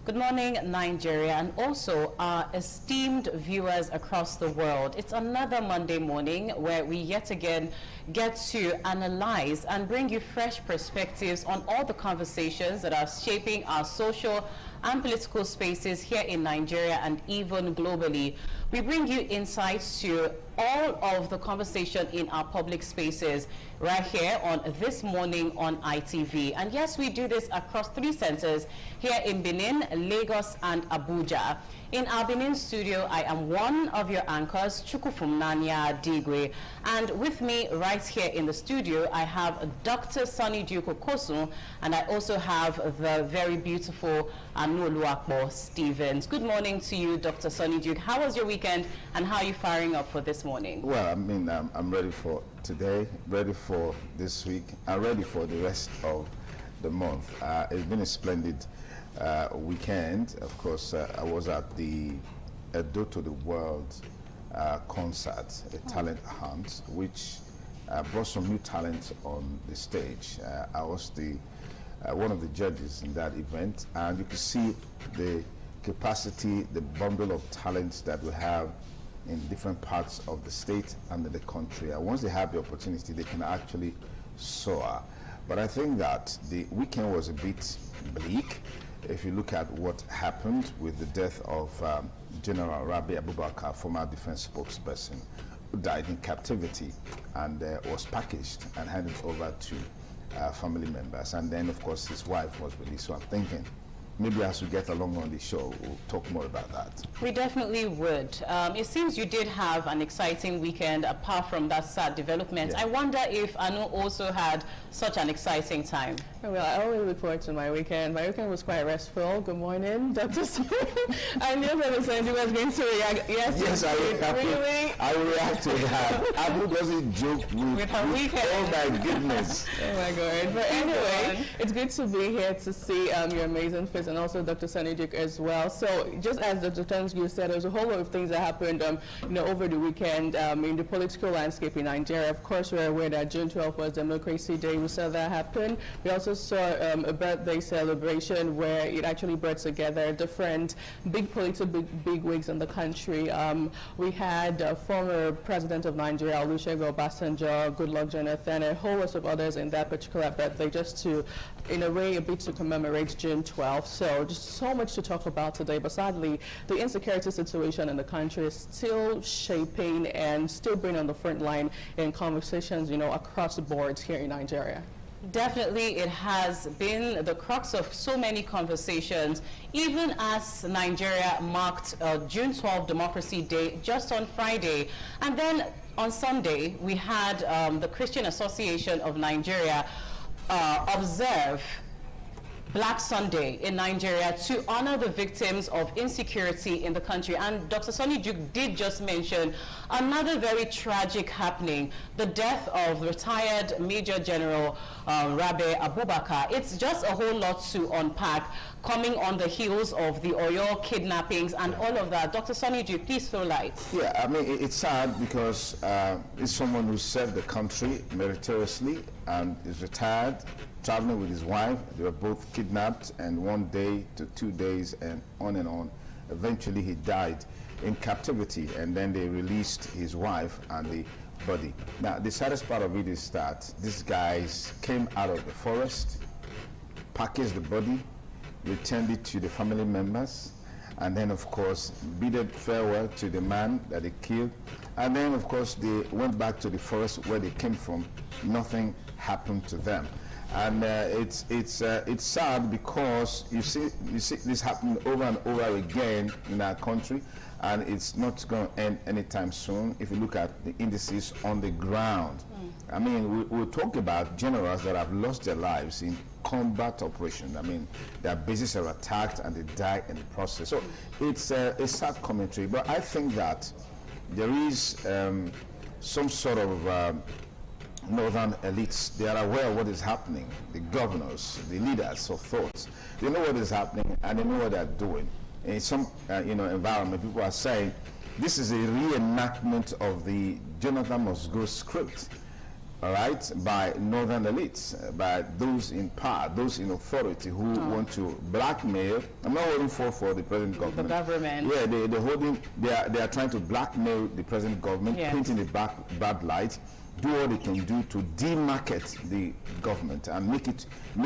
Good morning, Nigeria, and also our esteemed viewers across the world. It's another Monday morning where we yet again get to analyze and bring you fresh perspectives on all the conversations that are shaping our social and political spaces here in Nigeria and even globally. We bring you insights to all of the conversation in our public spaces right here on This Morning on ITV. And yes, we do this across 3 centers here in Benin, Lagos, and Abuja. In our Benin studio, I am one of your anchors, Chukufumnanya Digwe. And with me right here in the studio, I have Dr. Sonny Duke Okosun, and I also have the very beautiful Anu Oluwapo Stevens. Good morning to you, Dr. Sonny Duke. How was your weekend, and how are you firing up for this morning? Well, I mean, I'm ready for today, ready for this week, and ready for the rest of the month. It's been a splendid weekend. Of course, I was at the Edo to the World concert, a talent hunt, which brought some new talent on the stage. I was the one of the judges in that event, and you could see the capacity, the bundle of talents that we have in different parts of the state and the country. And once they have the opportunity, they can actually soar. But I think that the weekend was a bit bleak. If you look at what happened with the death of General Rabi Abubakar, former defense spokesperson, who died in captivity and was packaged and handed over to family members. And then, of course, his wife was released. So I'm thinking, maybe as we get along on the show, we'll talk more about that. We definitely would. It seems you did have an exciting weekend apart from that sad development. Yeah. I wonder if Anu also had such an exciting time. Well, I always look forward to my weekend. My weekend was quite restful. Good morning, Dr. Smith. I knew that was going to react. Yes, I will react to that. Abu doesn't joke with her weekend. Oh my goodness. Oh my God. But anyway, it's good to be here to see your amazing face, and also Dr. Sonny Duke as well. So just as Dr. Tonsgu said, there's a whole lot of things that happened over the weekend in the political landscape in Nigeria. Of course, we're aware that June 12th was Democracy Day. We saw that happen. We also saw a birthday celebration where it actually brought together different big political bigwigs in the country. We had former President of Nigeria, Olusegun Obasanjo, Goodluck Jonathan, a whole lot of others in that particular birthday, just to, in a way, a bit to commemorate June 12th. So just so much to talk about today, but sadly, the insecurity situation in the country is still shaping and still being on the front line in conversations, across the board here in Nigeria. Definitely, it has been the crux of so many conversations, even as Nigeria marked June 12th Democracy Day just on Friday. And then on Sunday, we had the Christian Association of Nigeria observe Black Sunday in Nigeria to honor the victims of insecurity in the country. And Dr. Sonny Duke did just mention another very tragic happening, the death of retired Major General Rabi Abubakar. It's just a whole lot to unpack, coming on the heels of the Oyo kidnappings and all of that. Dr. Sonny Duke, please throw light. Yeah, I mean, it's sad because it's someone who served the country meritoriously and is retired, traveling with his wife. They were both kidnapped, and 1 day to 2 days and on. Eventually he died in captivity, and then they released his wife and the body. Now the saddest part of it is that these guys came out of the forest, packaged the body, returned it to the family members, and then of course bidded farewell to the man that they killed, and then of course they went back to the forest where they came from. Nothing happened to them. And it's sad because you see this happening over and over again in our country, and it's not going to end anytime soon. If you look at the indices on the ground, I mean, we'll talk about generals that have lost their lives in combat operations. I mean, their bases are attacked and they die in the process. So it's a sad commentary, but I think that there is some sort of northern elites. They are aware of what is happening. The governors, the leaders of thought, they know what is happening and they know what they're doing. In some environment, people are saying this is a reenactment of the Jonathan Must Go script. all right, by northern elites, by those in power, those in authority who want to blackmail. I'm not holding for the present government. The government. Yeah, they are trying to blackmail the present government, painting a bad light, do what they can do to demarket the government and make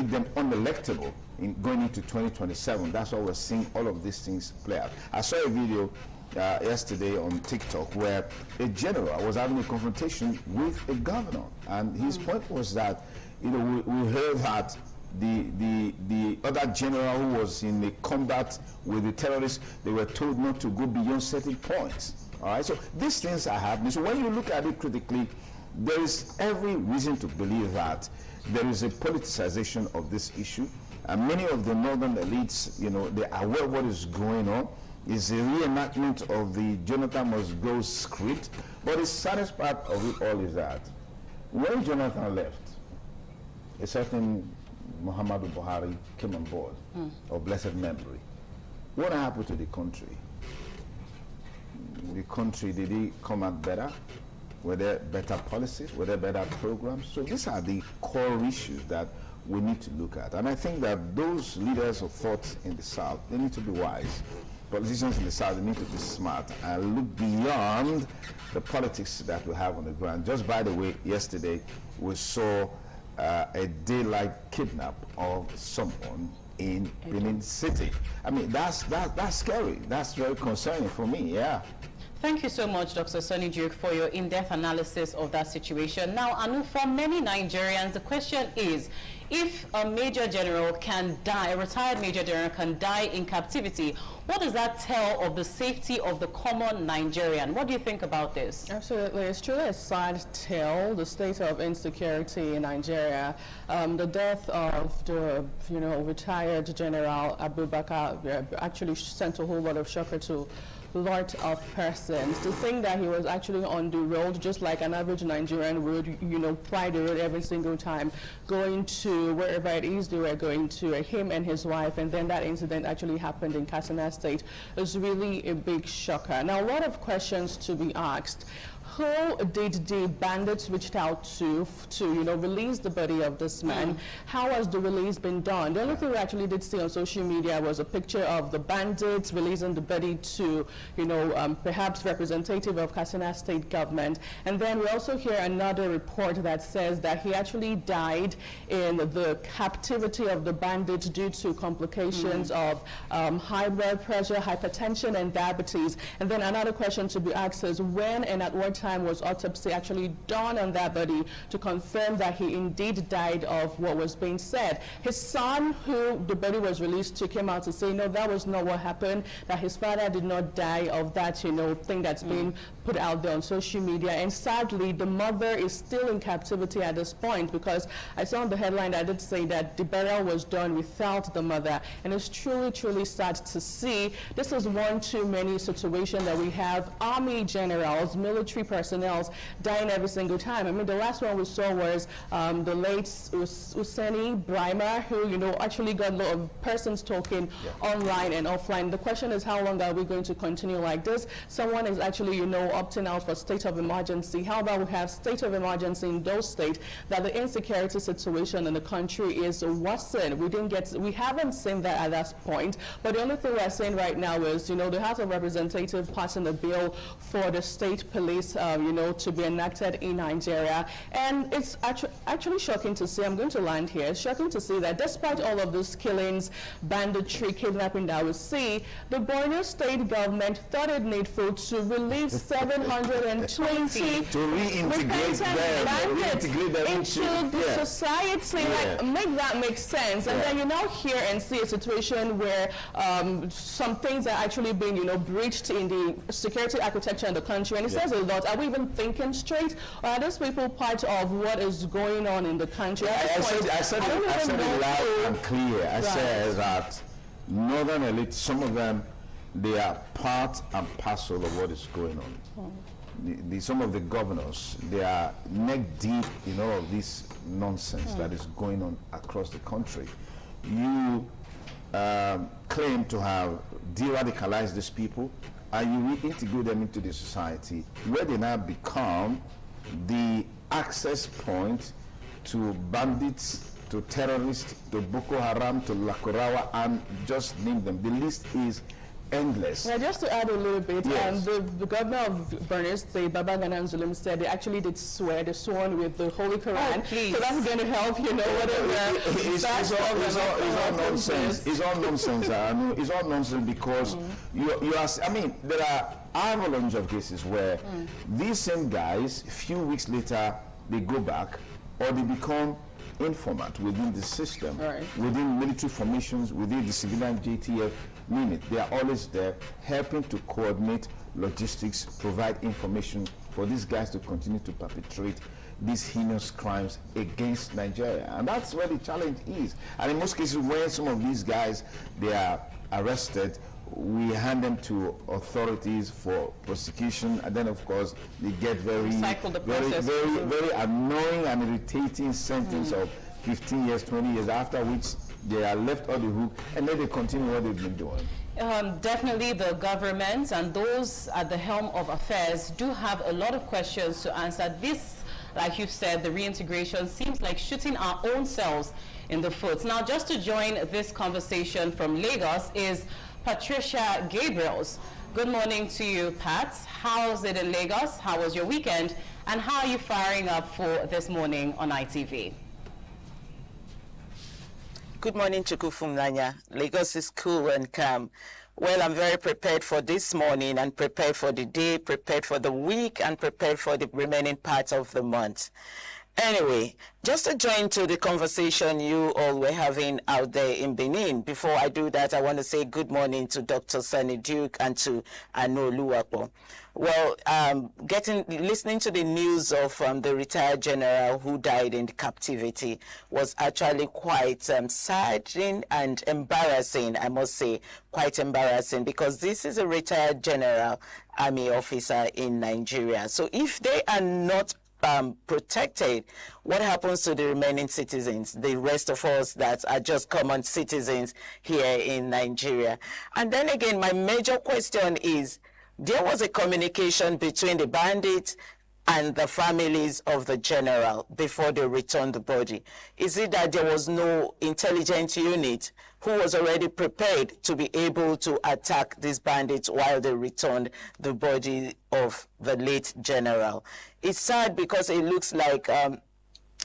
them unelectable in going into 2027. That's why we're seeing all of these things play out. I saw a video yesterday on TikTok where a general was having a confrontation with a governor, and his point was that, you know, we heard that the other general who was in a combat with the terrorists, they were told not to go beyond certain points. All right, so these things are happening. So when you look at it critically, there is every reason to believe that there is a politicization of this issue, and many of the northern elites, you know, they are aware of what is going on. It's a reenactment of the Jonathan Must Go script. But the saddest part of it all is that when Jonathan left, a certain Muhammadu Buhari came on board, of blessed memory. What happened to the country? The country, did it come out better? Were there better policies? Were there better programs? So these are the core issues that we need to look at. And I think that those leaders of thought in the South, they need to be wise. Politicians in the South, they need to be smart and look beyond the politics that we have on the ground. Just by the way, yesterday we saw a daylight kidnap of someone in Benin City. I mean, that's scary. That's very concerning for me, yeah. Thank you so much, Dr. Sonny Duke, for your in-depth analysis of that situation. Now, Anu, for many Nigerians, the question is, if a major general can die, a retired major general can die in captivity, what does that tell of the safety of the common Nigerian? What do you think about this? Absolutely. It's truly a sad tale, the state of insecurity in Nigeria. The death of the, retired General Abubakar actually sent a whole lot of shocker to lot of persons. To think that he was actually on the road just like an average Nigerian would, ply the road every single time, going to wherever it is they were going to, him and his wife, and then that incident actually happened in Katsina State, is really a big shocker. Now, a lot of questions to be asked. Who did the bandits reached out to release the body of this man? How has the release been done? The only thing we actually did see on social media was a picture of the bandits releasing the body to, perhaps representative of Katsina State government. And then we also hear another report that says that he actually died in the captivity of the bandits due to complications of high blood pressure, hypertension, and diabetes. And then another question to be asked is, when and at what time was autopsy actually done on that body to confirm that he indeed died of what was being said? His son, who the body was released to, came out to say, no, that was not what happened, that his father did not die of that, thing that's being put out there on social media. And sadly, the mother is still in captivity at this point, because I saw on the headline that did say that the burial was done without the mother. And it's truly, truly sad to see. This is one too many situation that we have army generals, military personnel dying every single time. I mean, the last one we saw was the late Useni Brima, who, actually got a lot of persons talking online and offline. The question is, how long are we going to continue like this? Someone is actually, opting out for state of emergency. How about we have state of emergency in those states that the insecurity situation in the country is worsened? We haven't seen that at that point. But the only thing we're saying right now is, the House of Representatives passing a bill for the state police, to be enacted in Nigeria. And it's actually shocking to see, I'm going to land here, it's shocking to see that despite all of these killings, banditry, kidnapping that we see, the Borno state government thought it needful to release 720 to reintegrate bandits into the society. Like, make that make sense. And then you now hear and see a situation where some things are actually being, breached in the security architecture in the country. And it says a lot. Are we even thinking straight? Or are those people part of what is going on in the country? I said it loud and clear. I said that northern elite, some of them, they are part and parcel of what is going on. Some of the governors, they are neck deep in all of this nonsense that is going on across the country. You claim to have de-radicalized these people, and you reintegrate them into the society, where they now become the access point to bandits, to terrorists, to Boko Haram, to Lakurawa, and just name them. The list is endless. Yeah, just to add a little bit, yes. The governor of Borno State, Babagana Zulum, said they actually did swear, they sworn with the Holy Quran. Oh, so that's going to help, you know, whatever. It's all nonsense. It's all nonsense. It's all nonsense because you are, I mean, there are avalanche of cases where these same guys, a few weeks later, they go back or they become informant within the system, within military formations, within the civilian JTF. They are always there helping to coordinate logistics, provide information for these guys to continue to perpetrate these heinous crimes against Nigeria. And that's where the challenge is. And in most cases, when some of these guys, they are arrested, we hand them to authorities for prosecution, and then of course they get very annoying and irritating sentence of 15 years, 20 years, after which they are left on the hook, and then they continue what they've been doing. Definitely the government and those at the helm of affairs do have a lot of questions to answer. This, like you said, the reintegration seems like shooting our own selves in the foot. Now, just to join this conversation from Lagos is Patricia Gabriels. Good morning to you, Pat. How's it in Lagos? How was your weekend? And how are you firing up for this morning on ITV? Good morning, Chukufumnanya. Lagos is cool and calm. Well, I'm very prepared for this morning and prepared for the day, prepared for the week, and prepared for the remaining part of the month. Anyway, just to join to the conversation you all were having out there in Benin, before I do that, I want to say good morning to Dr. Sunny Duke and to Anu Luwapo. Well, listening to the news of the retired general who died in captivity was actually quite saddening and embarrassing, I must say, quite embarrassing, because this is a retired general army officer in Nigeria. So if they are not protected, what happens to the remaining citizens, the rest of us that are just common citizens here in Nigeria? And then again, my major question is, there was a communication between the bandits and the families of the general before they returned the body. Is it that there was no intelligence unit who was already prepared to be able to attack these bandits while they returned the body of the late general? It's sad because it looks like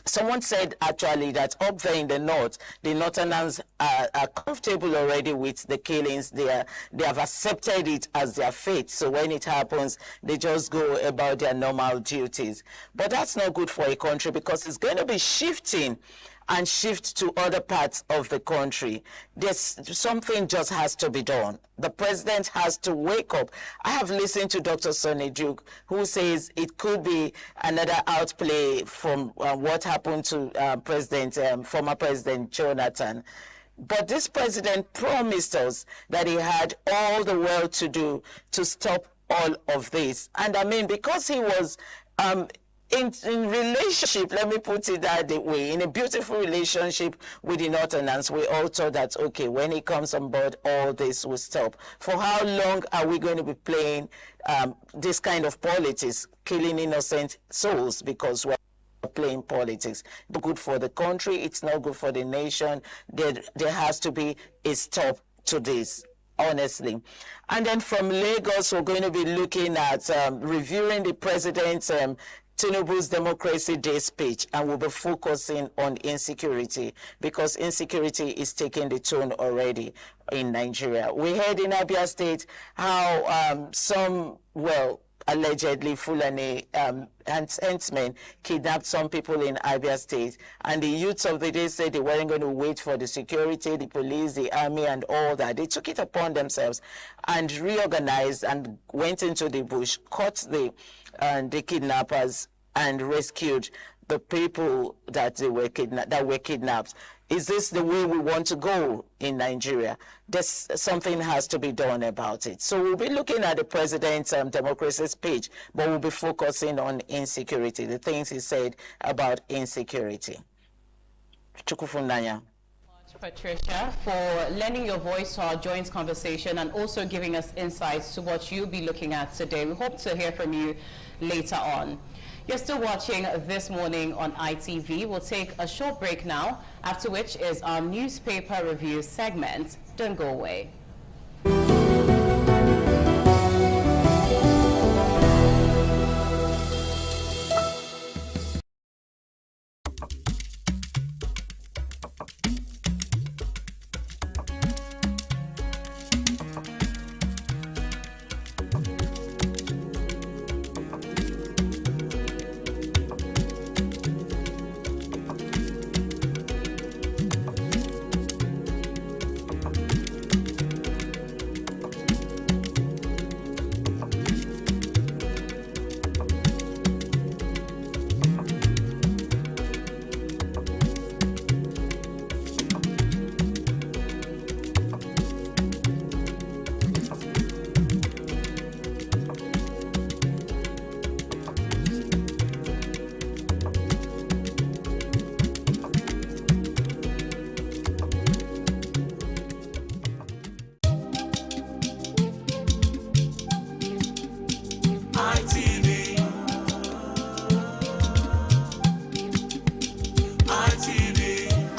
someone said actually that up there in the north, the Northerners are comfortable already with the killings. They have accepted it as their fate. So when it happens, they just go about their normal duties. But that's not good for a country, because it's going to be shifting and shift to other parts of the country. Something just has to be done. The president has to wake up. I have listened to Dr. Sonny Duke, who says it could be another outplay from what happened to former President Jonathan. But this president promised us that he had all the world to do to stop all of this. And I mean, because he was in relationship, let me put it that way, in a beautiful relationship with the Northerners, we all thought that, okay, when he comes on board, all this will stop. For how long are we going to be playing this kind of politics, killing innocent souls because we're playing politics? It's good for the country, it's not good for the nation. There has to be a stop to this, honestly. And then from Lagos, we're going to be looking at reviewing the president's Tinubu's Democracy Day speech, and we'll be focusing on insecurity, because insecurity is taking the tone already in Nigeria. We heard in Abia State how some, well, allegedly Fulani henchmen kidnapped some people in Abia State, and the youths of the day said they weren't going to wait for the security, the police, the army, and all that. They took it upon themselves and reorganized and went into the bush, caught the kidnappers, and rescued the people that were kidnapped. Is this the way we want to go in Nigeria? Something has to be done about it. So we'll be looking at the president's democracy speech, but we'll be focusing on insecurity, the things he said about insecurity. Chukufundanya. Patricia, for lending your voice to our joint conversation and also giving us insights to what you'll be looking at today. We hope to hear from you later on. You're still watching This Morning on ITV. We'll take a short break now, after which is our newspaper review segment. Don't go away.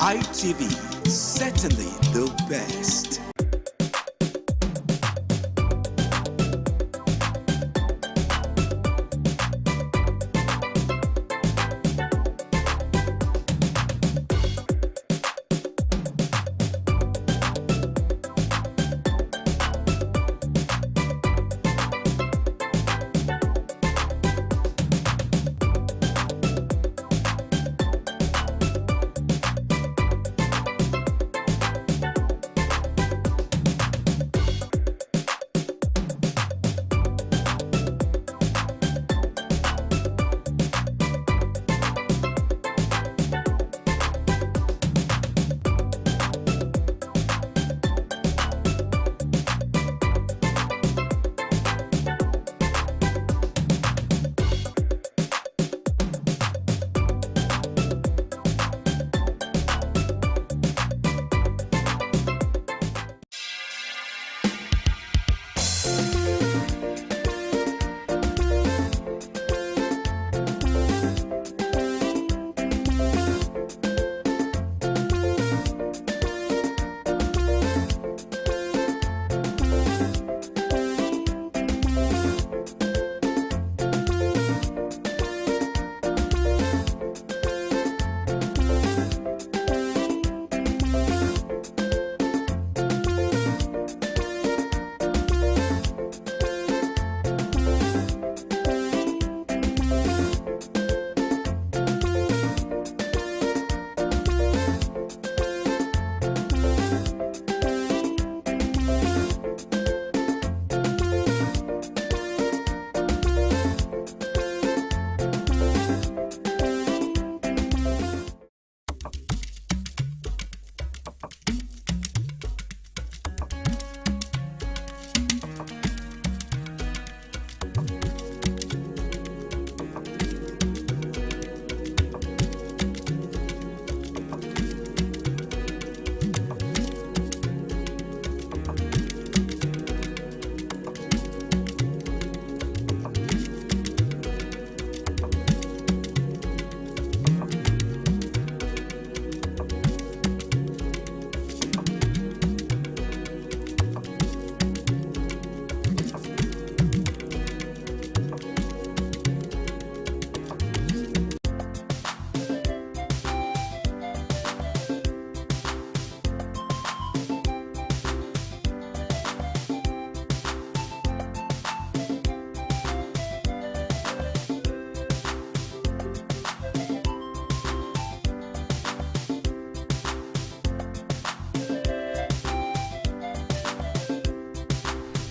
ITV, certainly the best.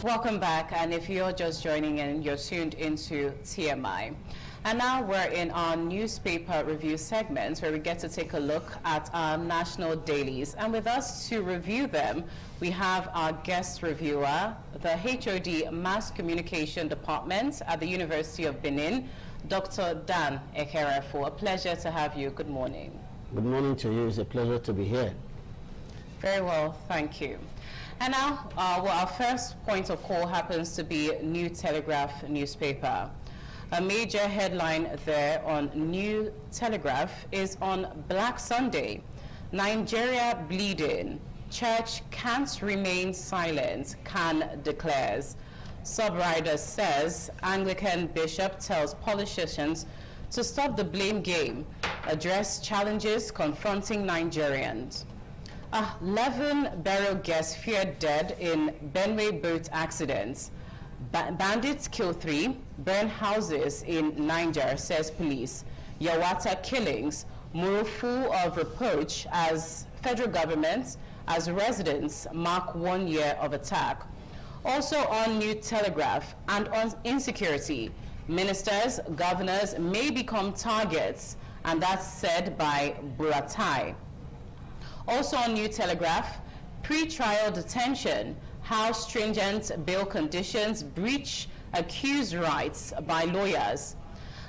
Welcome back, and if you're just joining in, you're tuned into TMI. And now we're in our newspaper review segment where we get to take a look at our national dailies. And with us to review them, we have our guest reviewer, the HOD Mass Communication Department at the University of Benin, Dr. Dan Ekerefo. A pleasure to have you. Good morning. Good morning to you. It's a pleasure to be here. Very well, thank you. And now, our first point of call happens to be New Telegraph newspaper. A major headline there on New Telegraph is on Black Sunday. Nigeria bleeding. Church can't remain silent, Khan declares. Subrider says Anglican bishop tells politicians to stop the blame game, address challenges confronting Nigerians. 11 burial guests feared dead in Benue boat accidents. Bandits kill 3, burn houses in Niger, says police. Yawata killings, moral full of reproach as federal government as residents mark 1 year of attack. Also on New Telegraph and on insecurity, ministers, governors may become targets, and that's said by Buratai. Also on New Telegraph, pre-trial detention, how stringent bail conditions breach accused rights by lawyers.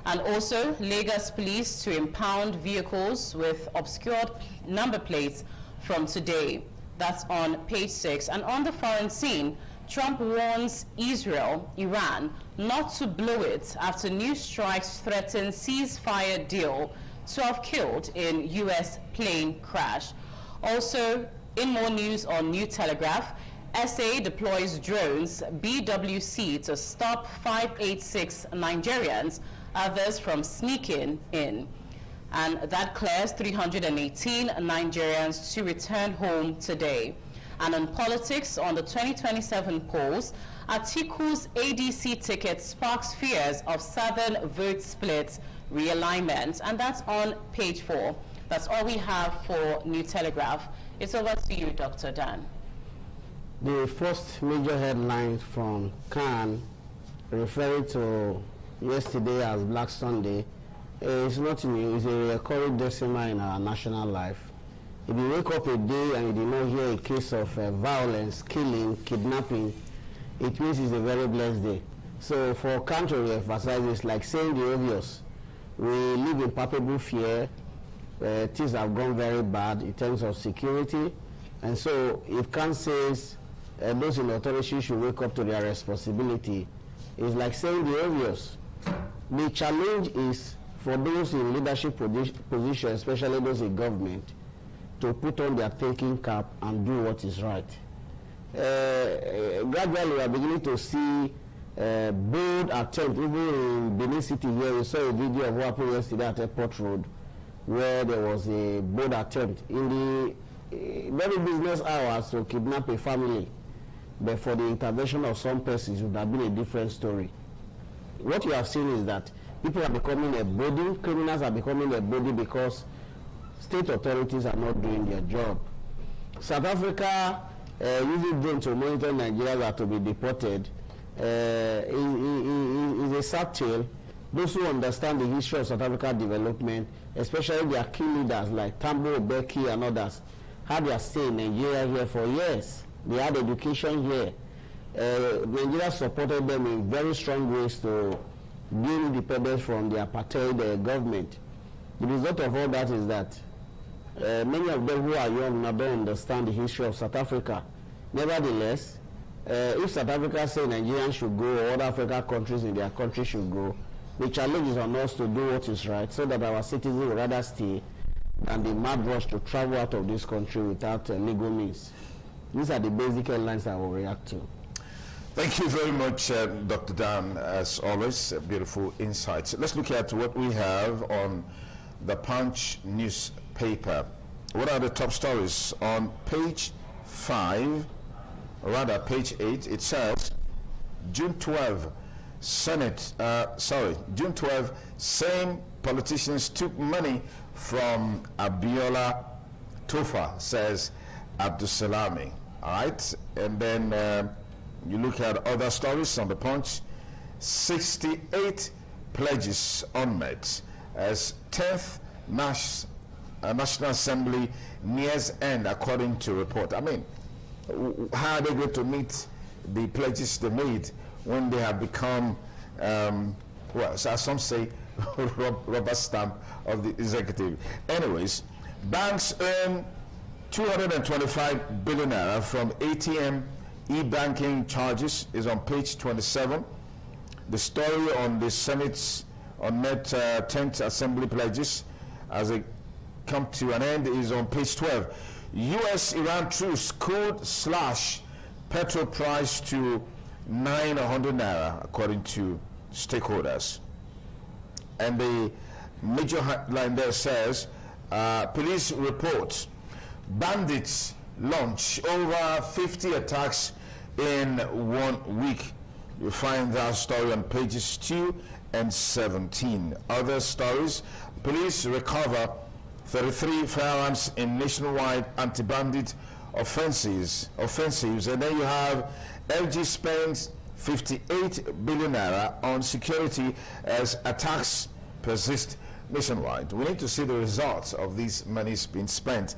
And also, Lagos police to impound vehicles with obscured number plates from today. That's on page 6. And on the foreign scene, Trump warns Israel, Iran, not to blow it after new strikes threaten ceasefire deal, 12 killed in U.S. plane crash. Also, in more news on New Telegraph, SA deploys drones, BWC to stop 586 Nigerians, others from sneaking in. And that clears 318 Nigerians to return home today. And on politics, on the 2027 polls, Atiku's ADC ticket sparks fears of Southern vote split realignment. And that's on page 4. That's all we have for New Telegraph. It's over to you, Dr. Dan. The first major headline from Khan, referring to yesterday as Black Sunday, is not new. It's a recurring decimal in our national life. If you wake up a day and you do not hear a case of violence, killing, kidnapping, it means it's a very blessed day. So for Khan to emphasize, it's like saying the obvious. We live in palpable fear. Things have gone very bad in terms of security. And so if Khan says those in authority should wake up to their responsibility, it's like saying the obvious. The challenge is for those in leadership positions, especially those in government, to put on their thinking cap and do what is right. Gradually, we are beginning to see bold attempt. Even in Benin City here, we saw a video of what happened yesterday at Airport Road, where there was a bold attempt in the very business hours to kidnap a family. But for the intervention of some persons, it would have been a different story. What you have seen is that people are becoming emboldened, criminals are becoming emboldened because state authorities are not doing their job. South Africa, using drones to monitor Nigerians are to be deported, is a sad tale. Those who understand the history of South Africa development, especially their key leaders like Tambo, Becky, and others, had their stay in Nigeria here for years. They had education here. Nigeria supported them in very strong ways to gain independence from the apartheid government. The result of all that is that many of them who are young now don't understand the history of South Africa. Nevertheless, if South Africa say Nigerians should go, or other African countries in their country should go, the challenge is on us to do what is right so that our citizens will rather stay than the mad rush to travel out of this country without legal means. These are the basic headlines I will react to. Thank you very much, Dr. Dan. As always, beautiful insights. Let's look at what we have on the Punch newspaper. What are the top stories? On page 5, or rather page 8, it says, June 12, June 12, same politicians took money from Abiola Tofa, says Abdusalami. All right, and then you look at other stories on the Punch. 68 pledges unmet as 10th National Assembly nears end, according to report. I mean, how are they going to meet the pledges they made when they have become, well, as some say, rubber stamp of the executive? Anyways, banks earn 225 billion naira from ATM e-banking charges is on page 27. The story on the Senate's on Met 10th Assembly pledges as it come to an end is on page 12. U.S.-Iran truce could slash petrol price to 900 naira, according to stakeholders. And the major headline there says, police report, bandits launch over 50 attacks in 1 week. You find that story on pages 2 and 17. Other stories, police recover 33 firearms in nationwide anti-bandit offensives. And then you have LG spends 58 billion naira on security as attacks persist nationwide. We need to see the results of these monies being spent.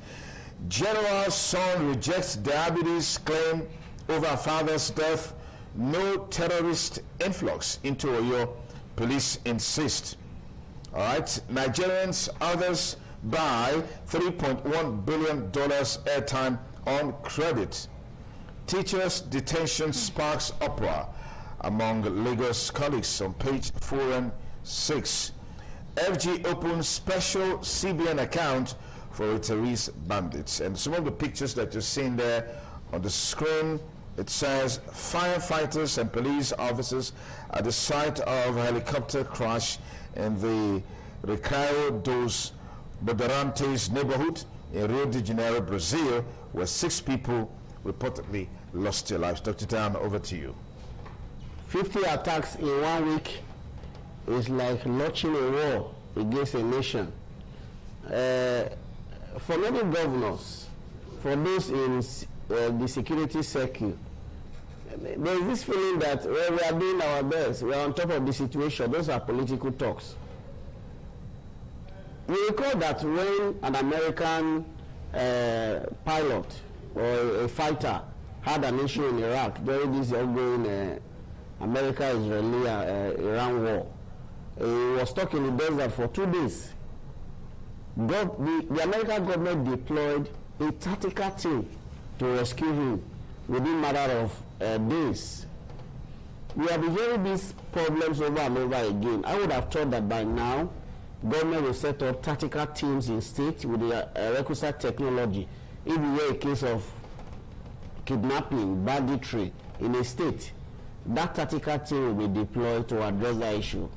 General son rejects diabetes claim over father's death. No terrorist influx into Oyo, police insist. All right, Nigerians, others buy $3.1 billion airtime on credit. Teachers' detention sparks uproar among Lagos colleagues on page 4 and 6. FG opens special CBN account for retirees bandits. And some of the pictures that you're seeing there on the screen, it says firefighters and police officers at the site of a helicopter crash in the Recreio dos Bandeirantes neighborhood in Rio de Janeiro, Brazil, where 6 people reportedly lost their lives. Dr. Dan, over to you. 50 attacks in 1 week is like launching a war against a nation. For many governors, for those in the security circle, there is this feeling that well, we are doing our best, we are on top of the situation. Those are political talks. You recall that when an American pilot or a fighter had an issue in Iraq during this ongoing America-Israeli-Iran war, he was stuck in the desert for 2 days. The American government deployed a tactical team to rescue him within a matter of days. We have been hearing these problems over and over again. I would have thought that by now, government will set up tactical teams in state with the requisite technology. If you were a case of kidnapping, banditry in a state, that tactical team will be deployed to address that issue.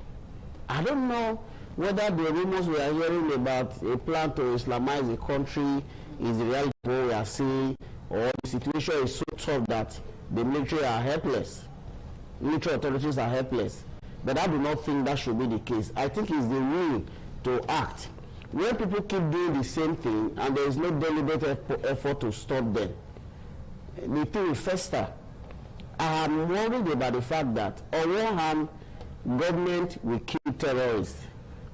I don't know whether the rumors we are hearing about a plan to Islamize the country is the reality what we are seeing, or the situation is so tough that the military are helpless. Military authorities are helpless. But I do not think that should be the case. I think it's the will to act. When people keep doing the same thing and there is no deliberate effort to stop them, the thing will fester. I am worried about the fact that on one hand, government will kill terrorists.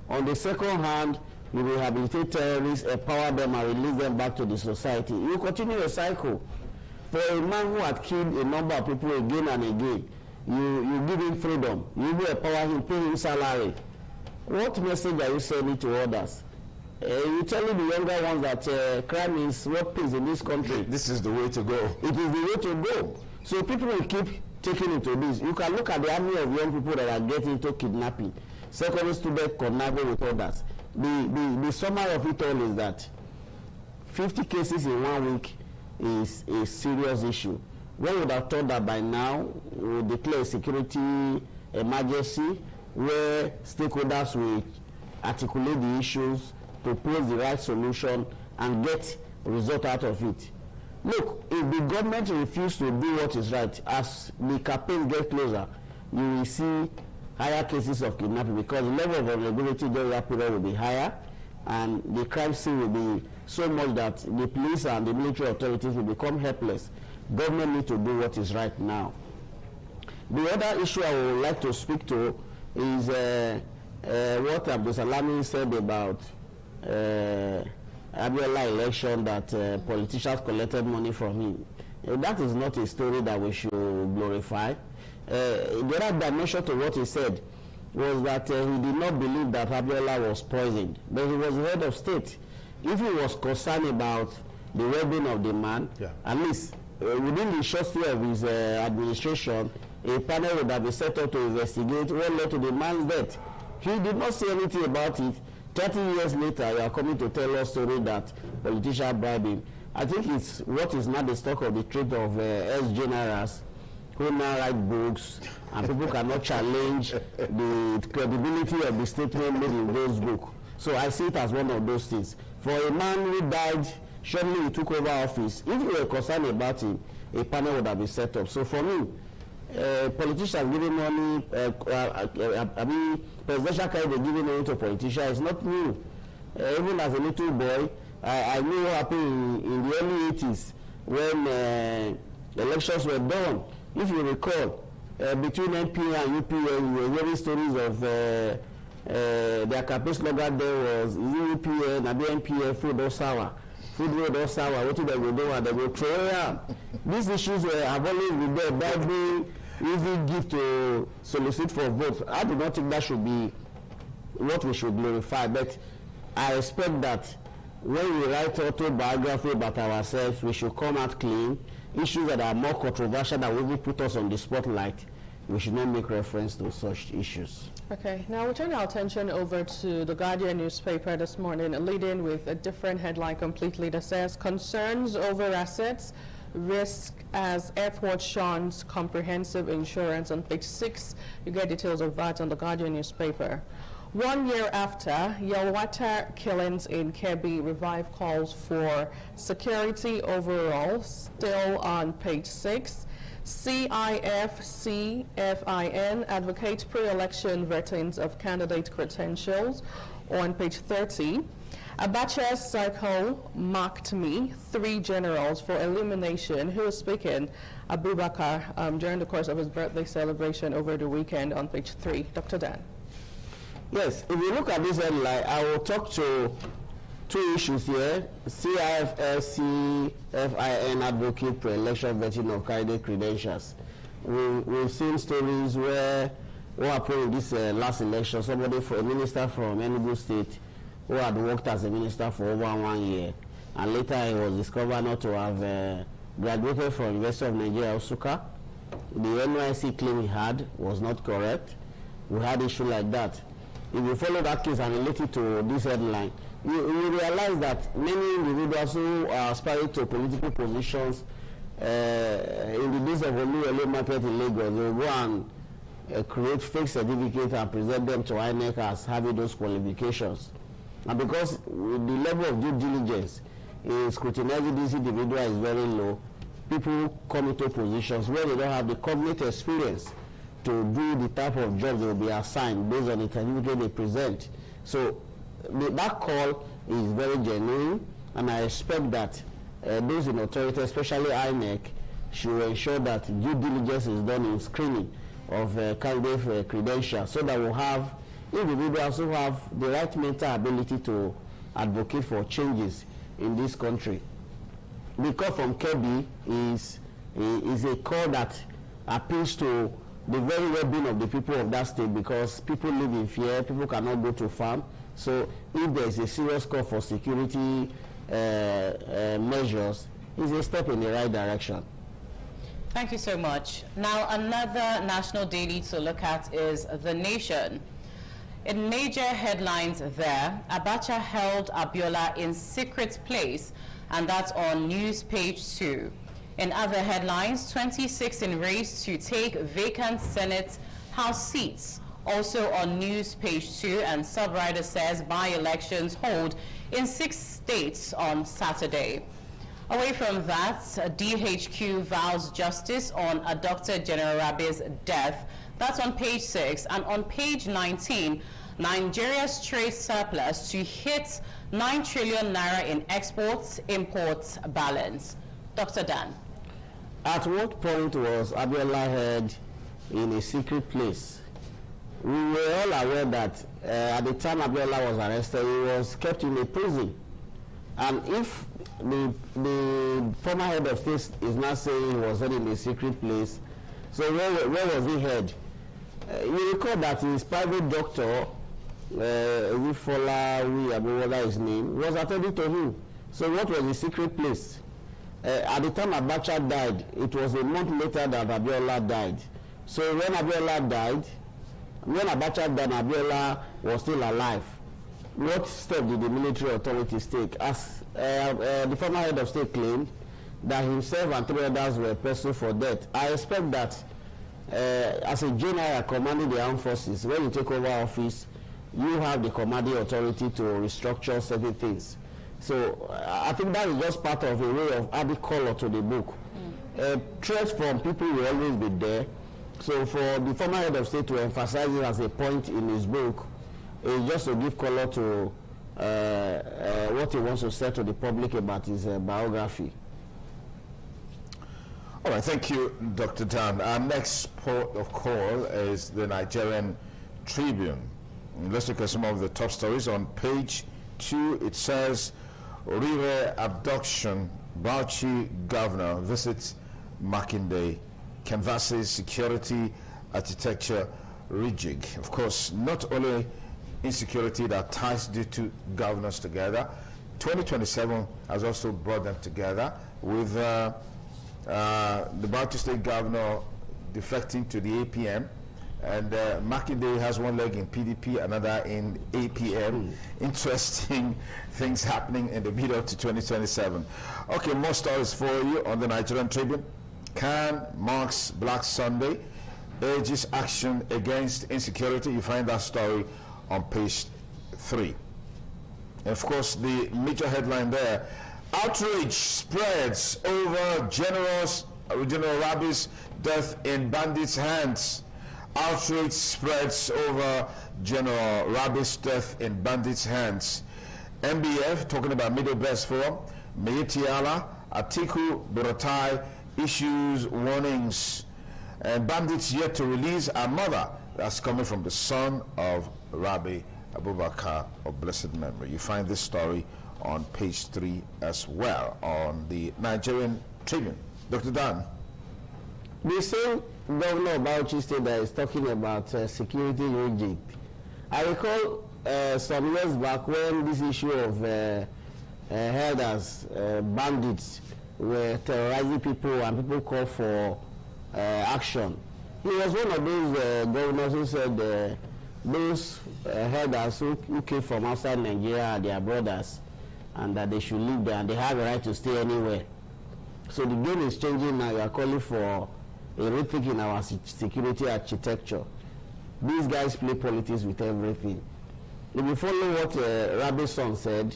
On the second hand, you will rehabilitate terrorists, empower them and release them back to the society. You continue a cycle. For a man who had killed a number of people again and again, you give him freedom, you will empower him, pay him salary. What message are you sending to others? You're telling the younger ones that crime is what pays in this country. This is the way to go. It is the way to go. So people will keep taking into this. You can look at the army of young people that are getting into kidnapping, secondary students conniving with others. The summary of it all is that 50 cases in 1 week is a serious issue. One would have thought that by now we will declare a security emergency where stakeholders will articulate the issues, propose the right solution, and get a result out of it. Look, if the government refuses to do what is right, as the campaigns get closer, you will see higher cases of kidnapping because the level of vulnerability during that period will be higher and the crime scene will be so much that the police and the military authorities will become helpless. Government need to do what is right now. The other issue I would like to speak to is what Abdul Salami said about Abiola election, that politicians collected money from him. That is not a story that we should glorify. The other dimension to what he said was that he did not believe that Abiola was poisoned, but he was the head of state. If he was concerned about the well-being of the man. Yeah. At least within the short stay of his administration, a panel would have been set up to investigate what led to the man's death. He did not say anything about it. 30 years later, you are coming to tell us story that politicians bribe him. I think it's what is not the stock of the trade of ex-generals who now write books, and people cannot challenge the credibility of the statement made in those books. So I see it as one of those things. For a man who died shortly he took over office, if you were concerned about him, a panel would have been set up. So for me, politicians giving money, presidential candidate giving money to politicians is not new. Even as a little boy, I knew what happened in the early 80s when elections were done. If you recall, between NP and UPN, we were hearing stories of their campaign slogan there was UPN and the NPN food or sour. Food road or sour, what did they do and they will throw around. These issues have always been there. That being easy gift to solicit for votes. I do not think that should be what we should glorify, but I expect that when we write autobiography about ourselves, we should come out clean. Issues that are more controversial that will put us on the spotlight, we should not make reference to such issues. Okay, now we turn our attention over to the Guardian newspaper this morning, leading with a different headline completely that says, concerns over assets, risk as airport shuns comprehensive insurance. On page 6, you get details of that on the Guardian newspaper. 1 year after Yelwata killings in Kebbi, revive calls for security overall, still on page 6. CIF-CFIN advocates pre-election vetting of candidate credentials on page 30. Abacha's cycle marked me 3 generals for elimination. Who was speaking? Abubakar during the course of his birthday celebration over the weekend on page 3. Dr. Dan. Yes, if you look at this headline, I will talk to 2 issues here. CIF-CFIN advocate pre-election vetting of candidate credentials. We've seen stories where what happened in this last election, somebody, for a minister from Enugu State who had worked as a minister for over 1 year, and later he was discovered not to have graduated from University of Nigeria, Nsukka. The NYSC claim he had was not correct. We had issue like that. If you follow that case and relate it to this headline, you realize that many individuals who are aspiring to political positions in the days of Oluwole market in Lagos, they will go and create fake certificates and present them to INEC as having those qualifications. And because the level of due diligence in scrutinizing this individual is very low, people come into positions where they don't have the cognitive experience to do the type of job they will be assigned based on the certificate they present. So that call is very genuine, and I expect that those in authority, especially INEC, should ensure that due diligence is done in screening of candidate credentials, so that we'll have individuals who have the right mental ability to advocate for changes in this country. The call from Kebbi is a call that appeals to the very well-being of the people of that state, because people live in fear, people cannot go to farm. So if there is a serious call for security measures, it's a step in the right direction. Thank you so much. Now, another national daily to look at is The Nation. In major headlines there, Abacha held Abiola in secret place, and that's on news page 2. In other headlines, 26 in race to take vacant Senate House seats, also on news page 2, and Subrider says by-elections hold in 6 states on Saturday. Away from that, DHQ vows justice on Dr. General Rabi's death. That's on page 6. And on page 19, Nigeria's trade surplus to hit 9 trillion naira in exports, imports balance. Dr. Dan. At what point was Abiola held in a secret place? We were all aware that at the time Abiola was arrested, he was kept in a prison. And if the former head of state is not saying he was held in a secret place, so where was he held? You recall that his private doctor, Fola, his name, was attending to him. So what was the secret place? At the time Abacha died, it was a month later that Abiola died. So when Abiola died, when Abacha died, Abiola was still alive. What step did the military authorities take? As the former head of state claimed that himself and 3 others were pursued for death. I expect that as a general commanding the armed forces, when you take over office, you have the commanding authority to restructure certain things. So I think that is just part of a way of adding color to the book. Threats from people will always be there. So for the former head of state to emphasize it as a point in his book is just to give color to what he wants to say to the public about his biography. All right, thank you, Dr. Dan. Our next port of call is the Nigerian Tribune. Let's look at some of the top stories. On page 2, it says, River abduction, Bauchi governor visits Makinde, canvasses security architecture rejig. Of course, not only insecurity that ties the two governors together, 2027 has also brought them together with the Bauchi State governor defecting to the APM, and Makinde has one leg in PDP, another in APM. Interesting things happening in the middle to 2027. Okay, more stories for you on the Nigerian Tribune. Can marks Black Sunday, urges action against insecurity. You find that story on page 3. And of course, the major headline there, outrage spreads over General Rabi's death in bandits' hands. Outrage spreads over General Rabi's death in bandits' hands. MBF, talking about Middle Belt Forum, Meyetiala, Atiku Buratai issues warnings. And bandits yet to release a mother. That's coming from the son of Rabi Abubakar of blessed memory. You find this story on page 3 as well on the Nigerian Tribune. Dr. Dan. The same governor of Bauchi State that is talking about security rejig. I recall some years back when this issue of herders, bandits were terrorizing people and people called for action. He was one of those governors who said those herders who came from outside Nigeria are their brothers and that they should live there and they have a right to stay anywhere. So the game is changing now. We are calling for a rethink in our security architecture. These guys play politics with everything. If you follow what Rabi's son said,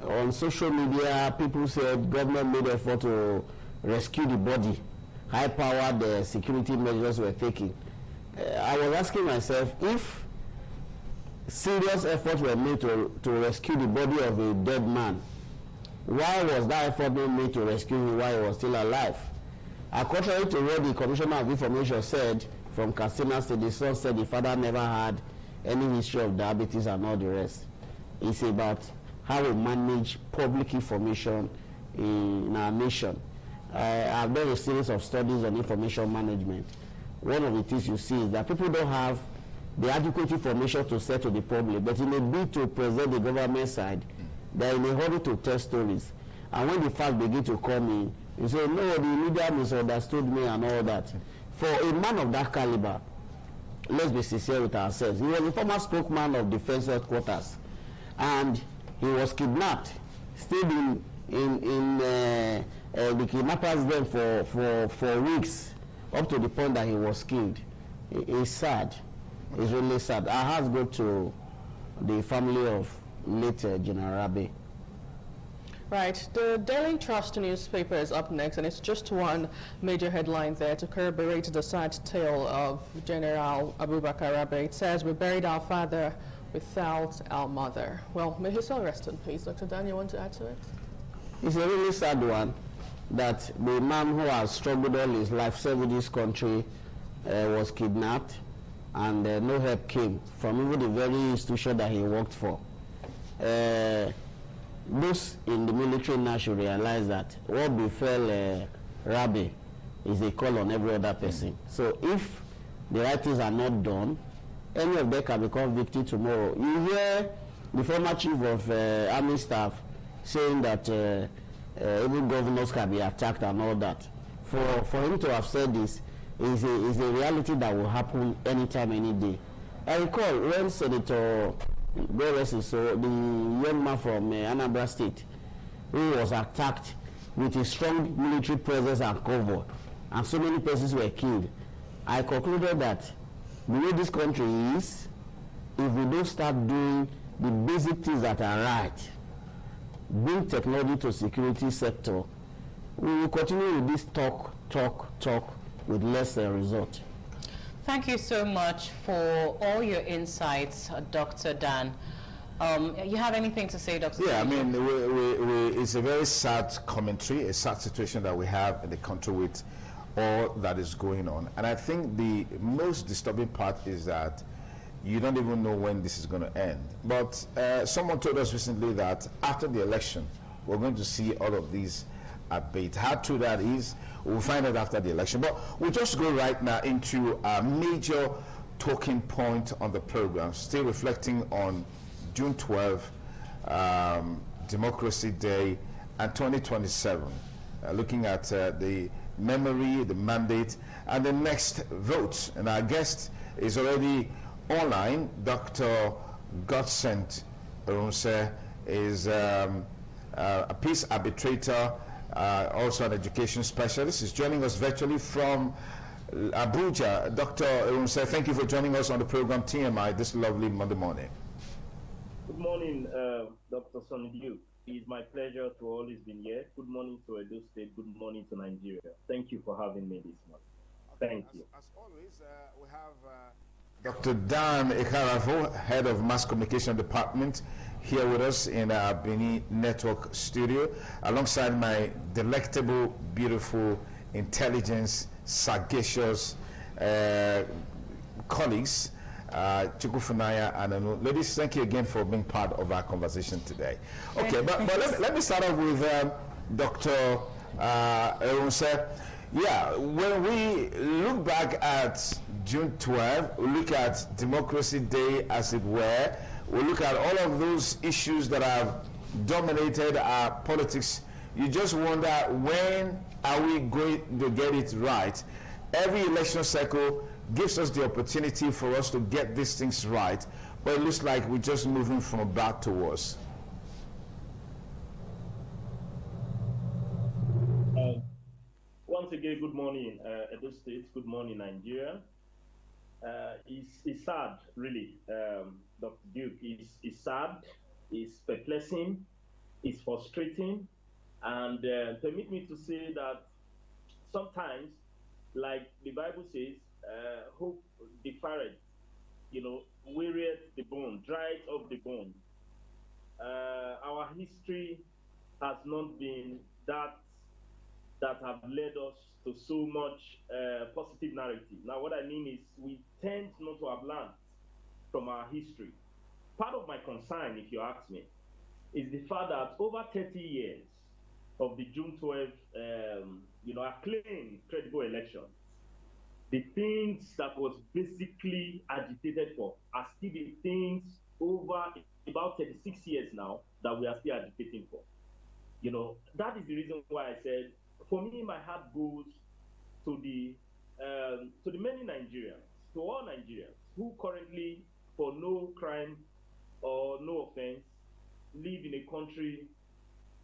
on social media, people said government made effort to rescue the body. High-powered security measures were taken. I was asking myself, if serious efforts were made to rescue the body of a dead man, why was that effort not made to rescue him while he was still alive? Contrary to what the Commissioner of Information said from Katsina State, the son said the father never had any history of diabetes and all the rest. It's about how we manage public information in our nation. I've done a series of studies on information management. One of the things you see is that people don't have the adequate information to say to the public, but in a bid to present the government side, they're in a hurry to tell stories. And when the facts begin to come in, you say, no, the media misunderstood me and all that. For a man of that caliber, let's be sincere with ourselves. He was the former spokesman of Defense Headquarters, and he was kidnapped, stayed in the kidnappers' den for weeks, up to the point that he was killed. It's sad. It's really sad. Our hearts go to the family of late General Rabi. Right, the Daily Trust newspaper is up next, and it's just one major headline there to corroborate the sad tale of General Abubakar Rabi. It says, "We buried our father without our mother." Well, may his soul rest in peace. Dr. Dan, you want to add to it? It's a really sad one that the man who has struggled all his life serving this country was kidnapped, and no help came from even the very institution that he worked for. Those in the military now should realize that what befell Rabi is a call on every other person. So if the right things are not done, any of them can become victim tomorrow. You hear the former chief of army staff saying that even governors can be attacked and all that. For him to have said this is a reality that will happen anytime, any day. I recall when Senator so the young man from Anambra State, who was attacked with a strong military presence and cover, and so many persons were killed. I concluded that the way this country is, if we don't start doing the basic things that are right, bring technology to security sector, we will continue with this talk with less result. Thank you so much for all your insights, Dr. Dan. You have anything to say, Dr. Yeah, Dan? I mean, it's a very sad commentary, a sad situation that we have in the country with all that is going on. And I think the most disturbing part is that you don't even know when this is going to end. But someone told us recently that after the election, we're going to see all of these abate. How true that is, we'll find out after the election. But we'll just go right now into a major talking point on the program, still reflecting on June 12, Democracy Day, and 2027, looking at the memory, the mandate, and the next vote. And our guest is already online. Dr. Godsent Orunse is a peace arbitrator, also an education specialist. Is joining us virtually from Abuja. Dr. Orunse, thank you for joining us on the program TMI this lovely Monday morning. Good morning, Dr. Sonny Duke. It's my pleasure to always be here. Good morning to Edo State. Good morning to Nigeria. Thank you for having me this morning. Thank you. As always, we have Dr. Dan Ikarafo, Head of Mass Communication Department, here with us in our Benin Network studio, alongside my delectable, beautiful, intelligent, sagacious colleagues, Chukwu Funanya and Anu. Ladies, thank you again for being part of our conversation today. Okay, but let me start off with Dr. Orunse. Yeah, when we look back at June 12, we look at Democracy Day, as it were, we look at all of those issues that have dominated our politics. You just wonder, when are we going to get it right? Every election cycle gives us the opportunity for us to get these things right, but it looks like we're just moving from bad to worse. Once again, good morning, Edo State. Good morning, Nigeria. It's sad, really, Dr. Duke. It's sad, it's perplexing, it's frustrating, and permit me to say that sometimes, like the Bible says, hope deferred, wearied the bone, dried up the bone. Our history has not been that have led us to so much positive narrative. Now, what I mean is we tend not to have learned from our history. Part of my concern, if you ask me, is the fact that over 30 years of the June 12, acclaimed credible election, the things that was basically agitated for are still the things over about 36 years now that we are still agitating for. That is the reason why I said, for me, my heart goes to the many Nigerians, to all Nigerians who currently, for no crime or no offense, live in a country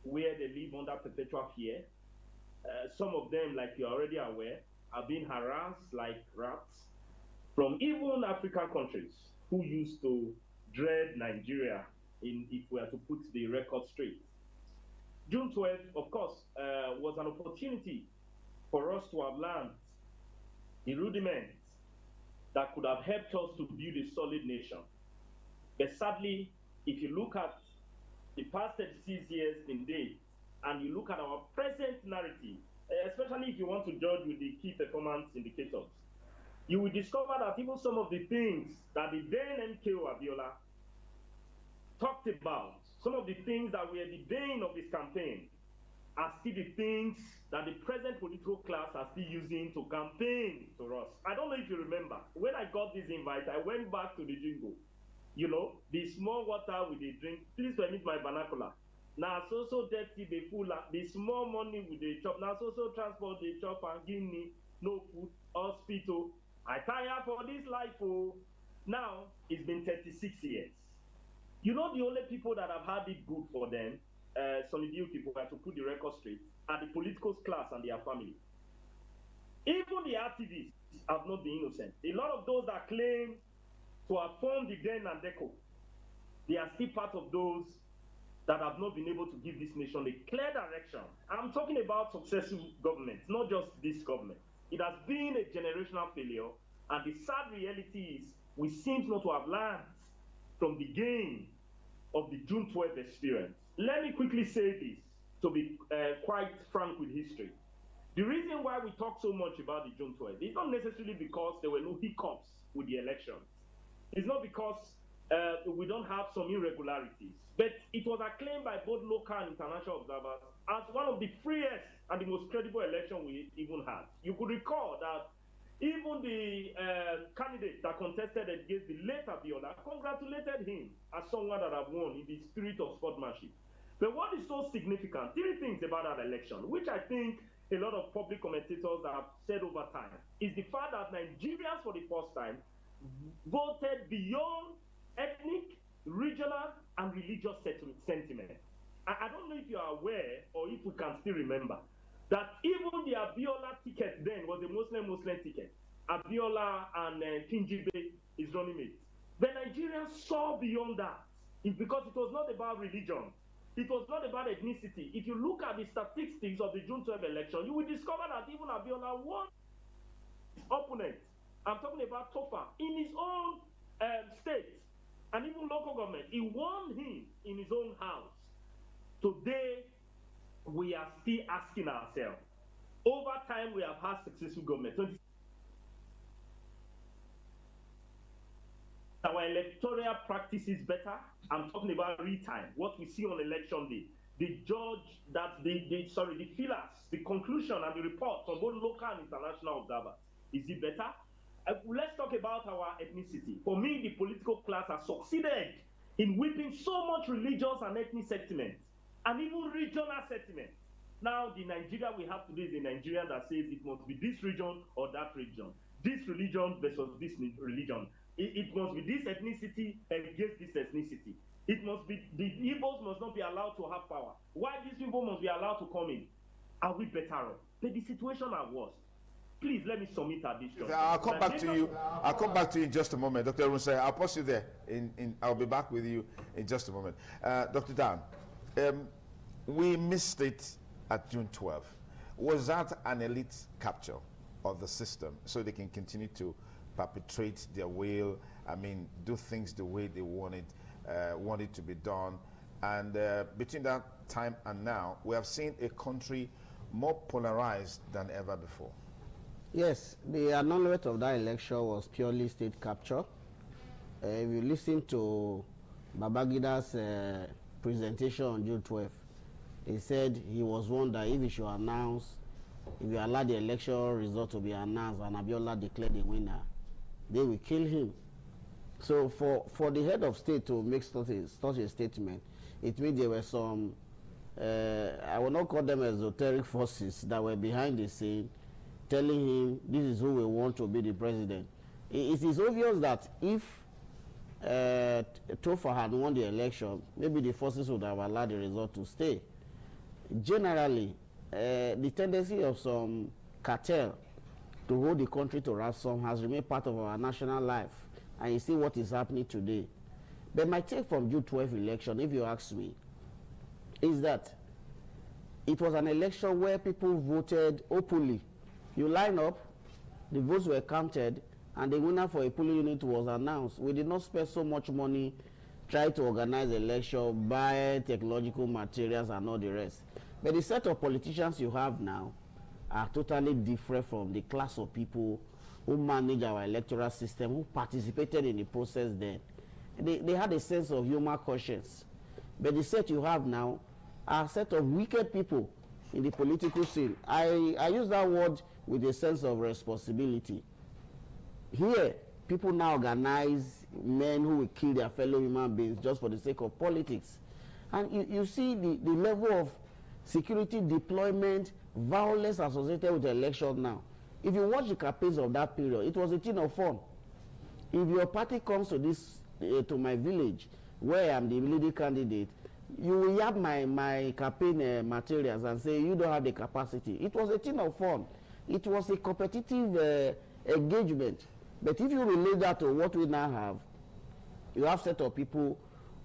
where they live under perpetual fear. Some of them, like you're already aware, are being harassed like rats from even African countries who used to dread Nigeria, if we are to put the record straight. June 12th, of course, was an opportunity for us to have learned the rudiments that could have helped us to build a solid nation. But sadly, if you look at the past 36 years in date, and you look at our present narrative, especially if you want to judge with the key performance indicators, you will discover that even some of the things that the then MKO Abiola talked about, some of the things that were the bane of his campaign, are still the things that the present political class are still using to campaign to us. I don't know if you remember, when I got this invite, I went back to the jingle. The small water with a drink, please permit my vernacular. Now so dirty they full the small money with the chop. Now so transport they chop and give me no food, hospital. I tire for this life. Oh, now it's been 36 years. You know the only people that have had it good for them, Sonny people, to put the record straight, are the political class and their family. Even the activists have not been innocent. A lot of those that claim to have formed the Den and Deco, they are still part of those that have not been able to give this nation a clear direction. I'm talking about successful governments, not just this government. It has been a generational failure, and the sad reality is we seem not to have learned from the gain of the June 12th experience. Let me quickly say this, to be quite frank with history. The reason why we talk so much about the June 12th is not necessarily because there were no hiccups with the elections. It's not because we don't have some irregularities, but it was acclaimed by both local and international observers as one of the freest and the most credible election we even had. You could recall that even the candidate that contested against the late Abiola congratulated him as someone that have won in the spirit of sportsmanship. But what is so significant, three things about that election, which I think a lot of public commentators have said over time, is the fact that Nigerians for the first time voted beyond ethnic, regional, and religious sentiment. I don't know if you are aware or if we can still remember that even the Abiola ticket then was a Muslim ticket. Abiola and Kingibe, his running mate. The Nigerians saw beyond that. It's because it was not about religion. It was not about ethnicity. If you look at the statistics of the June 12 election, you will discover that even Abiola won his opponent. I'm talking about Tofa in his own state and even local government. He won him in his own house. Today, we are still asking ourselves. Over time, we have had successful government. Our electoral practice is better. I'm talking about real time. What we see on election day, the judge that the fillers, the conclusion and the report from both local and international observers. Is it better? Let's talk about our ethnicity. For me, the political class has succeeded in whipping so much religious and ethnic sentiment, and even regional sentiment. Now, the Nigeria we have today is a Nigeria that says it must be this region or that region, this religion versus this religion. It must be this ethnicity against this ethnicity. It must be, the Igbos must not be allowed to have power. Why these people must be allowed to come in? Are we better off? But the situation are worse. Please let me submit at this juncture. I'll come back to you. I'll come back to you in just a moment, Dr. Runse. I'll pause you there. I'll be back with you in just a moment. Dr. Dan, we missed it at June 12th. Was that an elite capture of the system so they can continue to perpetrate their will? I mean, do things the way they want it to be done? And between that time and now, we have seen a country more polarized than ever before. Yes, the annulment of that election was purely state capture. If you listen to Babagida's presentation on June 12th, he said he was one that if he should announce, if you allow the election result to be announced and Abiola declared the winner, they will kill him. So for the head of state to make such a statement, it means there were some, I will not call them esoteric forces that were behind the scene, telling him this is who we want to be the president. It is obvious that if Tofa had won the election, maybe the forces would have allowed the result to stay. Generally, the tendency of some cartel to hold the country to ransom has remained part of our national life, and you see what is happening today. But my take from June 12 election, if you ask me, is that it was an election where people voted openly. You line up, the votes were counted, and the winner for a polling unit was announced. We did not spend so much money trying to organize the election, buy technological materials and all the rest. But the set of politicians you have now are totally different from the class of people who manage our electoral system, who participated in the process then. They had a sense of human conscience. But the set you have now are a set of wicked people in the political scene. I use that word with a sense of responsibility. Here, people now organize men who will kill their fellow human beings just for the sake of politics. And you see the level of security deployment, violence associated with the election now. If you watch the campaigns of that period, it was a thing of fun. If your party comes to this, to my village, where I'm the leading candidate, you will have my campaign materials and say, you don't have the capacity. It was a thing of fun. It was a competitive engagement. But if you relate that to what we now have, you have a set of people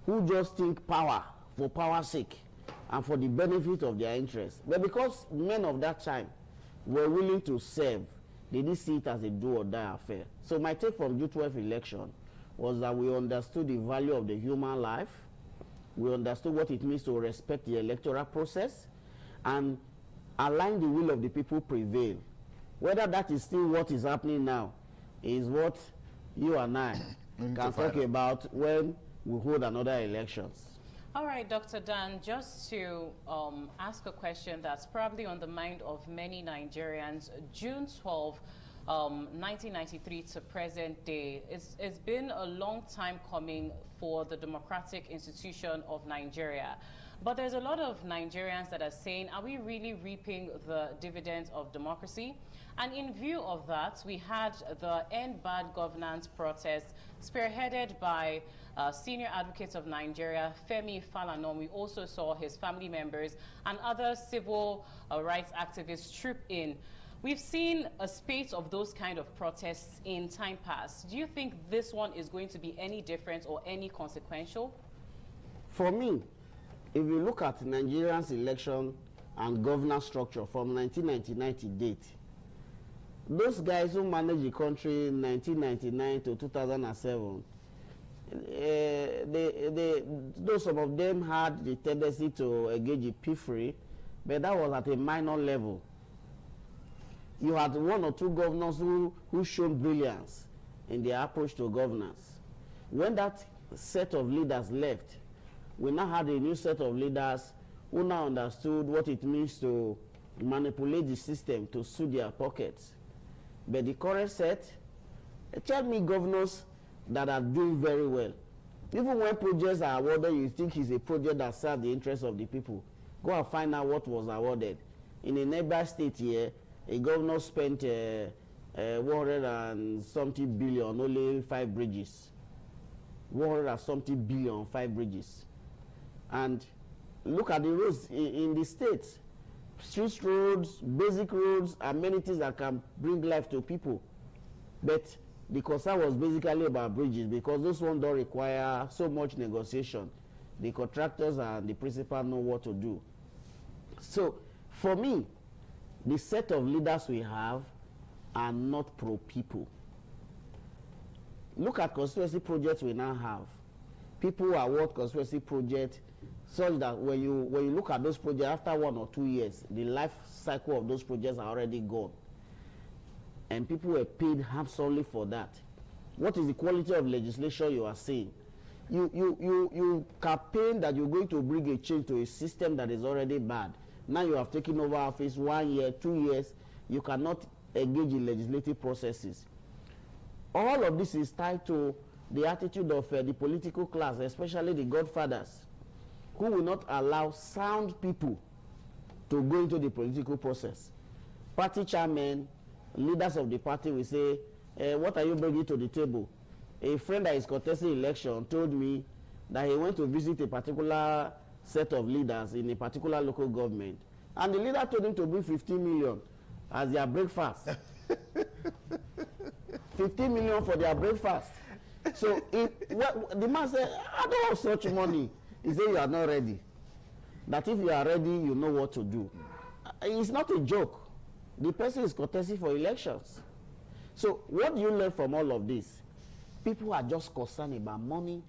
who just think power for power's sake and for the benefit of their interests. But because men of that time were willing to serve, they didn't see it as a do or die affair. So my take from June 12 election was that we understood the value of the human life, we understood what it means to respect the electoral process, and align the will of the people prevail. Whether that is still what is happening now is what you and I can talk about when we hold another elections. All right, Dr. Dan, just to ask a question that's probably on the mind of many Nigerians, June 12, 1993 to present day, it's been a long time coming for the democratic institution of Nigeria. But there's a lot of Nigerians that are saying, are we really reaping the dividends of democracy? And in view of that, we had the End Bad Governance protest spearheaded by Senior Advocates of Nigeria, Femi Falana. We also saw his family members and other civil rights activists troop in. We've seen a spate of those kind of protests in time past. Do you think this one is going to be any different or any consequential? For me, if you look at Nigeria's election and governance structure from 1999 to date, those guys who managed the country in 1999 to 2007, though some of them had the tendency to engage in piffery, but that was at a minor level. You had one or two governors who showed brilliance in their approach to governance. When that set of leaders left, we now had a new set of leaders who now understood what it means to manipulate the system to suit their pockets. But the current set, tell me governors that are doing very well. Even when projects are awarded, you think it's a project that serves the interests of the people. Go and find out what was awarded. In a neighbor state here, a governor spent 100 and something billion, only 5 bridges. 100 and something billion, 5 bridges. And look at the roads in the states. Street roads, basic roads, amenities that can bring life to people. But the concern was basically about bridges, because those ones don't require so much negotiation. The contractors and the principal know what to do. So for me, the set of leaders we have are not pro-people. Look at constituency projects we now have. People award constituency projects such that when you look at those projects, after 1 or 2 years, the life cycle of those projects are already gone. And people were paid handsomely for that. What is the quality of legislation you are seeing? You campaign that you're going to bring a change to a system that is already bad. Now you have taken over office 1 year, 2 years, you cannot engage in legislative processes. All of this is tied to the attitude of the political class, especially the godfathers, who will not allow sound people to go into the political process. Party chairmen, leaders of the party will say, what are you bringing to the table? A friend that is contesting election told me that he went to visit a particular set of leaders in a particular local government, and the leader told him to bring 15 million as their breakfast. 15 million for their breakfast. So the man said, I don't have such money. He said, you are not ready. That if you are ready, you know what to do. It's not a joke. The person is contesting for elections. So what do you learn from all of this? People are just concerned about money,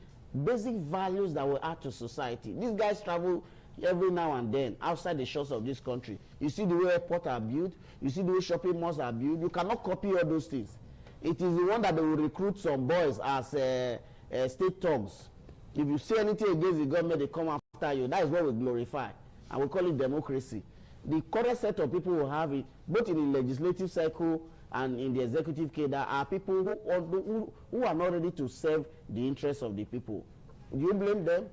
basic values that will add to society. These guys travel every now and then outside the shores of this country. You see the way airports are built, you see the way shopping malls are built. You cannot copy all those things. It is the one that they will recruit some boys as state thugs. If you say anything against the government, they come after you. That is what we glorify, and we call it democracy. The current set of people who have it, both in the legislative cycle and in the executive cadre, are people who are not ready to serve the interests of the people. Do you blame them?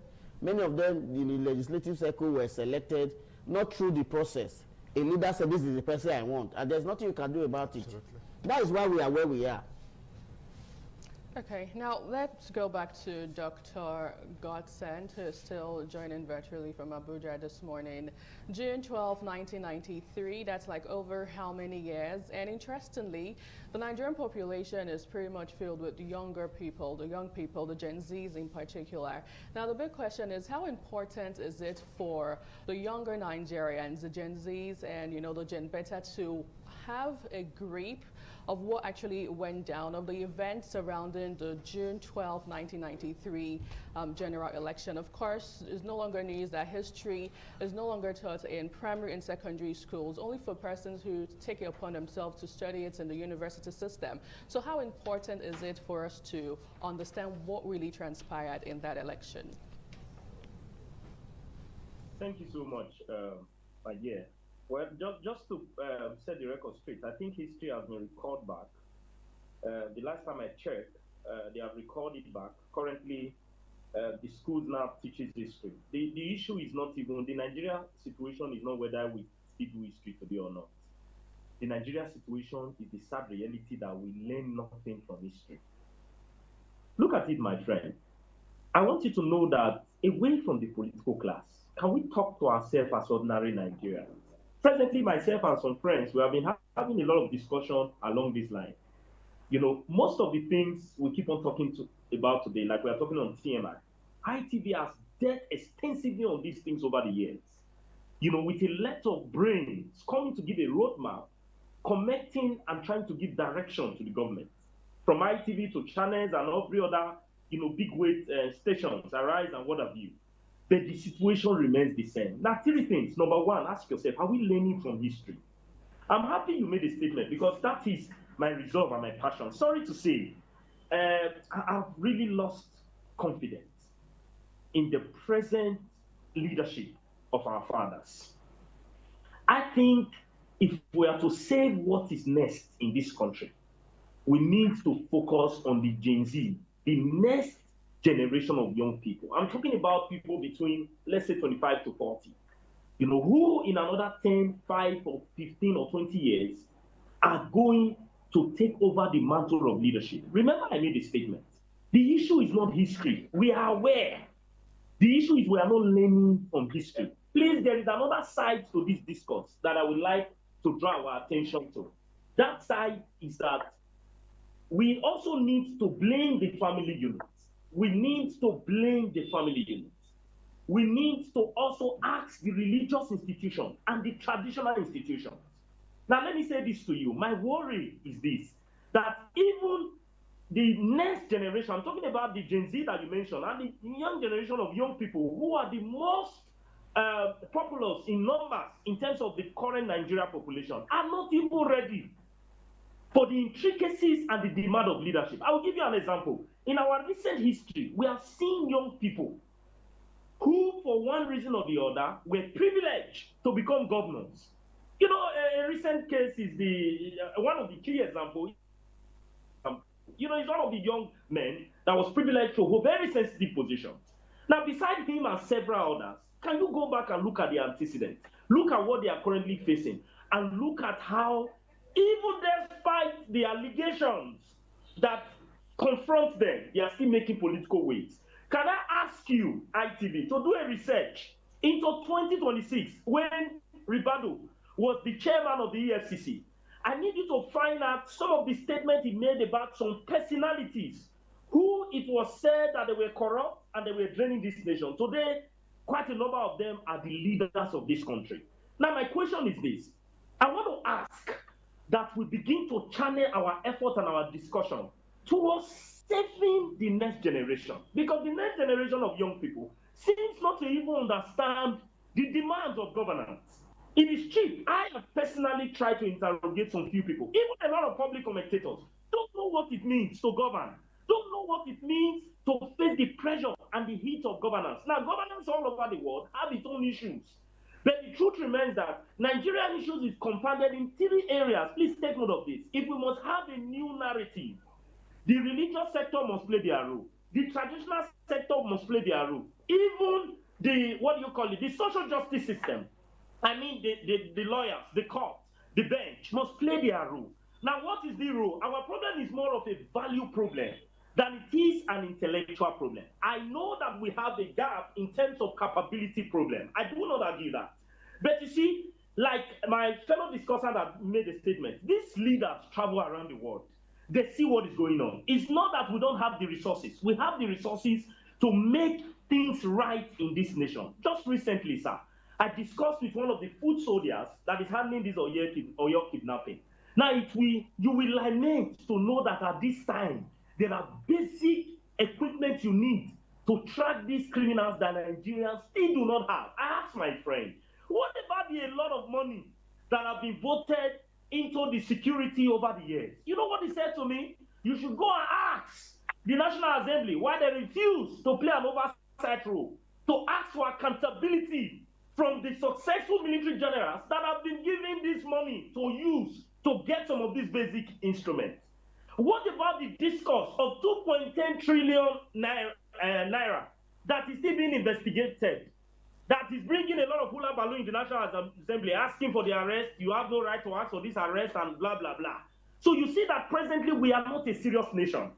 Many of them in the legislative circle were selected not through the process. A leader said, this is the person I want, and there's nothing you can do about it. Absolutely. That is why we are where we are. Okay, now let's go back to Dr. Godsend, who is still joining virtually from Abuja this morning. June 12, 1993, that's like over how many years? And interestingly, the Nigerian population is pretty much filled with younger people, the young people, the Gen Zs in particular. Now the big question is, how important is it for the younger Nigerians, the Gen Zs and, you know, the Gen Beta to have a grip of what actually went down, of the events surrounding the June 12, 1993 general election? Of course, it's no longer news that history is no longer taught in primary and secondary schools, only for persons who take it upon themselves to study it in the university system. So how important is it for us to understand what really transpired in that election? Thank you so much, my dear. Well, just to set the record straight, I think history has been recorded back. The last time I checked, they have recorded back. Currently, the schools now teaches history. The issue is not even, the Nigeria situation is not whether we still do history today or not. The Nigeria situation is the sad reality that we learn nothing from history. Look at it, my friend. I want you to know that away from the political class, can we talk to ourselves as ordinary Nigerians? Presently, myself and some friends, we have been having a lot of discussion along this line. You know, most of the things we keep on talking about today, like we are talking on TMI, ITV has dealt extensively on these things over the years. You know, with a lot of brains coming to give a roadmap, connecting and trying to give direction to the government. From ITV to channels and every other, you know, big weight stations, Arise and what have you. But the situation remains the same. Now, three things. Number one, ask yourself, are we learning from history? I'm happy you made a statement because that is my resolve and my passion. Sorry to say, I've really lost confidence in the present leadership of our fathers. I think if we are to save what is next in this country, we need to focus on the Gen Z, the next generation of young people. I'm talking about people between, let's say, 25 to 40. You know, who in another 10, 5, or 15 or 20 years are going to take over the mantle of leadership. Remember, I made a statement. The issue is not history. We are aware. The issue is we are not learning from history. Please, there is another side to this discourse that I would like to draw our attention to. That side is that we also need to blame the family units. We need to blame the family units. We need to also ask the religious institutions and the traditional institutions. Now, let me say this to you. My worry is this, that even the next generation, I'm talking about the Gen Z that you mentioned, and the young generation of young people who are the most populous in numbers in terms of the current Nigeria population, are not even ready for the intricacies and the demand of leadership. I will give you an example. In our recent history, we have seen young people who, for one reason or the other, were privileged to become governors. You know, a recent case is one of the key examples. You know, it's one of the young men that was privileged to hold very sensitive positions. Now, beside him and several others, can you go back and look at the antecedents? Look at what they are currently facing, and look at how, even despite the allegations that confront them, they are still making political waves. Can I ask you, ITV, to do a research into 2026 when Ribadu was the chairman of the EFCC? I need you to find out some of the statements he made about some personalities who it was said that they were corrupt and they were draining this nation. Today, quite a number of them are the leaders of this country. Now, my question is this. I want to ask that we begin to channel our effort and our discussion towards saving the next generation. Because the next generation of young people seems not to even understand the demands of governance. It is cheap. I have personally tried to interrogate some few people. Even a lot of public commentators don't know what it means to govern, don't know what it means to face the pressure and the heat of governance. Now, governance all over the world have its own issues. But the truth remains that Nigerian issues is compounded in three areas. Please take note of this. If we must have a new narrative, the religious sector must play their role. the traditional sector must play their role. Even the, what do you call it, the social justice system, I mean the lawyers, the court, the bench must play their role. Now, what is the role? Our problem is more of a value problem than it is an intellectual problem. I know that we have a gap in terms of capability problem. I do not argue that. But you see, like my fellow discussant that made a statement, these leaders travel around the world. They see what is going on. It's not that we don't have the resources. We have the resources to make things right in this nation. Just recently, sir, I discussed with one of the food soldiers that is handling this Oyo kidnapping. Now, you will lament to know that at this time, there are basic equipment you need to track these criminals that Nigerians still do not have. I asked my friend, what about the a lot of money that have been voted into the security over the years? You know what he said to me? You should go and ask the National Assembly why they refuse to play an oversight role, to ask for accountability from the successful military generals that have been given this money to use to get some of these basic instruments. What about the discourse of 2.10 trillion naira that is still being investigated, that is bringing a lot of hula balloon in the National Assembly, asking for the arrest, you have no right to ask for this arrest, and blah, blah, blah. So you see that presently we are not a serious nation.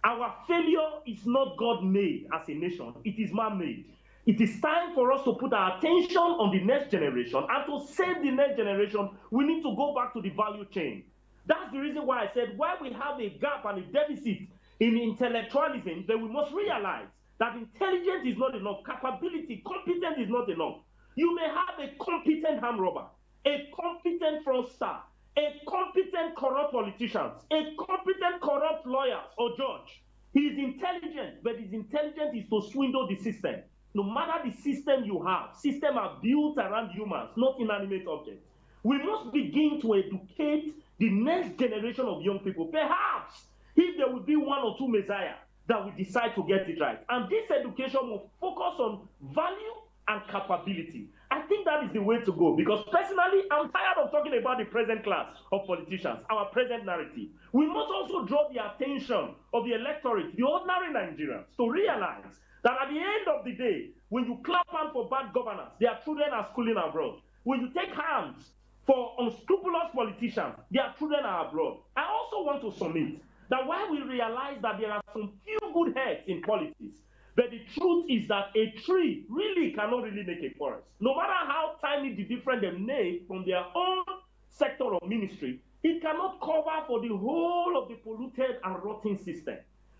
Our failure is not God-made as a nation, it is man-made. It is time for us to put our attention on the next generation, and to save the next generation, we need to go back to the value chain. That's the reason why I said, while we have a gap and a deficit in intellectualism, then we must realize that intelligence is not enough, capability, competence is not enough. You may have a competent armed robber, a competent fraudster, a competent corrupt politician, a competent corrupt lawyer or judge. He is intelligent, but his intelligence is to swindle the system. No matter the system you have, systems are built around humans, not inanimate objects. We must begin to educate the next generation of young people. Perhaps if there will be one or two messiah that will decide to get it right. And this education will focus on value and capability. I think that is the way to go, because personally, I'm tired of talking about the present class of politicians, our present narrative. We must also draw the attention of the electorate, the ordinary Nigerians, to realize that at the end of the day, when you clap hands for bad governance, their children are schooling abroad. When you take hands for unscrupulous politicians, their children are abroad. I also want to submit that while we realize that there are some few good heads in politics, but the truth is that a tree really cannot really make a forest. No matter how tiny the difference they make from their own sector of ministry, it cannot cover for the whole of the polluted and rotten system.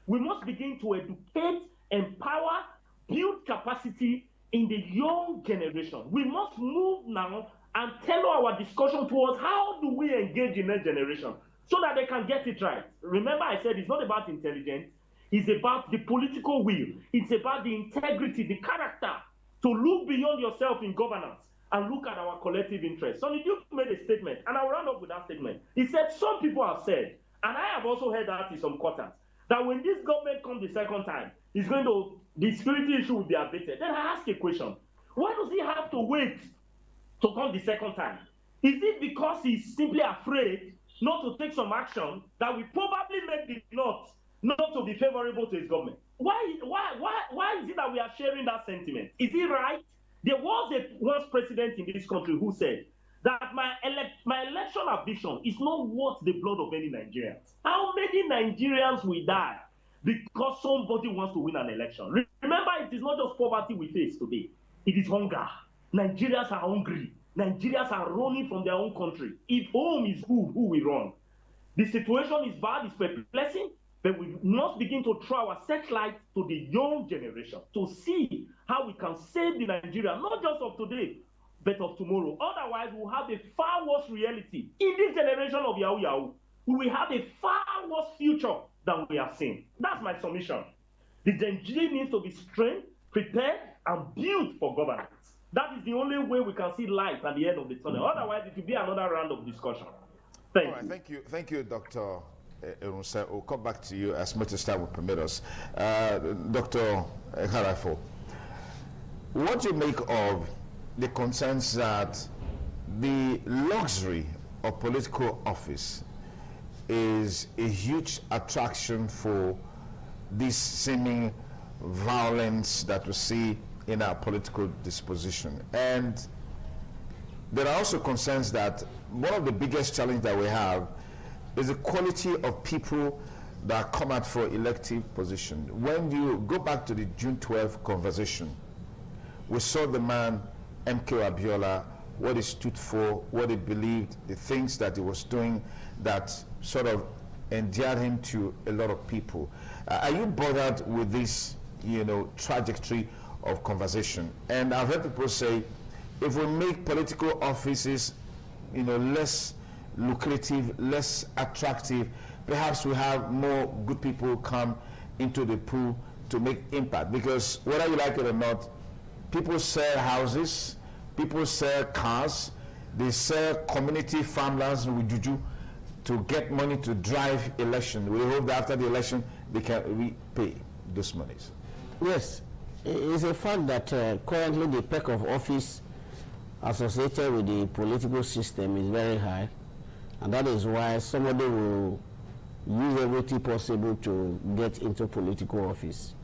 We must begin to educate, empower, build capacity in the young generation. We must move now and tailor our discussion towards how do we engage the next generation so that they can get it right. Remember, I said it's not about intelligence, it's about the political will, it's about the integrity, the character, to look beyond yourself in governance and look at our collective interests. Sonny Duke made a statement, and I'll round up with that statement. He said, some people have said, and I have also heard that in some quarters, that when this government comes the second time, the security issue will be abated. Then I ask a question, why does he have to wait to come the second time? Is it because he's simply afraid not to take some action that will probably make the North not to be favorable to his government? Why is it that we are sharing that sentiment? Is it right? There was a once president in this country who said that my election ambition is not worth the blood of any Nigerians. How many Nigerians will die because somebody wants to win an election? Remember, it is not just poverty we face today. It is hunger. Nigerians are hungry. Nigerians are running from their own country. If home is good, who will run? The situation is bad, it's perplexing, but we must begin to throw our searchlight to the young generation to see how we can save the Nigeria, not just of today, but of tomorrow. Otherwise, we will have a far worse reality. In this generation of Yahoo Yahoo, we will have a far worse future than we have seen. That's my submission. The Gen Z needs to be trained, prepared, and built for governance. That is the only way we can see light at the end of the tunnel. Otherwise, it will be another round of discussion. Thank you. Thank you, Dr. Erunse. We'll come back to you as much as time will permit us. Dr. Harifo, what do you make of the concerns that the luxury of political office is a huge attraction for these seeming violence that we see in our political disposition. And there are also concerns that one of the biggest challenges that we have is the quality of people that come out for elective position. When you go back to the June 12th conversation, we saw the man, MK Abiola, what he stood for, what he believed, the things that he was doing that sort of endeared him to a lot of people. Are you bothered with this, trajectory of conversation? And I've heard people say, if we make political offices, less lucrative, less attractive, perhaps we have more good people come into the pool to make impact. Because whether you like it or not, people sell houses, people sell cars, they sell community farmlands with juju to get money to drive election. We hope that after the election, they can repay those monies. Yes, it's a fact that currently the peck of office associated with the political system is very high, and that is why somebody will use everything possible to get into political office.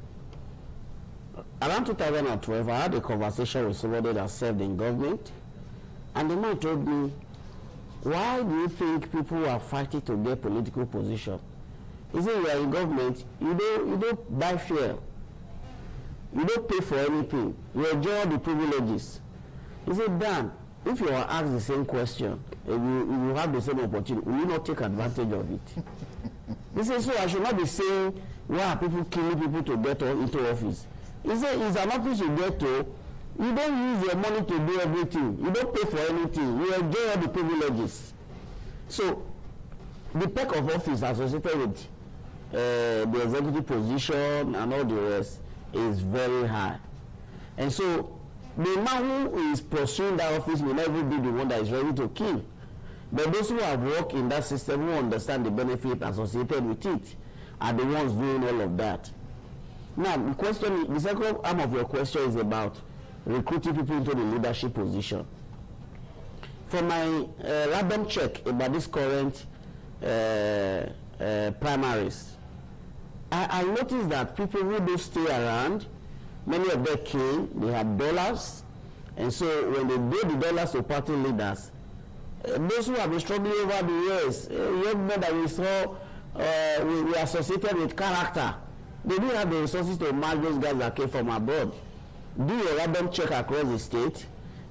Around 2012, I had a conversation with somebody that served in government, and the man told me, why do you think people are fighting to get political position? He said, you are in government, you don't buy fuel, you don't pay for anything, you enjoy all the privileges. He said, Dan, if you are asked the same question, and you have the same opportunity, will you not take advantage of it? He said, so I should not be saying, why are people killing people to get into office? He said, it's an office you get to, you don't use your money to do everything. You don't pay for anything. You enjoy all the privileges. So, the peck of office associated with the executive position and all the rest is very high. And so, the man who is pursuing that office will never be the one that is ready to kill. But those who have worked in that system, who understand the benefit associated with it, are the ones doing all of that. Now, the second arm of your question is about recruiting people into the leadership position. From my random check about this current primaries, I noticed that people who do stay around, many of them came, they had dollars, and so when they gave the dollars to party leaders, those who have been struggling over the years, young men that we saw, we associated with character, they didn't have the resources to match those guys that came from abroad. Do a random check across the state.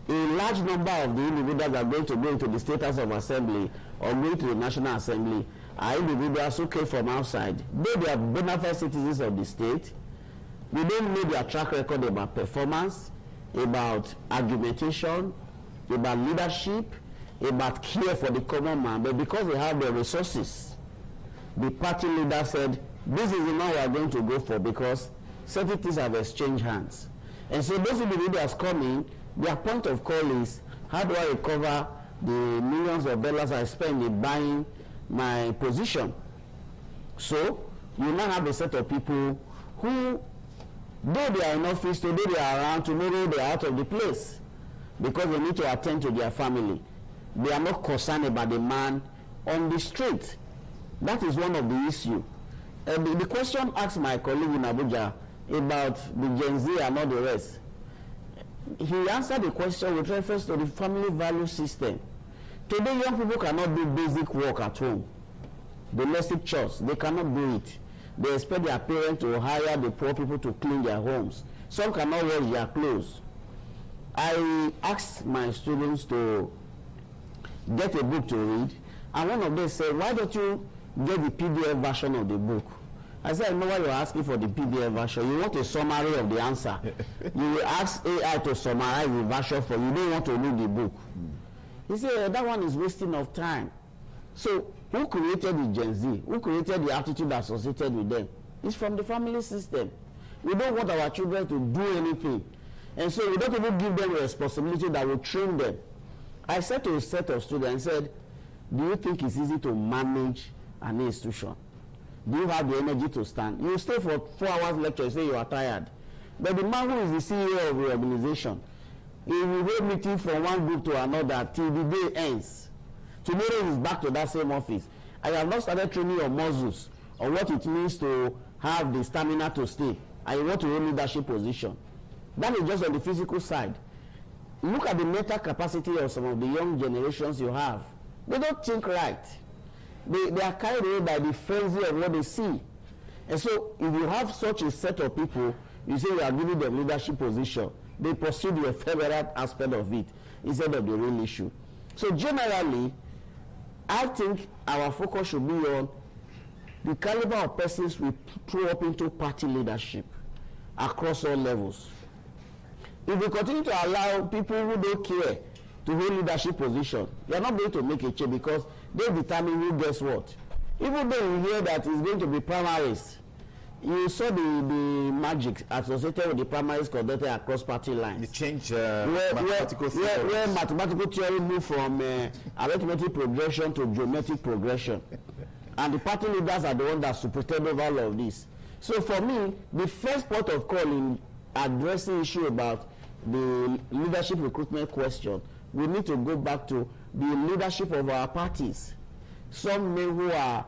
A large number of the individuals that are going to go into the State House of Assembly or going to the National Assembly are individuals who came from outside. They are bona fide citizens of the state. We don't know their track record about performance, about argumentation, about leadership, about care for the common man. But because they have the resources, the party leader said, this is the man we are going to go for because certain things have exchanged hands. And so those individuals coming, their point of call is, how do I recover the millions of dollars I spend in buying my position? So you now have a set of people who, though they are in office, today they are around, tomorrow they are out of the place because they need to attend to their family. They are not concerned about the man on the street. That is one of the issues. The question asked my colleague in Abuja about the Gen Z and all the rest. He answered the question with reference to the family value system. Today, young people cannot do basic work at home. Domestic chores, they cannot do it. They expect their parents to hire the poor people to clean their homes. Some cannot wash their clothes. I asked my students to get a book to read, and one of them said, why don't you get the PDF version of the book? I said, I know why you're asking for the PDF version. You want a summary of the answer. You will ask AI to summarize the version for you. You don't want to read the book. He said, that one is wasting of time. So, who created the Gen Z? Who created the attitude associated with them? It's from the family system. We don't want our children to do anything. And so, we don't even give them a responsibility that will train them. I said to a set of students, I said, do you think it's easy to manage an institution? Do you have the energy to stand? You stay for 4 hours lecture, you say you are tired. But the man who is the CEO of the organization, he will hold meeting from one group to another till the day ends. Tomorrow he's back to that same office. I have not started training your muscles on what it means to have the stamina to stay. and you want to hold leadership position. That is just on the physical side. Look at the mental capacity of some of the young generations you have. They don't think right. They are carried away by the frenzy of what they see. And so if you have such a set of people, you say you are giving them leadership position, they pursue the ephemeral aspect of it instead of the real issue. So generally, I think our focus should be on the caliber of persons we throw up into party leadership across all levels. If we continue to allow people who don't care to hold leadership position, you are not going to make a change because they determine who gets what. Even though you hear that it's going to be primaries, you saw the magic associated with the primaries conducted across party lines. You change mathematical theory. Where mathematical theory moved from arithmetic progression to geometric progression. And the party leaders are the ones that superintend over all of this. So for me, the first port of call in addressing issue about the leadership recruitment question, we need to go back to the leadership of our parties. Some men who are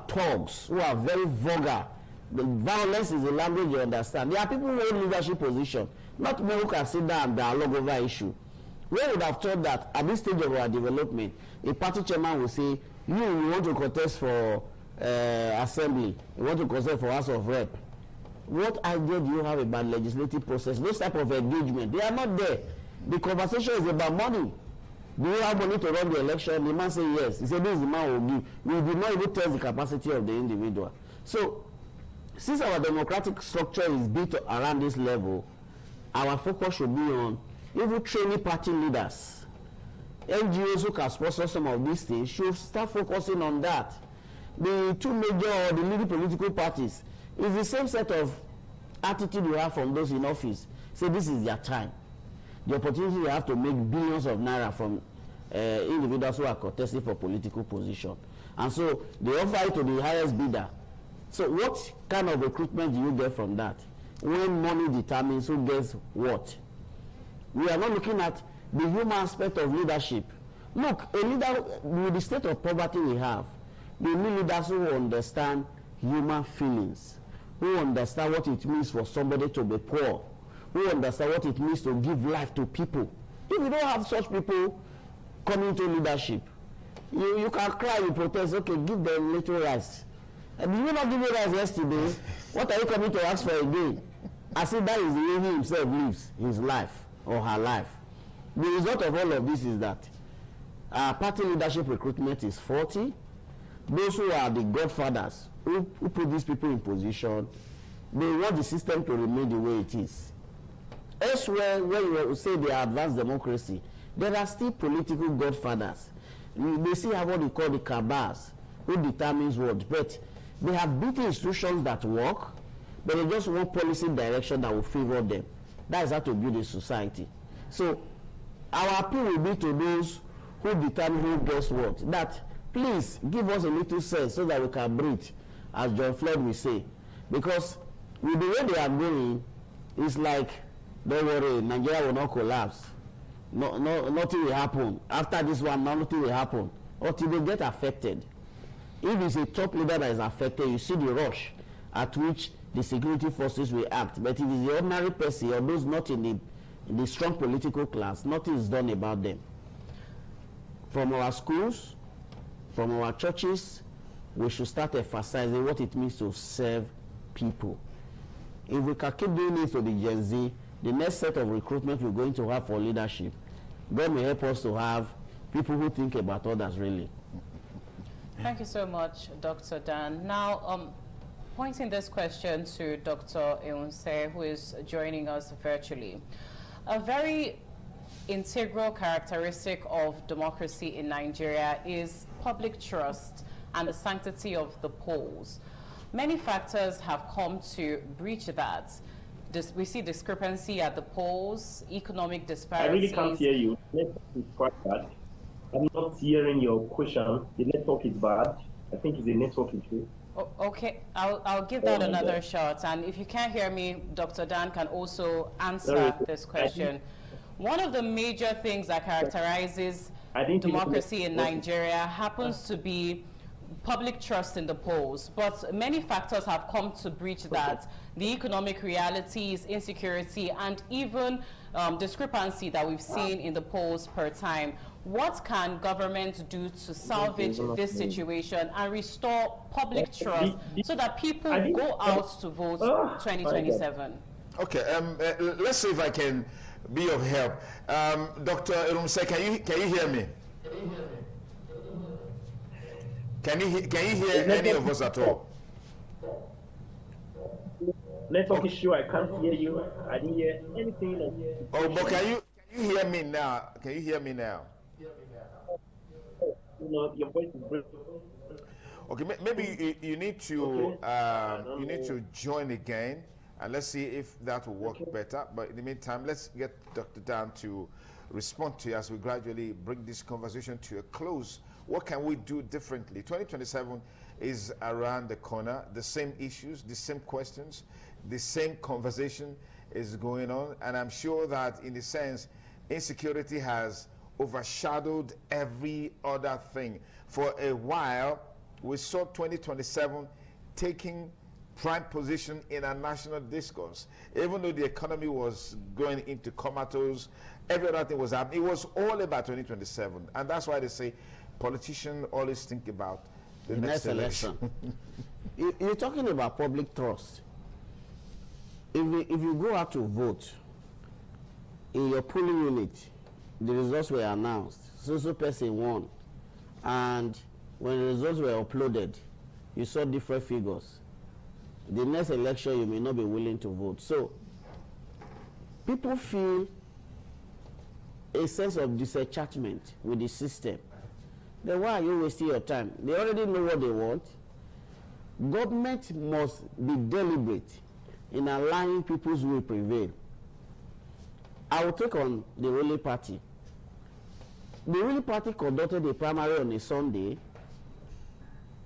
thugs, who are very vulgar. The violence is the language you understand. There are people who hold leadership position, not men who can sit down and dialogue over issue. We would have thought that at this stage of our development, a party chairman will say, you want to contest for assembly, you want to contest for House of Rep. What idea do you have about legislative process? Those type of engagement, they are not there. The conversation is about money. Do you have money to run the election? The man say yes. He said this is the man will give. We did not even test the capacity of the individual. So, since our democratic structure is built around this level, our focus should be on even training party leaders. NGOs who can sponsor some of these things should start focusing on that. The two major or the leading political parties is the same set of attitude you have from those in office. Say this is their time. The opportunity they have to make billions of naira from individuals who are contesting for political position. And so they offer it to the highest bidder. So what kind of recruitment do you get from that? When money determines who gets what. We are not looking at the human aspect of leadership. Look, a leader with the state of poverty we have, we need leaders who understand human feelings, who understand what it means for somebody to be poor, who understand what it means to give life to people. If you don't have such people coming into leadership, you can cry, you protest, okay, give them little rice. And you not give me rice yesterday, what are you coming to ask for again? I say that is the way he himself lives his life or her life. The result of all of this is that our party leadership recruitment is faulty. Those who are the godfathers, who put these people in position, they want the system to remain the way it is. Elsewhere, where you say they are advanced democracy, there are still political godfathers. They still have what they call the cabals, who determines what. But they have built institutions that work, but they just want policy direction that will favor them. That is how to build a society. So our appeal will be to those who determine who gets what. That please give us a little sense so that we can breathe, as John Floyd will say. Because with the way they are going, it's like, don't worry, Nigeria will not collapse. Nothing will happen. After this one, nothing will happen until they get affected. If it's a top leader that is affected, you see the rush at which the security forces will act. But if it's the ordinary person or those not in the strong political class, nothing is done about them. From our schools, from our churches, we should start emphasizing what it means to serve people. If we can keep doing this to the Gen Z, the next set of recruitment we're going to have for leadership, God may help us to have people who think about others really. Thank you so much, Dr. Dan. Now, pointing this question to Dr. Eunse, who is joining us virtually. A very integral characteristic of democracy in Nigeria is public trust and the sanctity of the polls. Many factors have come to breach that. We see discrepancy at the polls, economic disparities. I really can't hear you. Network is quite bad. I'm not hearing your question. The network is bad. I think it's a network issue. Okay, I'll give that another shot. And if you can't hear me, Dr. Dan can also answer this question. One of the major things that characterizes democracy in Nigeria happens to be public trust in the polls, but many factors have come to breach that. The economic realities, insecurity, and even discrepancy that we've seen in the polls per time. What can government do to salvage this situation and restore public trust so that people go out to vote 2027? Okay, let's see if I can be of help. Dr. Erumse, can you hear me? Can you hear any of us at all? Network issue, I can't hear you. I didn't hear anything. Oh, but can you hear me now? Can you hear me now? No, your voice is breaking. Okay, maybe you need to join again, and let's see if that will work better. But in the meantime, let's get Dr. Dan to respond to you as we gradually bring this conversation to a close. What can we do differently? 2027 is around the corner. The same issues, the same questions, the same conversation is going on, and I'm sure that in a sense, insecurity has overshadowed every other thing. For a while, we saw 2027 taking prime position in our national discourse. Even though the economy was going into comatose, every other thing was happening. It was all about 2027. And that's why they say politicians always think about the next election. You're talking about public trust. If you go out to vote, in your polling unit, the results were announced. So person won. And when the results were uploaded, you saw different figures. The next election, you may not be willing to vote. So people feel a sense of disenchantment with the system. Then why are you wasting your time? They already know what they want. Government must be deliberate in allowing people's will prevail. I will take on the ruling party. The ruling party conducted a primary on a Sunday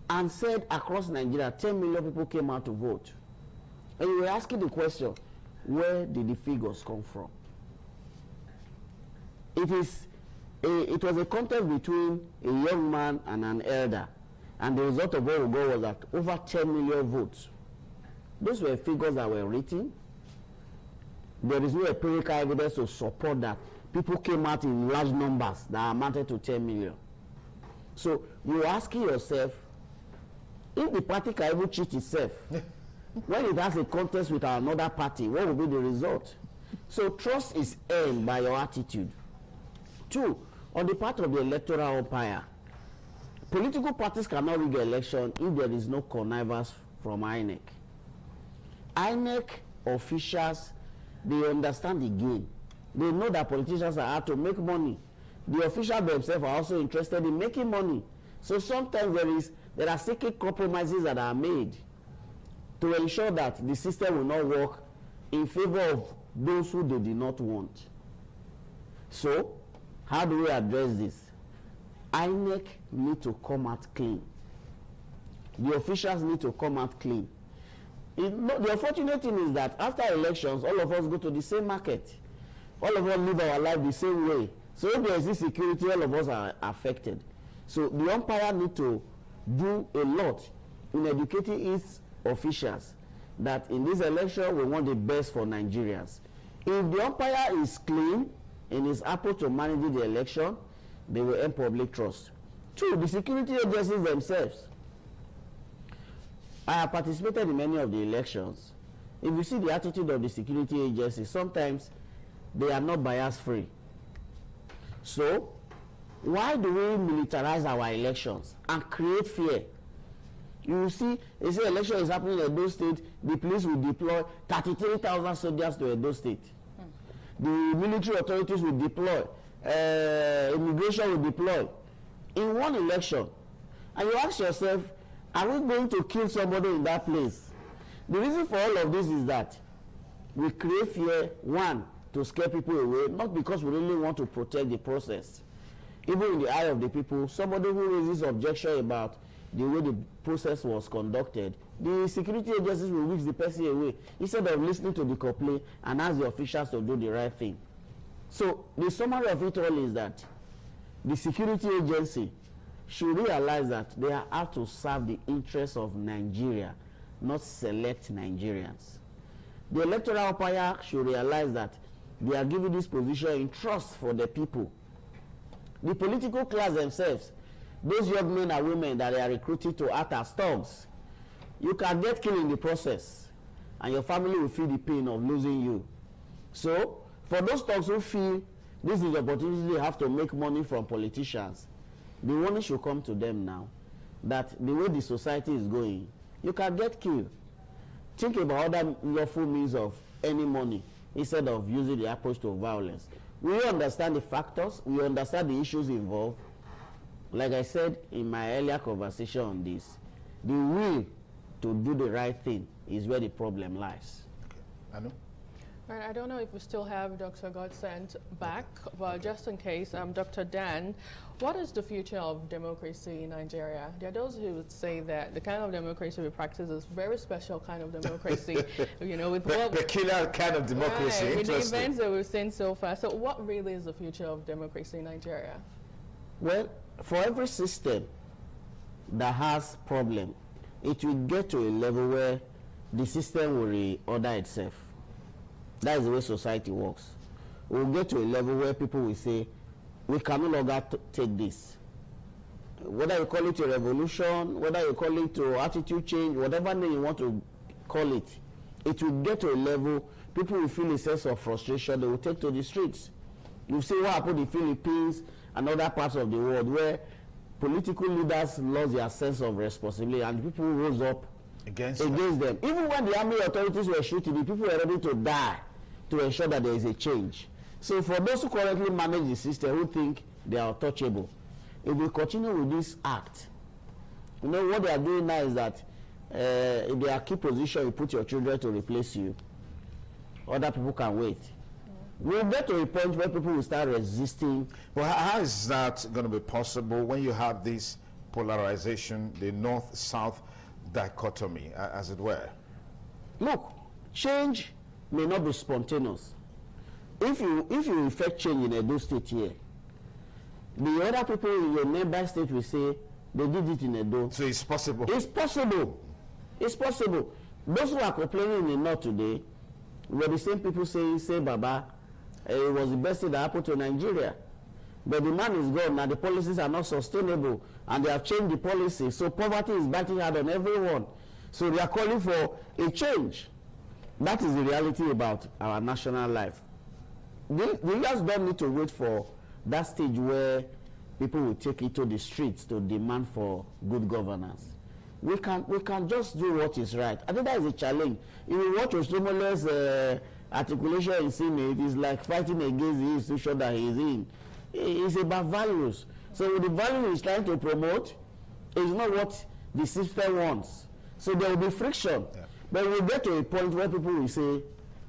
and said across Nigeria 10 million people came out to vote. And you were asking the question, where did the figures come from? It was a contest between a young man and an elder, and the result of what we got was that over 10 million votes. Those were figures that were written. There is no empirical evidence to support that people came out in large numbers that amounted to 10 million. So you're asking yourself, if the party can even cheat itself, when it has a contest with another party, what will be the result? So trust is earned by your attitude. 2, on the part of the electoral umpire, political parties cannot rig an election if there is no connivance from INEC. INEC officials, they understand the game. They know that politicians are out to make money. The officials themselves are also interested in making money. So sometimes there are secret compromises that are made to ensure that the system will not work in favor of those who they did not want. So, how do we address this? INEC need to come out clean. The officials need to come out clean. The unfortunate thing is that after elections, all of us go to the same market. All of us live our life the same way. So if there is insecurity, all of us are affected. So the umpire need to do a lot in educating its officials that in this election we want the best for Nigerians. If the umpire is clean in his approach to managing the election, they will earn public trust. 2, the security agencies themselves. I have participated in many of the elections. If you see the attitude of the security agencies, sometimes they are not bias-free. So, why do we militarize our elections and create fear? You see, they say election is happening in Edo State, the police will deploy 33,000 soldiers to Edo State. The military authorities will deploy, immigration will deploy in one election. And you ask yourself, are we going to kill somebody in that place? The reason for all of this is that we create fear, 1, to scare people away, not because we really want to protect the process. Even in the eye of the people, somebody who raises objection about the way the process was conducted, the security agencies will whisk the person away instead of listening to the complaint and ask the officials to do the right thing. So the summary of it all is that the security agency should realize that they are out to serve the interests of Nigeria, not select Nigerians. The electoral umpire should realize that they are giving this position in trust for the people. The political class themselves, those young men and women that they are recruited to act as thugs, you can get killed in the process, and your family will feel the pain of losing you. So, for those thugs who feel this is the opportunity they have to make money from politicians, the warning should come to them now that the way the society is going, you can get killed. Think about other lawful means of earning money instead of using the approach to violence. We understand the factors, we understand the issues involved. Like I said in my earlier conversation on this, the will to do the right thing is where the problem lies. Okay. Anu? Right, I don't know if we still have Dr. Godsend back, but just in case, Dr. Dan, what is the future of democracy in Nigeria? There are those who would say that the kind of democracy we practice is very special kind of democracy, you know, with what peculiar kind of democracy. Right, with the events that we've seen so far. So what really is the future of democracy in Nigeria? Well, for every system that has problem, it will get to a level where the system will reorder itself. That is the way society works. We'll get to a level where people will say, we can no longer take this. Whether you call it a revolution, whether you call it to attitude change, whatever name you want to call it, it will get to a level, people will feel a sense of frustration, they will take to the streets. You see what happened in the Philippines and other parts of the world where political leaders lost their sense of responsibility and people rose up against them. Even when the army authorities were shooting, the people were ready to die to ensure that there is a change. So for those who currently manage the system, who think they are untouchable, if we continue with this act, you know what they are doing now is that if they are key position, you put your children to replace you. Other people can wait. We'll get to a point where people will start resisting. Well, how is that going to be possible when you have this polarization, the north-south dichotomy, as it were? Look, change may not be spontaneous. If you effect change in Edo State here, the other people in your neighbor state will say they did it in Edo. So it's possible. It's possible. It's possible. Those who are complaining in the north today were the same people saying, say Baba, it was the best thing that happened to Nigeria. But the man is gone, and the policies are not sustainable, and they have changed the policy. So poverty is biting hard on everyone. So they are calling for a change. That is the reality about our national life. We just don't need to wait for that stage where people will take it to the streets to demand for good governance. We can just do what is right. I think that is a challenge. If you watch Ostromole's articulation in Senate, it is like fighting against the institution that he is in. It's about values. So the value he's trying to promote is not what the system wants. So there will be friction. Yeah. But we'll get to a point where people will say,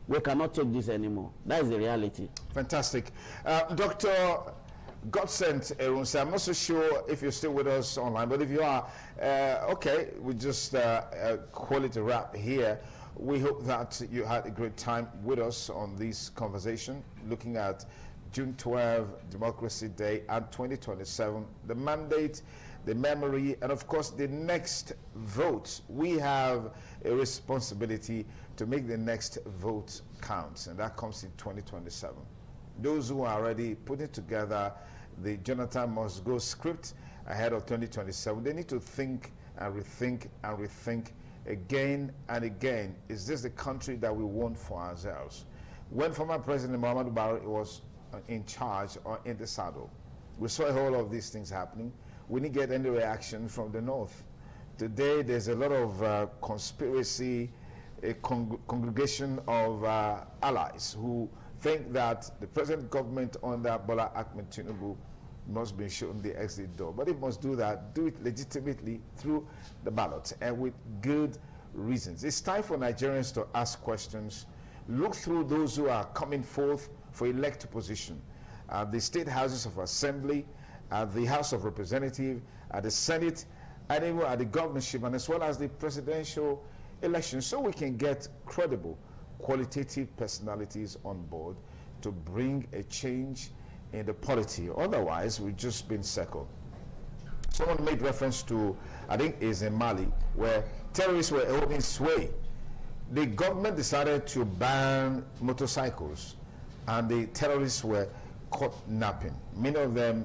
we cannot take this anymore. That is the reality. Fantastic. Dr. Godsend Erunse, I'm not so sure if you're still with us online, but if you are, okay, we just call it a wrap here. We hope that you had a great time with us on this conversation, looking at June 12, Democracy Day, and 2027, the mandate, the memory, and of course the next vote. We have a responsibility to make the next vote count, and that comes in 2027. Those who are already putting together the Jonathan Must Go script ahead of 2027, they need to think and rethink and rethink again and again. Is this the country that we want for ourselves? When former President Muhammadu Buhari was in charge or in the saddle, we saw a whole lot of these things happening. We didn't get any reaction from the North. Today, there's a lot of conspiracy, a congregation of allies who think that the present government under Bola Ahmed Tinubu must be shown the exit door. But it must do that, do it legitimately through the ballot and with good reasons. It's time for Nigerians to ask questions, look through those who are coming forth for elected position at the state houses of assembly, at the House of Representatives, at the Senate, and even at the governorship, and as well as the presidential election, so we can get credible, qualitative personalities on board to bring a change in the polity. Otherwise, we've just been circled. Someone made reference to, I think it's in Mali, where terrorists were holding sway. The government decided to ban motorcycles, and the terrorists were caught napping. Many of them,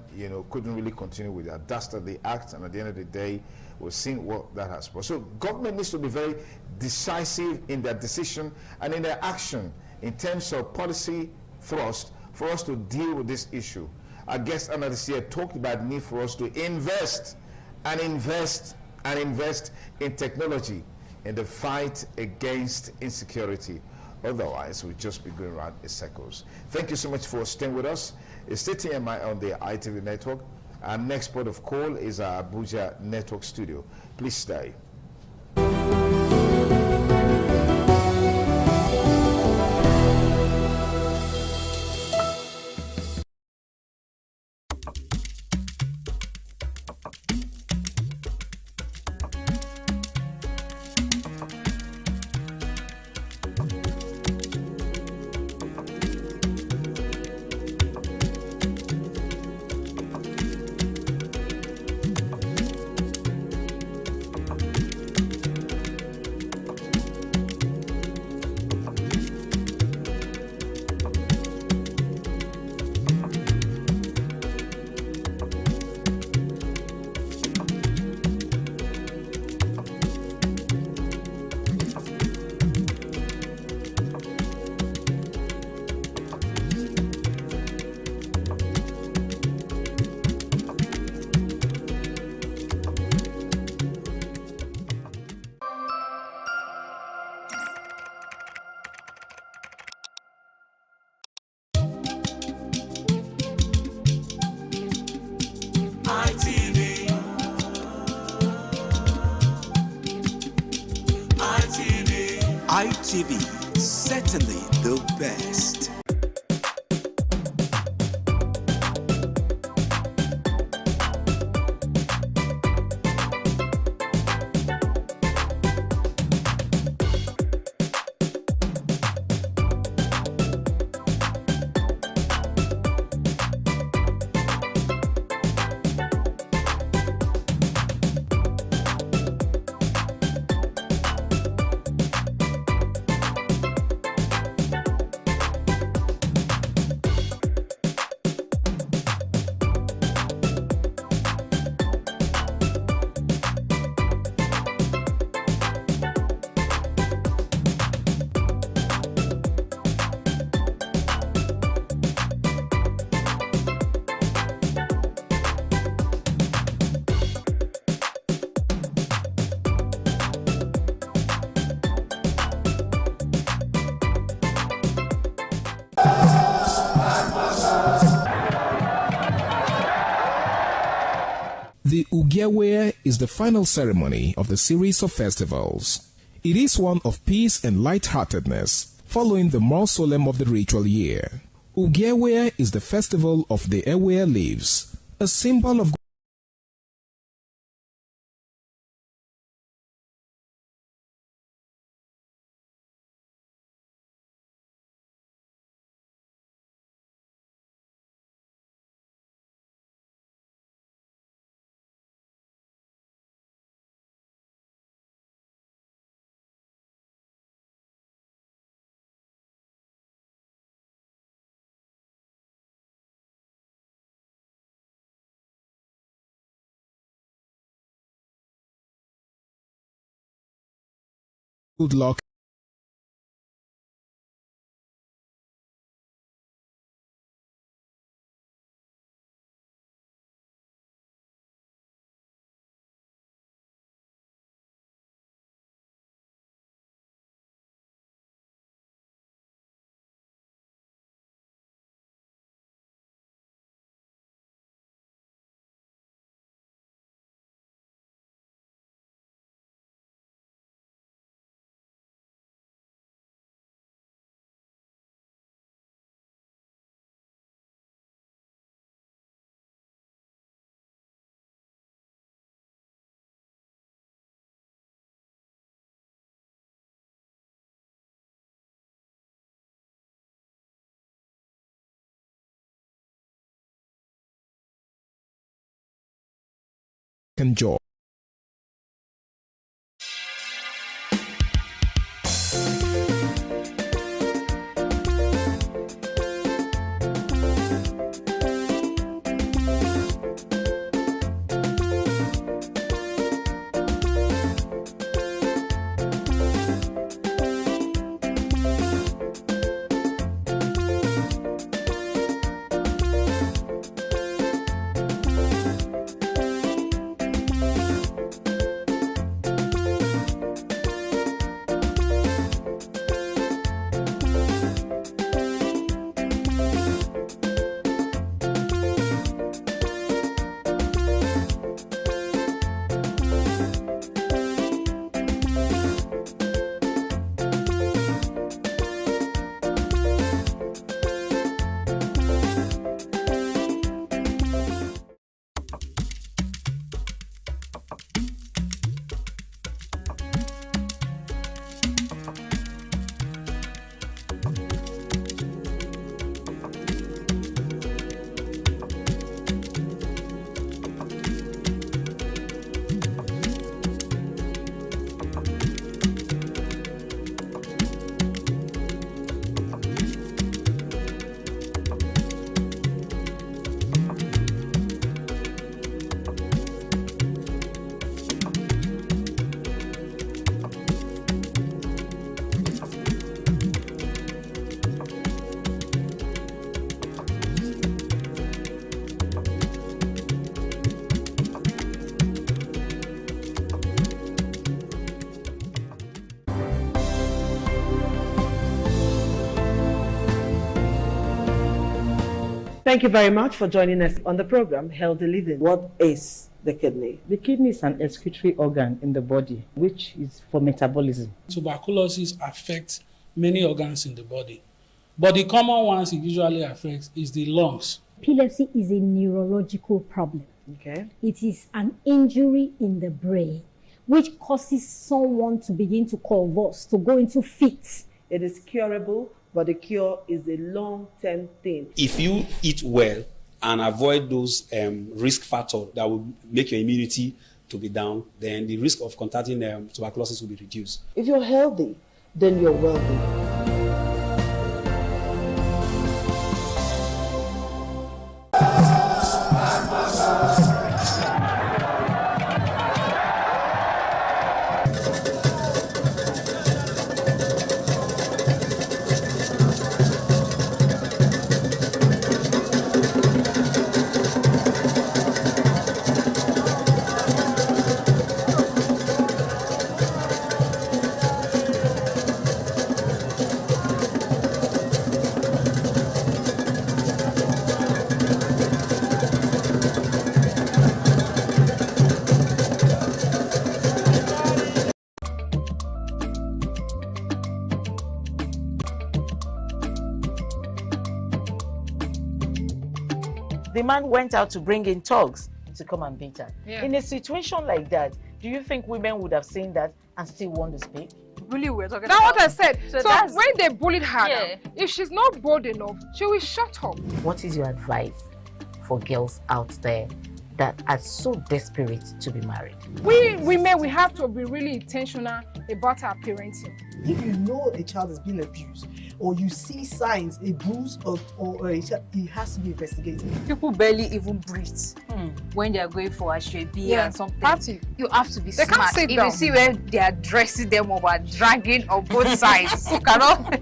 couldn't really continue with that. Dastardly act, and at the end of the day, we've seen what that has brought. So government needs to be very decisive in their decision and in their action in terms of policy thrust for us to deal with this issue. Our guest analyst here talked about the need for us to invest and invest and invest in technology in the fight against insecurity. Otherwise, we'll just be going around in circles. Thank you so much for staying with us. It's TTMI on the ITV network. Our next port of call is our Abuja network studio. Please stay. ITV, certainly the best. The Ugewe is the final ceremony of the series of festivals. It is one of peace and lightheartedness, following the more solemn of the ritual year. Ugewe is the festival of the Ewe leaves, a symbol of good luck and joy. Thank you very much for joining us on the program, Healthy Living. What is the kidney? The kidney is an excretory organ in the body, which is for metabolism. Tuberculosis affects many organs in the body, but the common ones it usually affects is the lungs. Epilepsy is a neurological problem. Okay. It is an injury in the brain, which causes someone to begin to convulse, to go into fits. It is curable, but the cure is a long-term thing. If you eat well and avoid those risk factors that will make your immunity to be down, then the risk of contracting tuberculosis will be reduced. If you're healthy, then you're wealthy. The man went out to bring in thugs to come and beat her. Yeah. In a situation like that, do you think women would have seen that and still want to speak? Really, we're talking about. That's what I said. So when they bullied her, Yeah. if she's not bold enough, she will shut up. What is your advice for girls out there that are so desperate to be married? We women, we have to be really intentional about our parenting. If you know a child is being abused, or you see signs, a bruise or a child, it has to be investigated. People barely even breathe when they are going for a shrebi and something. Party. You have to be They smart. can't sit If down. you see where they are dressing them up or dragging on both sides, you cannot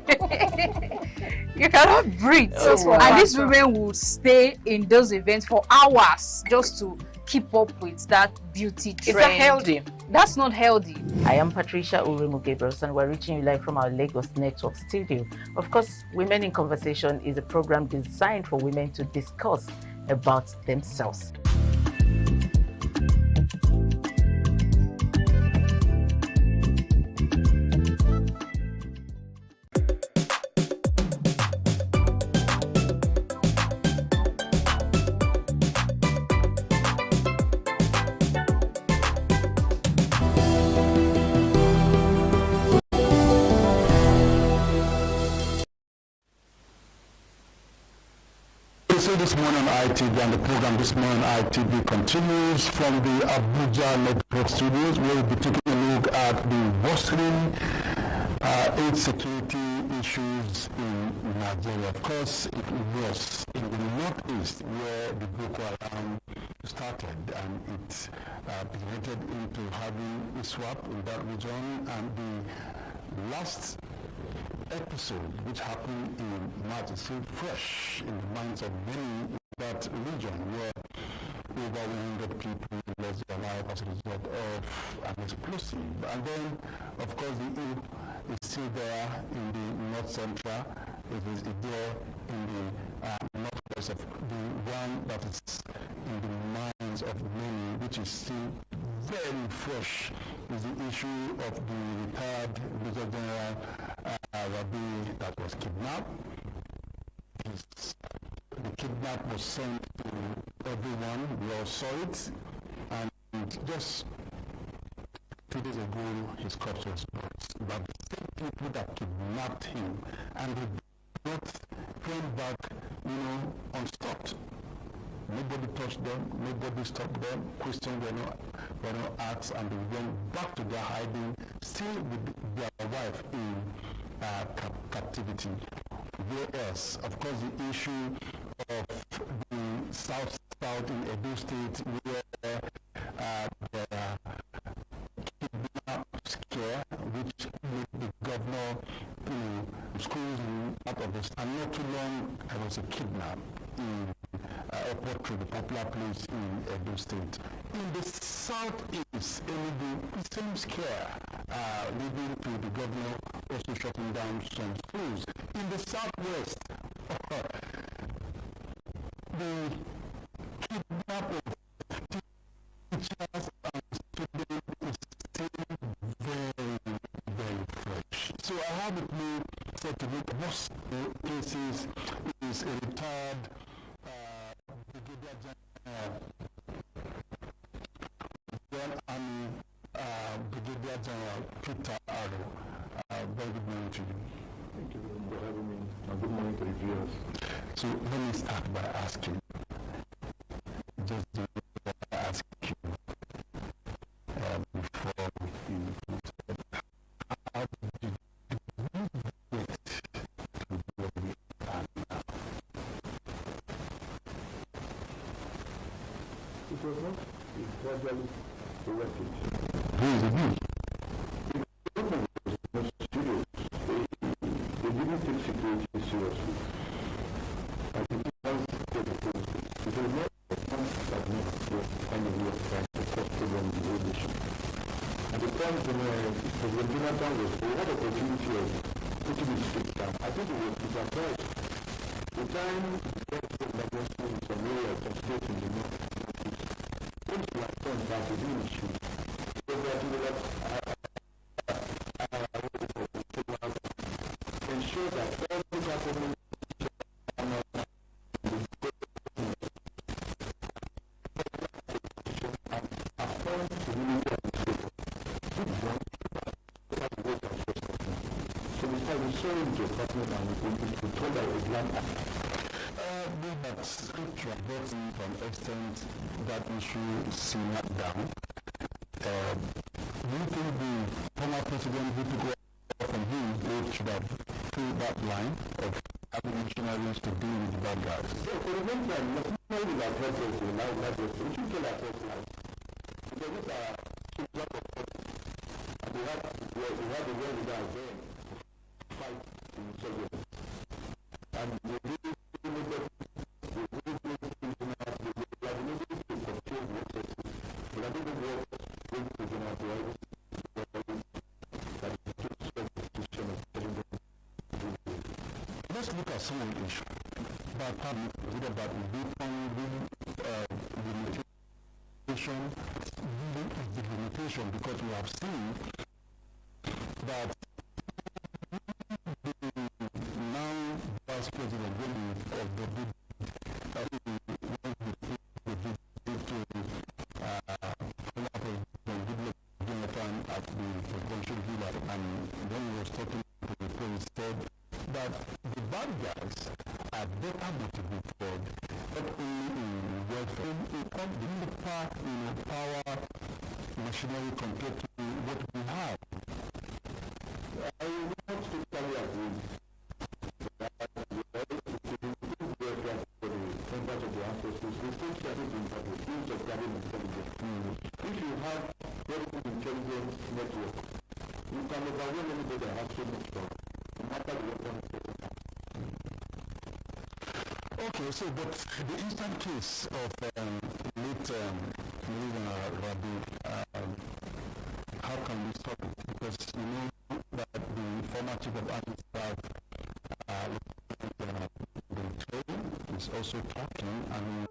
you cannot breathe. And these women will stay in those events for hours just to keep up with that beauty trend. Is that healthy? That's not healthy. I am Patricia Uremu Gabriels, and we're reaching you live from our Lagos Network studio. Of course, Women in Conversation is a program designed for women to discuss about themselves. say this morning on ITV, and the program this morning on ITV continues from the Abuja Network Studios, where we'll be taking a look at the worsening aid security issues in Nigeria. Of course, it was in the northeast where the Boko Haram started, and it pivoted into having ISWAP in that region, and the last episode which happened in March is still fresh in the minds of many in that region, where over 100 people lost their life as a result of an explosive. And then, of course, the ill is still there in the north central. It is there in the northwest of the one that is in the minds of many, which is still very fresh, is the issue of the retired Major General Rabi that was kidnapped. The kidnap was sent to everyone. We all saw it, and just 2 days ago, his corpse was brought. But the same people that kidnapped him, and they brought him back, unstopped. Nobody touched them, nobody stopped them, questions were not asked, and they went back to their hiding, still with their wife in captivity. Whereas, of course, the issue of the south in Edo State, where there are kidnap scare, which made the governor, schools out of this. And not too long, there was a kidnap in Airport Road, the popular place in Edo State. In the southeast, the same scare leading to the governor also shutting down some schools. In the southwest, the kidnap of teachers and students is still very, very fresh. So I have with me said to me, most cases is a retired Brigadier General, Brigadier General Peter Arrow. Very good morning to you. Thank you for having me. Good morning to the viewers. So let me start by asking, just to ask you before you how did you get to where we are now? It was not gradually a refuge. Who is it? They didn't take security seriously. And it was it was not that kind of way of trying to solve problems in the whole nation. And the point President Jonathan we had the opportunity of putting the state down. I think it was surprised. The time the president that was in some areas, some states in the northeast, when he was turned back to the issue, ensure that all the government scripture addressing to an extent that issue simmered down. Do you think the former president who took over from him should have through that line of having missionaries to deal with the bad guys? So for the meantime, not only that process in life, we should kill ourselves now. Because these are children of God. And we have the world with our brain to fight in insurgents. And we really let's look at some of the issues. About public, about the limitation, because we have seen that the now Vice President of the Jonathan at the presidential villa, and when he was talking to the press, said that the bad guys are better motivated not only in welfare, in the part in power machinery compared to what we have. I will not totally agree. Members of the armed forces, we still service in the fields of gathering intelligence. If you have very good intelligence network, you can overwhelm anybody that has so much power, no matter the weapon. Okay, so but the instant case of late Rabi, how can we stop it? Because you know that the former chief of army staff, is also talking, and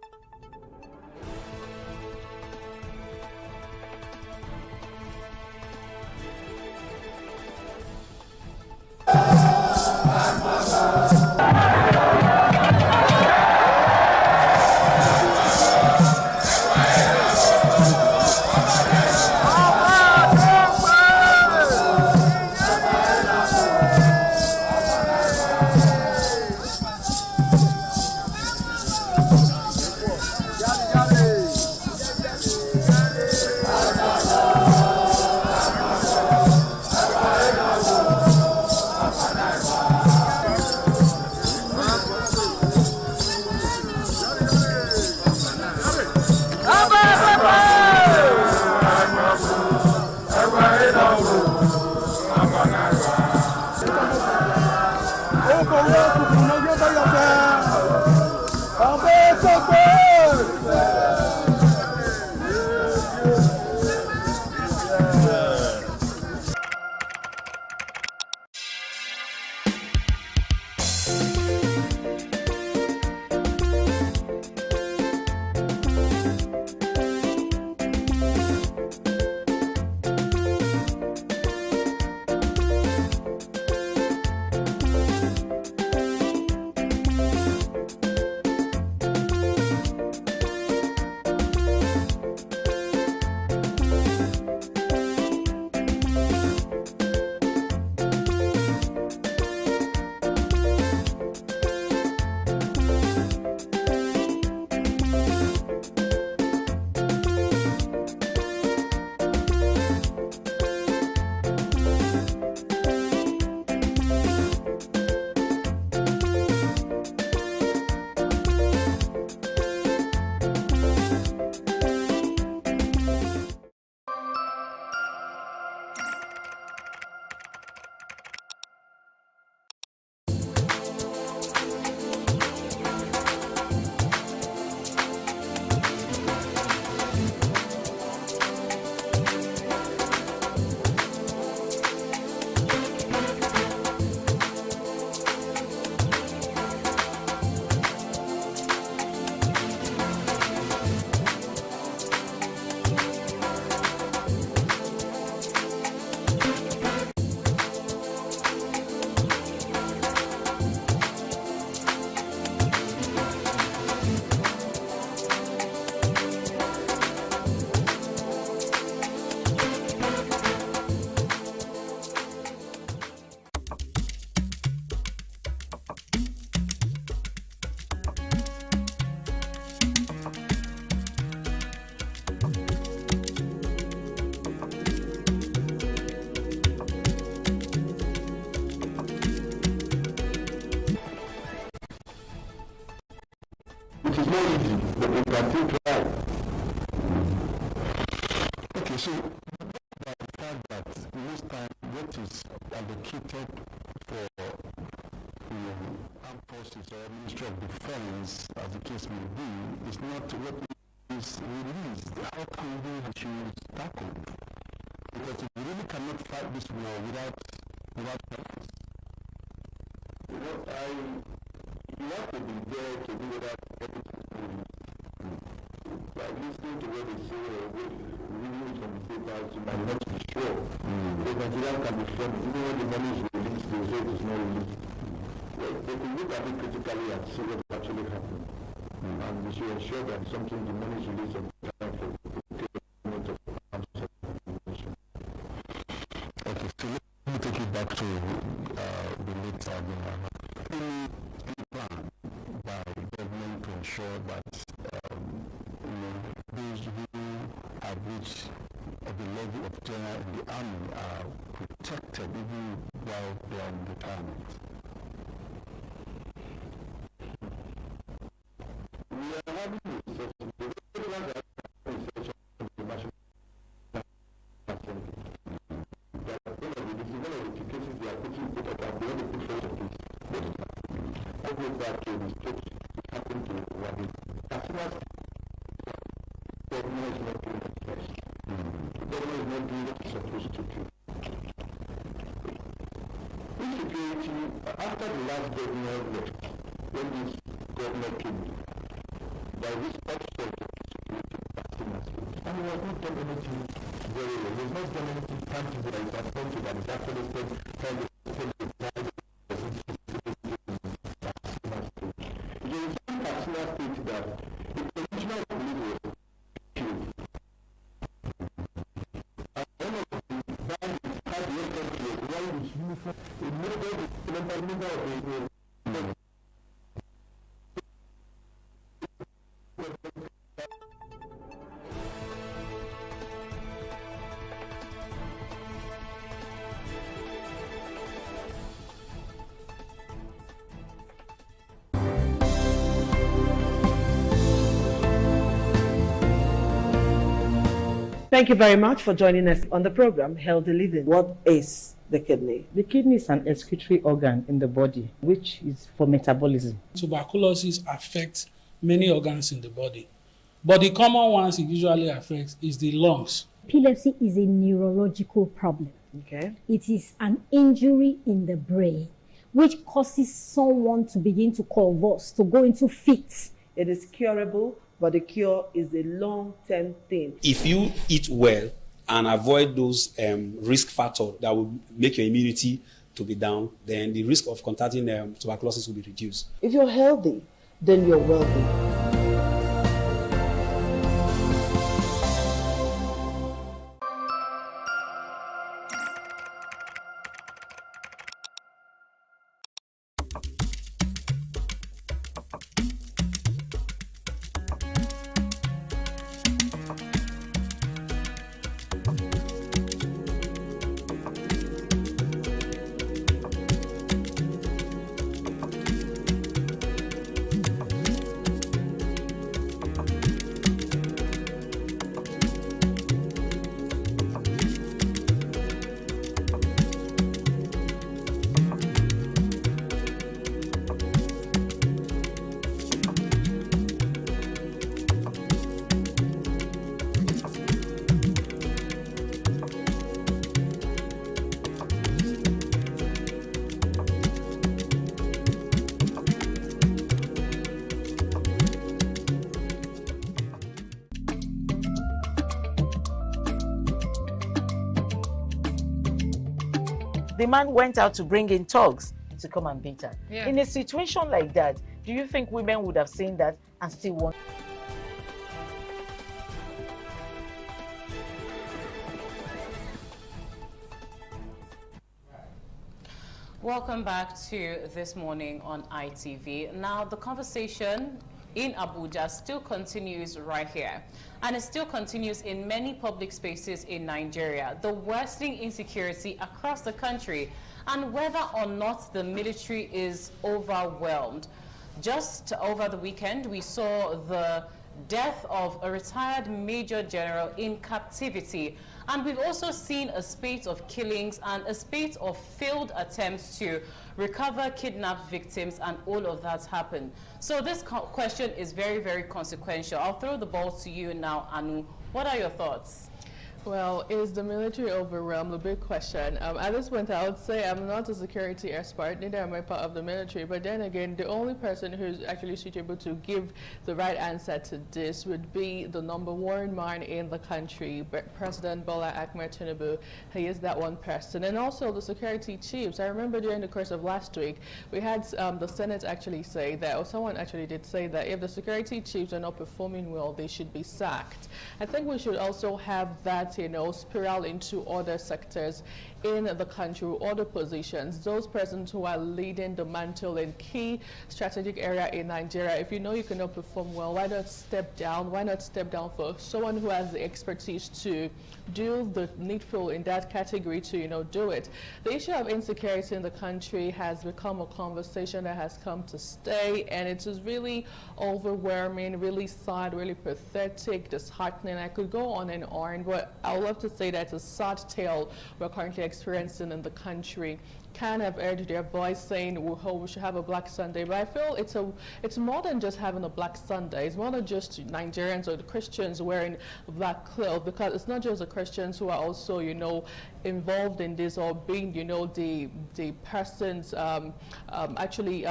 It is not easy, but we can still try. okay, so by the fact that most time what is allocated for armed forces or Ministry of Defense, as the case may be, is not what is released. How can we achieve tackle? Because we really cannot fight this war without weapons. You have to be there to do that everything. By listening to what they say or reading from the papers, you might not be sure. The Nigerian can be funny. Even when the money is released, they say it is not released. Well, they can look at it critically and see what actually happened. And we should ensure that something the money is released on time for the procurement of arms information. Okay, so let me take it back to the late Any plan by government to ensure that those who have reached the level of general in the army are protected even while they are in retirement. We are having research. The regular research of the National Assembly. That one of the cases they are putting both of them, they want to put forward of this. I hope that a mistake happened to Wadi. As soon as the government is not doing it first, the government is not doing what it's supposed to do. Insecurity, after the last government left, when this government came in, there was this upsurge of security vaccine and we have not done anything very well. We have not done anything tangible that is appointed that is actually spent on the private there is one particular state that the provisional police was killed. And one of the bandits had the weapon to wearing his uniform, a member of the Thank you very much for joining us on the program, Healthy Living. What is the kidney? The kidney is an excretory organ in the body, which is for metabolism. Tuberculosis affects many organs in the body, but the common ones it usually affects is the lungs. Epilepsy is a neurological problem. Okay. It is an injury in the brain, which causes someone to begin to convulse, to go into fits. It is curable, but the cure is a long-term thing. If you eat well and avoid those risk factors that will make your immunity to be down, then the risk of contracting tuberculosis will be reduced. If you're healthy, then you're wealthy. The man went out to bring in thugs to come and beat her. Yeah. In a situation like that, do you think women would have seen that and still won? Welcome back to This Morning on ITV. Now, the conversation in Abuja still continues right here, and it still continues in many public spaces in Nigeria. The worsening insecurity across the country and whether or not the military is overwhelmed. Just over the weekend, we saw the death of a retired Major General in captivity. And we've also seen a spate of killings and a spate of failed attempts to recover kidnapped victims, and all of that happened. So this question is very, very consequential. I'll throw the ball to you now, Anu. What are your thoughts? Well, is the military overwhelmed? A big question. At this point, I would say I'm not a security expert, neither am I part of the military, but then again, the only person who's actually suitable to give the right answer to this would be the #1 man in the country, President Bola Ahmed Tinubu. He is that one person. And also the security chiefs. I remember during the course of last week, we had the Senate actually say that, or someone actually did say that if the security chiefs are not performing well, they should be sacked. I think we should also have that that, spiral into other sectors in the country, other positions, those persons who are leading the mantle in key strategic area in Nigeria. If you know you cannot perform well, why not step down? Why not step down for someone who has the expertise to do the needful in that category to, do it? The issue of insecurity in the country has become a conversation that has come to stay, and it is really overwhelming, really sad, really pathetic, disheartening. I could go on and on, but I would love to say that it's a sad tale we're currently experiencing in the country. Can have heard their voice saying we should have a Black Sunday, but I feel it's more than just having a Black Sunday. It's more than just Nigerians or the Christians wearing black clothes, because it's not just the Christians who are also involved in this, or being the persons actually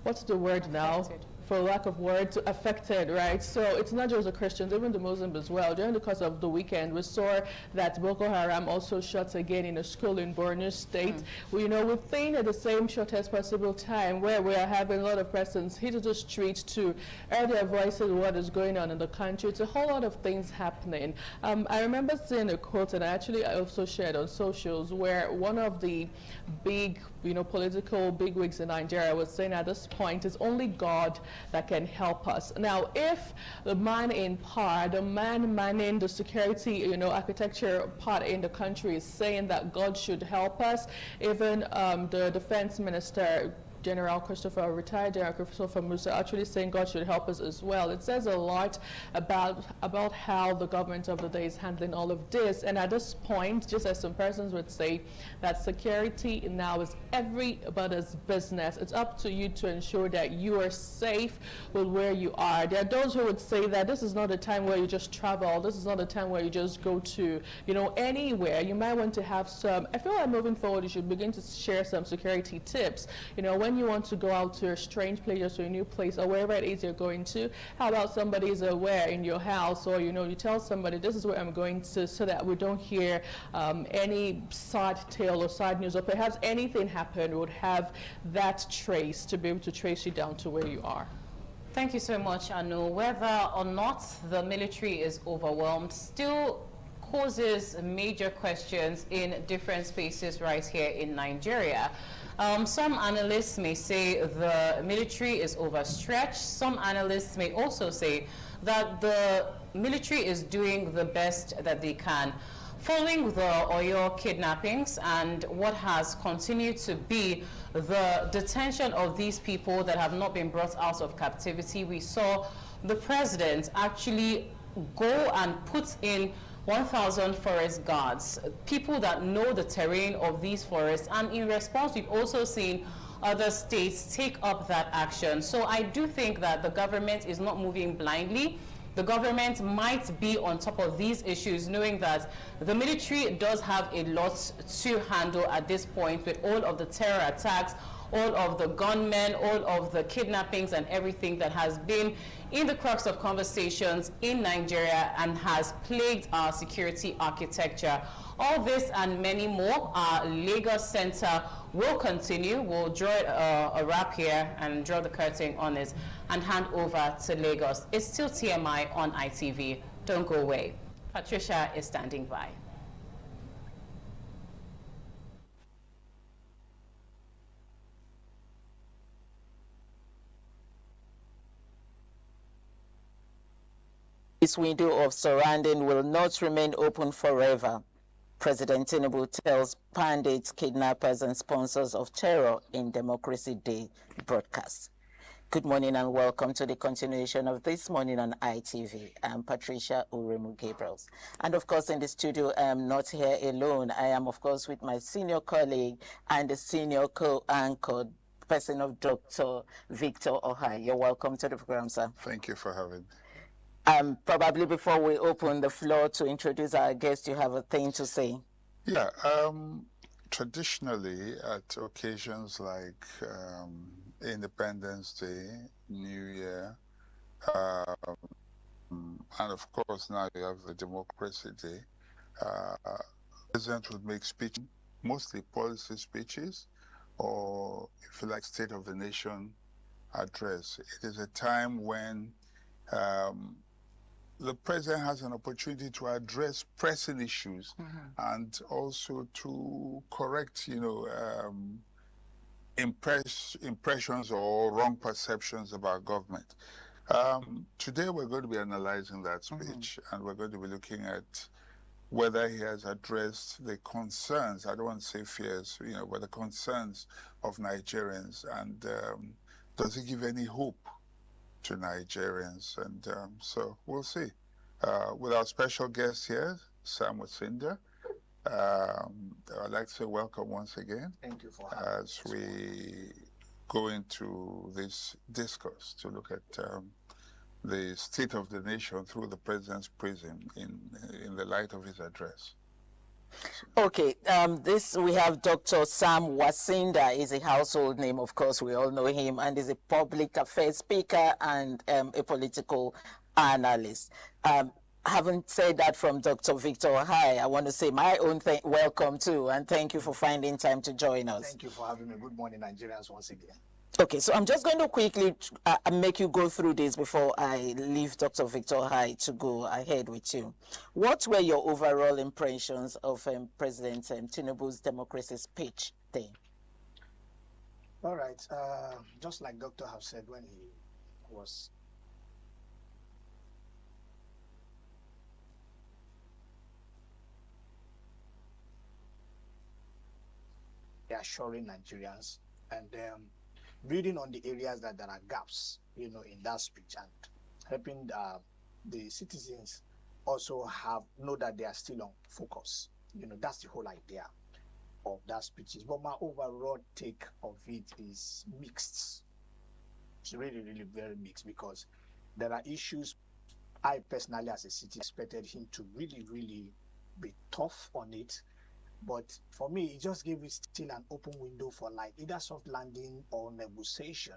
what's the word now? Affected. For lack of words, affected, right? So it's not just the Christians, even the Muslims as well. During the course of the weekend, we saw that Boko Haram also shot again in a school in Borno State. Within the same shortest possible time, where we are having a lot of persons hit the streets to air their voices what is going on in the country. It's a whole lot of things happening. I remember seeing a quote, and I also shared on socials, where one of the big, political bigwigs in Nigeria was saying at this point, it's only God that can help us. Now, if the man in power, the man manning the security, architecture part in the country is saying that God should help us, even the defense minister, retired General Christopher Musa, actually saying God should help us as well. It says a lot about how the government of the day is handling all of this. And at this point, just as some persons would say, that security now is everybody's business. It's up to you to ensure that you are safe with where you are. There are those who would say that this is not a time where you just travel. This is not a time where you just go to, anywhere. You might want to have some, I feel like moving forward, you should begin to share some security tips. When you want to go out to a strange place or to a new place or wherever it is you're going to, how about somebody is aware in your house, or you tell somebody this is where I'm going to, so that we don't hear any sad tale or sad news, or perhaps anything happen, we would have that trace to be able to trace you down to where you are. Thank you so much, Anu. Whether or not the military is overwhelmed still causes major questions in different spaces right here in Nigeria. Some analysts may say the military is overstretched. Some analysts may also say that the military is doing the best that they can. Following the Oyo kidnappings and what has continued to be the detention of these people that have not been brought out of captivity, we saw the president actually go and put in 1,000 forest guards, people that know the terrain of these forests, and in response we've also seen other states take up that action. So I do think that the government is not moving blindly. The government might be on top of these issues, knowing that the military does have a lot to handle at this point with all of the terror attacks, all of the gunmen, all of the kidnappings and everything that has been in the crux of conversations in Nigeria and has plagued our security architecture. All this and many more, our Lagos Center will continue. We'll draw a wrap here and draw the curtain on it and hand over to Lagos. It's still TMI on ITV. Don't go away. Patricia is standing by. This window of surrounding will not remain open forever, President Tinubu tells pundits, kidnappers, and sponsors of terror in Democracy Day broadcast. Good morning and welcome to the continuation of This Morning on ITV. I'm Patricia Uremu Gabriels. And of course, in the studio, I am not here alone. I am, of course, with my senior colleague and the senior co-anchor, person of Dr. Victor Ohai. You're welcome to the program, sir. Thank you for having me. Probably before we open the floor to introduce our guest, you have a thing to say. Yeah, traditionally at occasions like Independence Day, New Year, and of course now you have the Democracy Day, the President would make speeches, mostly policy speeches, or if you like, State of the Nation address. It is a time when the president has an opportunity to address pressing issues and also to correct, impressions or wrong perceptions about government. Today we're going to be analyzing that speech, and we're going to be looking at whether he has addressed the concerns, I don't want to say fears, but the concerns of Nigerians, and does he give any hope to Nigerians? And so we'll see. With our special guest here, Sam Wasinda, I'd like to say welcome once again. Thank you for having as we go into this discourse to look at the state of the nation through the president's prism in the light of his address. Okay, we have Dr. Sam Wasinda. Is a household name, of course, we all know him, and is a public affairs speaker and a political analyst. Haven't said that from Dr. Victor Hai. I want to say my own welcome too, and thank you for finding time to join us. Thank you for having me. Good morning, Nigerians, once again. Okay, so I'm just going to quickly make you go through this before I leave Dr. Victor Hai to go ahead with you. What were your overall impressions of President Tinubu's democracy speech there? All right, just like Dr. have said when he was assuring Nigerians and building on the areas that there are gaps, in that speech, and helping the citizens also know that they are still on focus. That's the whole idea of that speech. But my overall take of it is mixed. It's really, really very mixed, because there are issues I personally as a city expected him to really, really be tough on it. But for me, it just gave it still an open window for like either soft landing or negotiation.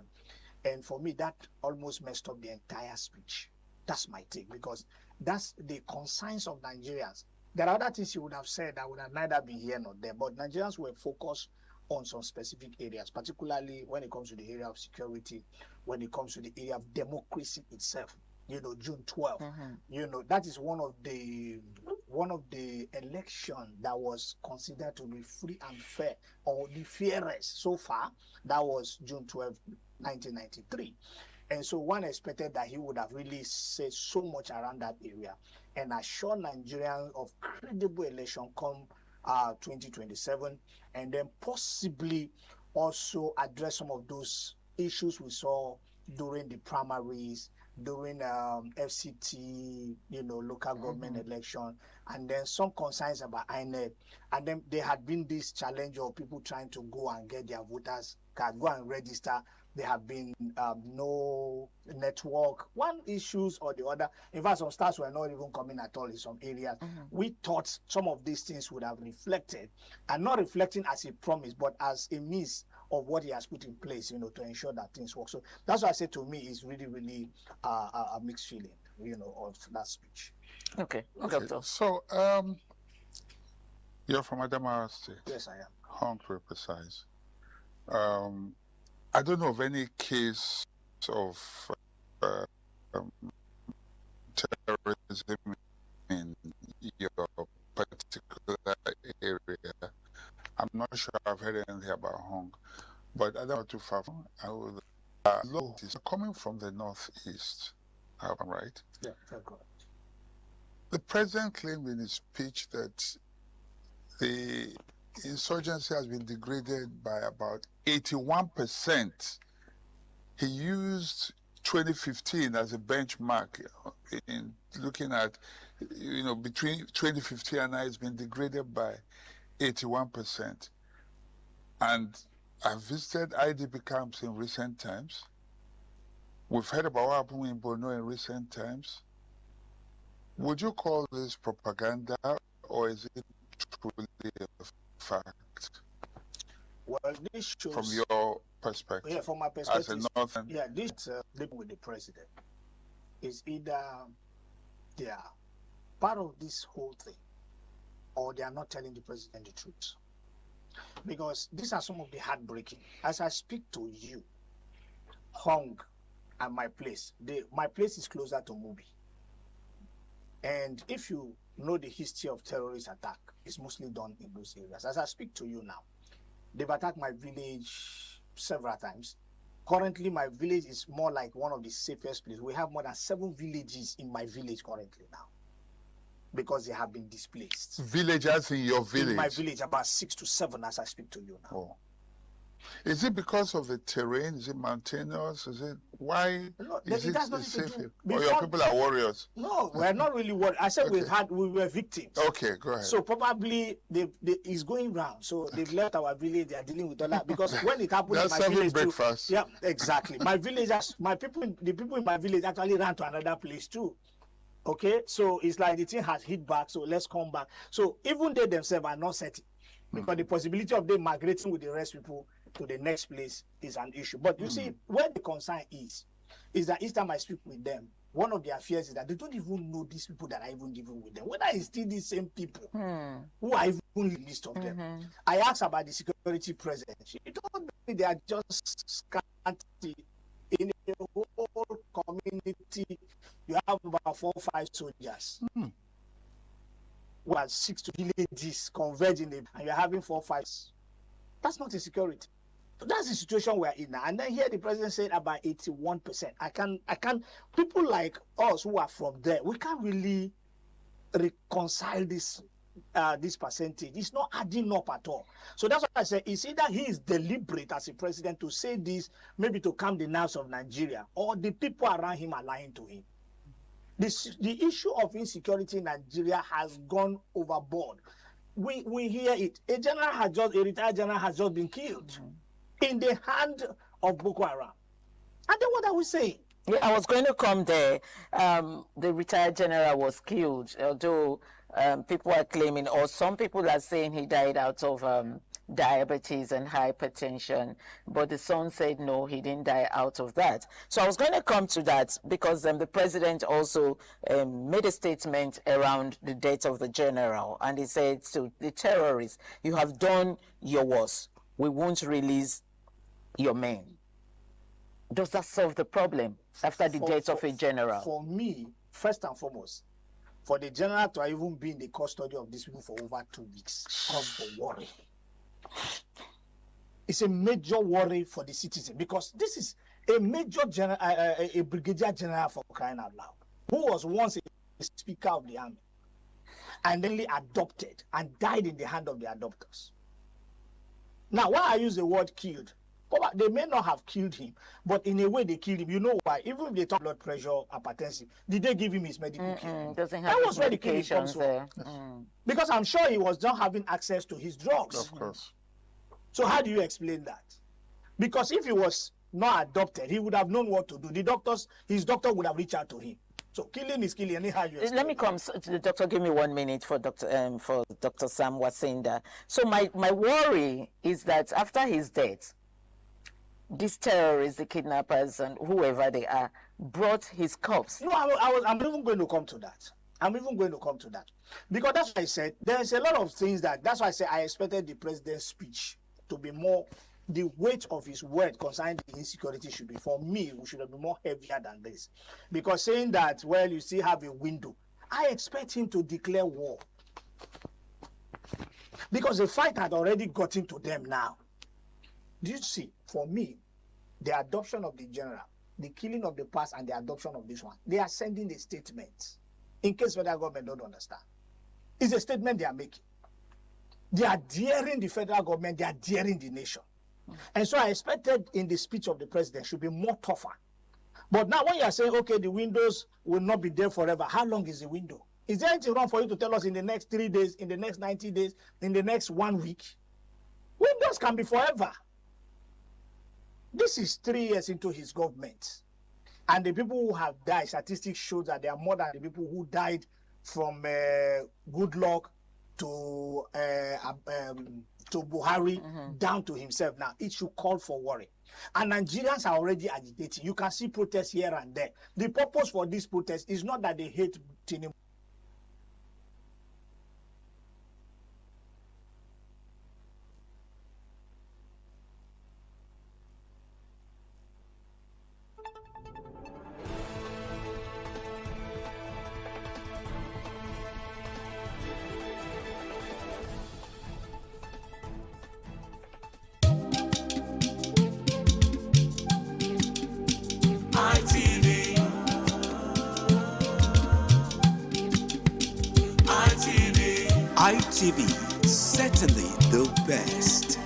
And for me, that almost messed up the entire speech. That's my take, because that's the concerns of Nigerians. There are other things he would have said that would have neither been here nor there, but Nigerians were focused on some specific areas, particularly when it comes to the area of security, when it comes to the area of democracy itself. June 12th, that is one of the election that was considered to be free and fair, or the fairest so far. That was June 12, 1993. And so one expected that he would have really said so much around that area and assure Nigerians of credible election come 2027, and then possibly also address some of those issues we saw during the primaries, during FCT, local government election, and then some concerns about INEC. And then there had been this challenge of people trying to go and get their voters card, go and register. There have been no network, one issues or the other. In fact, some stars were not even coming at all in some areas. We thought some of these things would have reflected, and not reflecting as a promise, but as a means of what he has put in place, to ensure that things work. So that's why I say, to me, it's really, really a mixed feeling, of that speech. Okay. So, you're from Adamawa State. Yes, I am. Hong, to be precise. I don't know of any case of terrorism in your particular area. I'm not sure I've heard anything about Hong, but I don't know too far from. Law is coming from the northeast. I'm right? Yeah, that's correct. The president claimed in his speech that the insurgency has been degraded by about 81%. He used 2015 as a benchmark in looking at, between 2015 and now, it's been degraded by 81%. And I've visited IDP camps in recent times. We've heard about what happened in Borno in recent times. Would you call this propaganda, or is it truly a fact? Well, this shows, from your perspective, yeah, from my perspective, as a northern, yeah, this living with the president is either they are part of this whole thing, or they are not telling the president the truth. Because these are some of the heartbreaking. As I speak to you, Hong and my place is closer to Mubi. And if you know the history of terrorist attack, it's mostly done in those areas. As I speak to you now, they've attacked my village several times. Currently, my village is more like one of the safest places. We have more than 7 villages in my village currently now because they have been displaced. Villagers in your village? In my village, about 6 to 7 as I speak to you now. Oh. Is it because of the terrain? Is it mountainous? Is it why? No, is it has it nothing to safe? do. Or your people are warriors? No, we're not really worried. I said Okay. we were victims. Okay, go ahead. So probably it's going round. So they've left our village. They are dealing with all that because when it happened in my serving village too, breakfast. yeah, exactly. My villagers, the people in my village actually ran to another place too. Okay, so it's like the thing has hit back. So let's come back. So even they themselves are not setting because the possibility of them migrating with the rest people to the next place is an issue. But you see, where the concern is that each time I speak with them, one of their fears is that they don't even know these people that are even living with them. Whether it's still the same people who are even in the list of them. I asked about the security presence. She told me they are just scanty. In the whole community, you have about 4 or 5 soldiers. Well, 6 to villages converging, and you're having 4 or 5. That's not a security. So that's the situation we're in now. And then here the president said about 81%. I can people like us who are from there, we can't really reconcile this percentage. It's not adding up at all. So that's what I say. It's either he is deliberate as a president to say this, maybe to calm the nerves of Nigeria, or the people around him are lying to him. The issue of insecurity in Nigeria has gone overboard. We hear it. A retired general has just been killed in the hand of Boko Haram. And then what are we saying? Yeah, I was going to come there. The retired general was killed, although people are claiming, or some people are saying he died out of diabetes and hypertension, but the son said no, he didn't die out of that. So I was going to come to that because the president also made a statement around the death of the general, and he said to the terrorists, you have done your worst. We won't release your men. Does that solve the problem after the death of a general? For me, first and foremost, for the general to even be in the custody of these people for over 2 weeks cause for worry. It's a major worry for the citizen because this is a major general, a brigadier general, for crying out loud, who was once a speaker of the army and then adopted and died in the hand of the adopters. Now, why I use the word killed? They may not have killed him, but in a way they killed him. You know why? Even if they talk blood pressure, hypertension, did they give him his medical care? That was where the killing comes from. Because I'm sure he was not having access to his drugs. Of course. So how do you explain that? Because if he was not adopted, he would have known what to do. His doctor would have reached out to him. So killing is killing. Anyhow you Let me come to the doctor. Give me 1 minute for Dr. Sam Wasinda. So my worry is that after his death, these terrorists, the kidnappers, and whoever they are, brought his corpse. No, I'm even going to come to that. Because that's why I said there's a lot of things that's why I said I expected the president's speech to be more, the weight of his word concerning the insecurity should be, for me, we should be more heavier than this. Because saying that, well, you still have a window, I expect him to declare war. Because the fight had already gotten to them now. Do you see, for me, the adoption of the general, the killing of the past, and the adoption of this one, they are sending a statement. In case federal government don't understand. It's a statement they are making. They are daring the federal government, they are daring the nation. And so I expected in the speech of the president should be more tougher. But now when you are saying, okay, the windows will not be there forever, how long is the window? Is there anything wrong for you to tell us in the next 3 days, in the next 90 days, in the next 1 week? Windows can be forever. This is 3 years into his government. And the people who have died, statistics show that there are more than the people who died from Goodluck to Buhari down to himself now. It should call for worry. And Nigerians are already agitating. You can see protests here and there. The purpose for this protest is not that they hate Tinubu. ITV, certainly the best.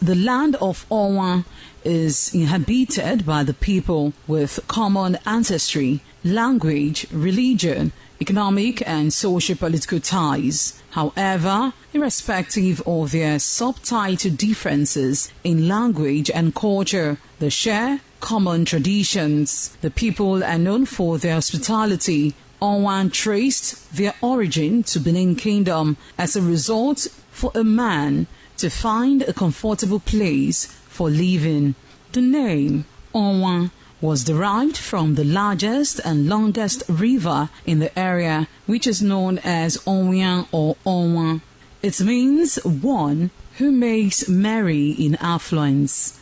The land of Onwa is inhabited by the people with common ancestry, language, religion, economic and socio-political ties. However, irrespective of their subtitle differences in language and culture, they share common traditions. The people are known for their hospitality. Onwa traced their origin to Benin Kingdom as a result for a man to find a comfortable place for living. The name Onwa was derived from the largest and longest river in the area, which is known as Onwian or Onwa. It means one who makes merry in affluence.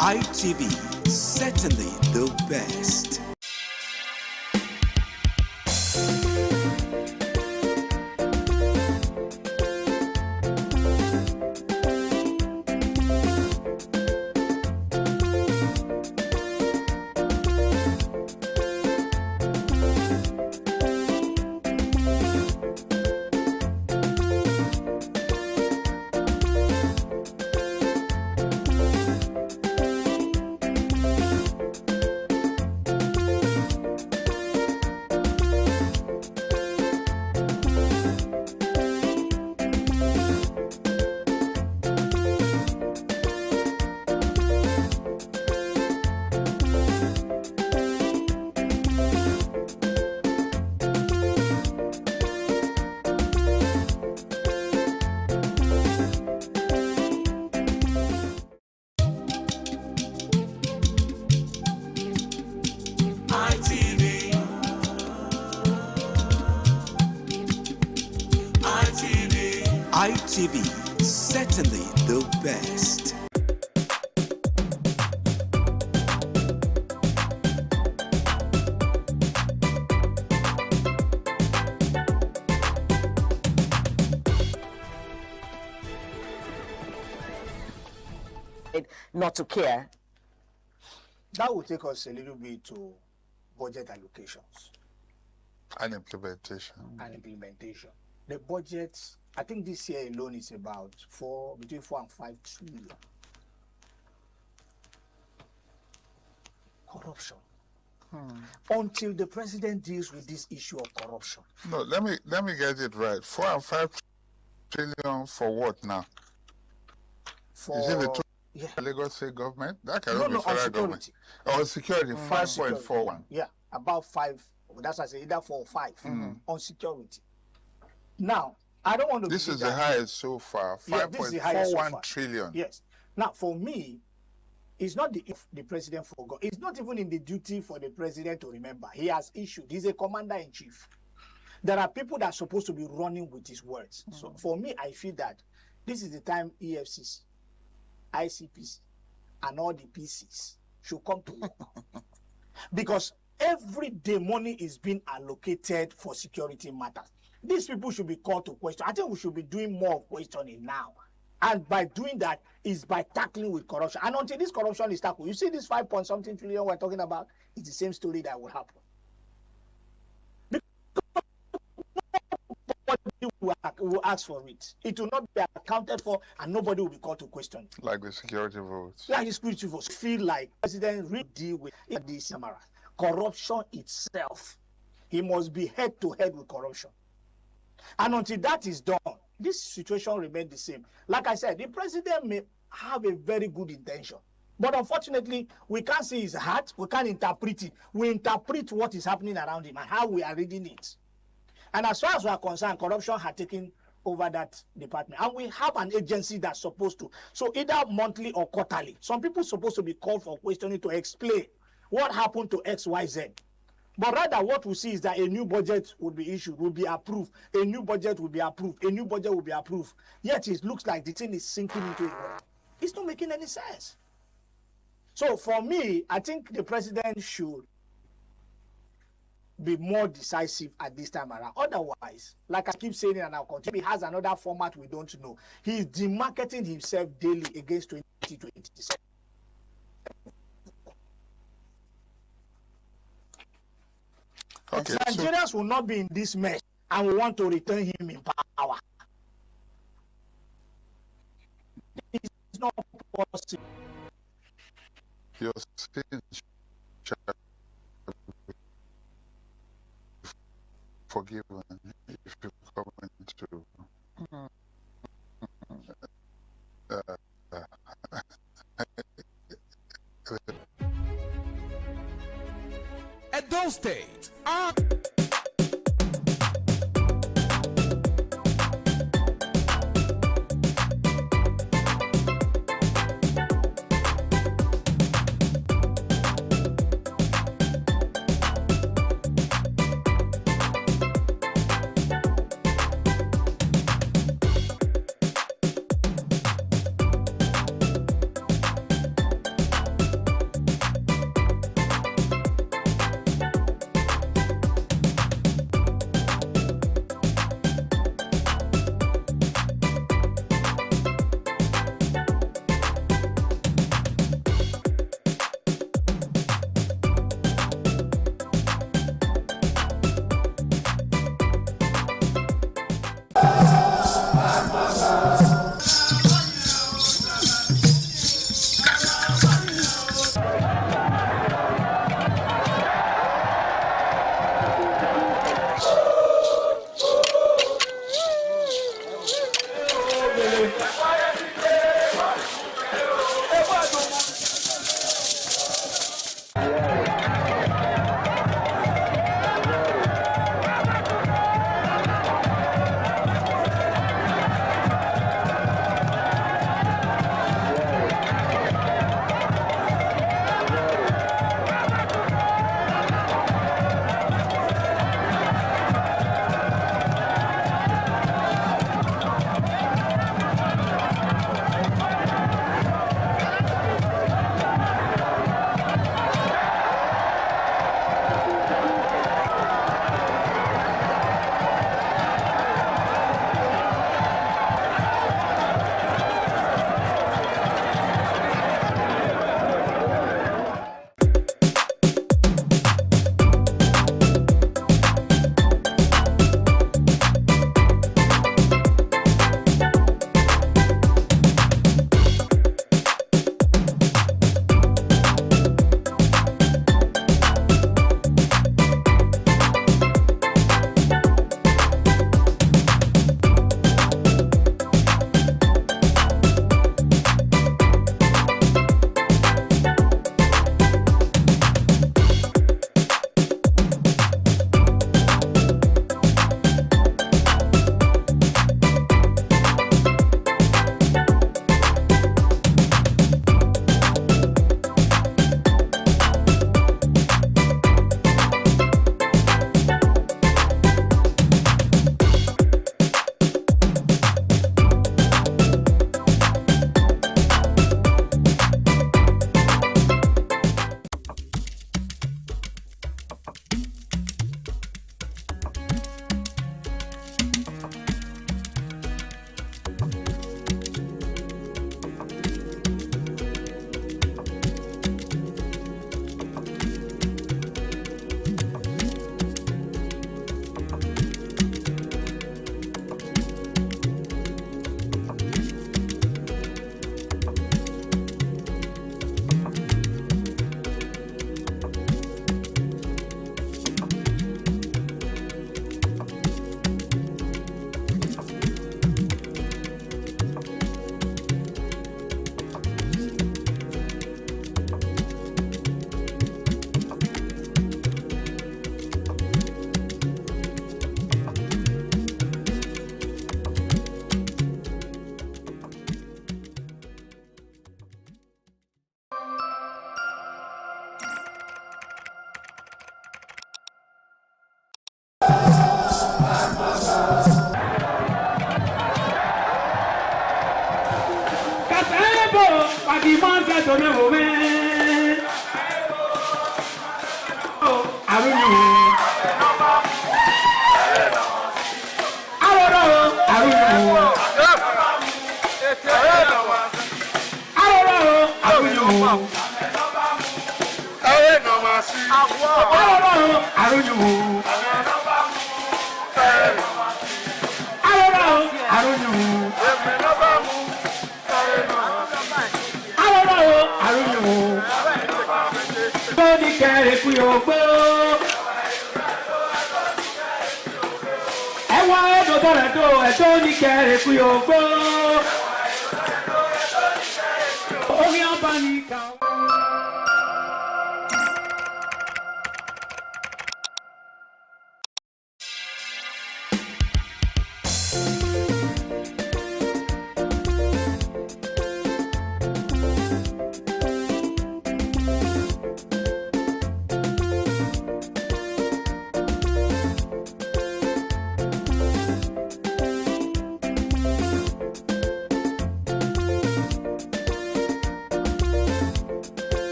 ITV, certainly the best. ITV, certainly the best. Not to care. That will take us a little bit to budget allocations. And implementation. And implementation. The budget, I think this year alone is about between 4 and 5 trillion. Corruption. Until the president deals with this issue of corruption. No, let me get it right. 4 and 5 trillion for what now? Is it the Lagos State government? That cannot be federal government. Or security, 5.41. Yeah, about 5. That's why I say either 4 or 5 on security. Now, I don't want to. This is the highest so far. 5.41 trillion. Yes. Now, for me, it's not if the president forgot. It's not even in the duty for the president to remember. He has issued. He's a commander-in-chief. There are people that are supposed to be running with his words. So for me, I feel that this is the time EFCC, ICPC, and all the PCs should come to work. Because every day money is being allocated for security matters. These people should be called to question. I think we should be doing more questioning now. And by doing that is by tackling with corruption. And until this corruption is tackled, you see this 5-point-something trillion we're talking about, it's the same story that will happen. Nobody will ask for it. It will not be accounted for, and nobody will be called to question. Like the security votes. Like the security votes. Feel like the president really deal with this corruption itself. He must be head to head with corruption. And until that is done, this situation remains the same. Like I said, the president may have a very good intention, but unfortunately, we can't see his heart, we can't interpret it. We interpret what is happening around him and how we are reading it. And as far as we are concerned, corruption has taken over that department. And we have an agency that's supposed to, so either monthly or quarterly, some people are supposed to be called for questioning to explain what happened to XYZ. But rather what we see is that a new budget would be issued, will be approved. A new budget will be approved. A new budget will be approved. Yet it looks like the thing is sinking into it. It's not making any sense. So for me, I think the president should be more decisive at this time around. Otherwise, like I keep saying, and I'll continue, he has another format we don't know. He is demarketing himself daily against 2027. Okay, Nigerians will not be in this mess and we want to return him in power. It's not possible. Your sins shall be forgiven if you come into Edo State.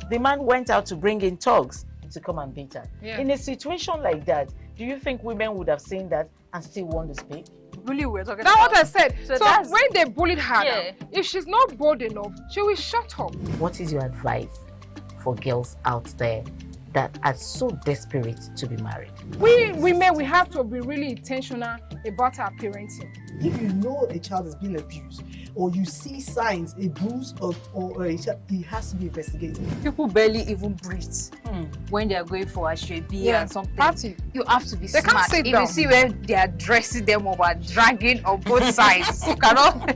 The man went out to bring in thugs to come and beat her. Yeah. In a situation like that, do you think women would have seen that and still want to speak? Really, we're talking That's about. what I said. So that's- when they bullied her, Yeah. now, if she's not bold enough, she will shut up. What is your advice for girls out there that are so desperate to be married? We women, we have to be really intentional about our parenting. If you know a child is being abused, or you see signs, a bruise or a child, it has to be investigated. People barely even breathe when they are going for ashwebi and something. You have to be They can't smart. sit If down. you see where they are dressing them over, dragging on both sides, you cannot.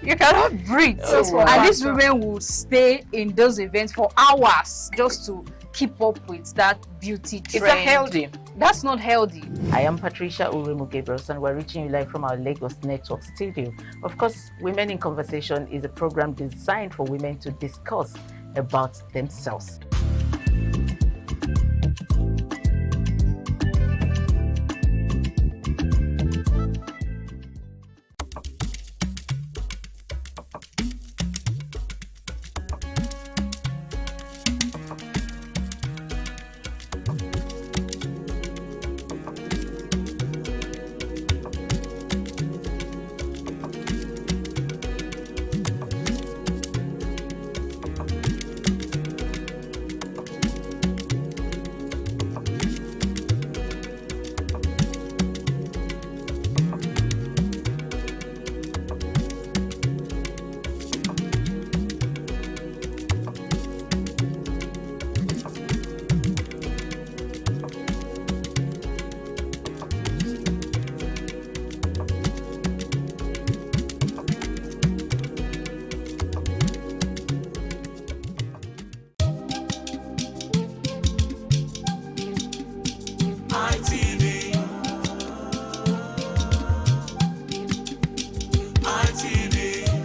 You cannot breathe. And these women will stay in those events for hours just to keep up with that beauty trend. Is that healthy? That's not healthy. I am Patricia Uremu Gabriels, and we're reaching you live from our Lagos Network studio. Of course, Women in Conversation is a program designed for women to discuss about themselves.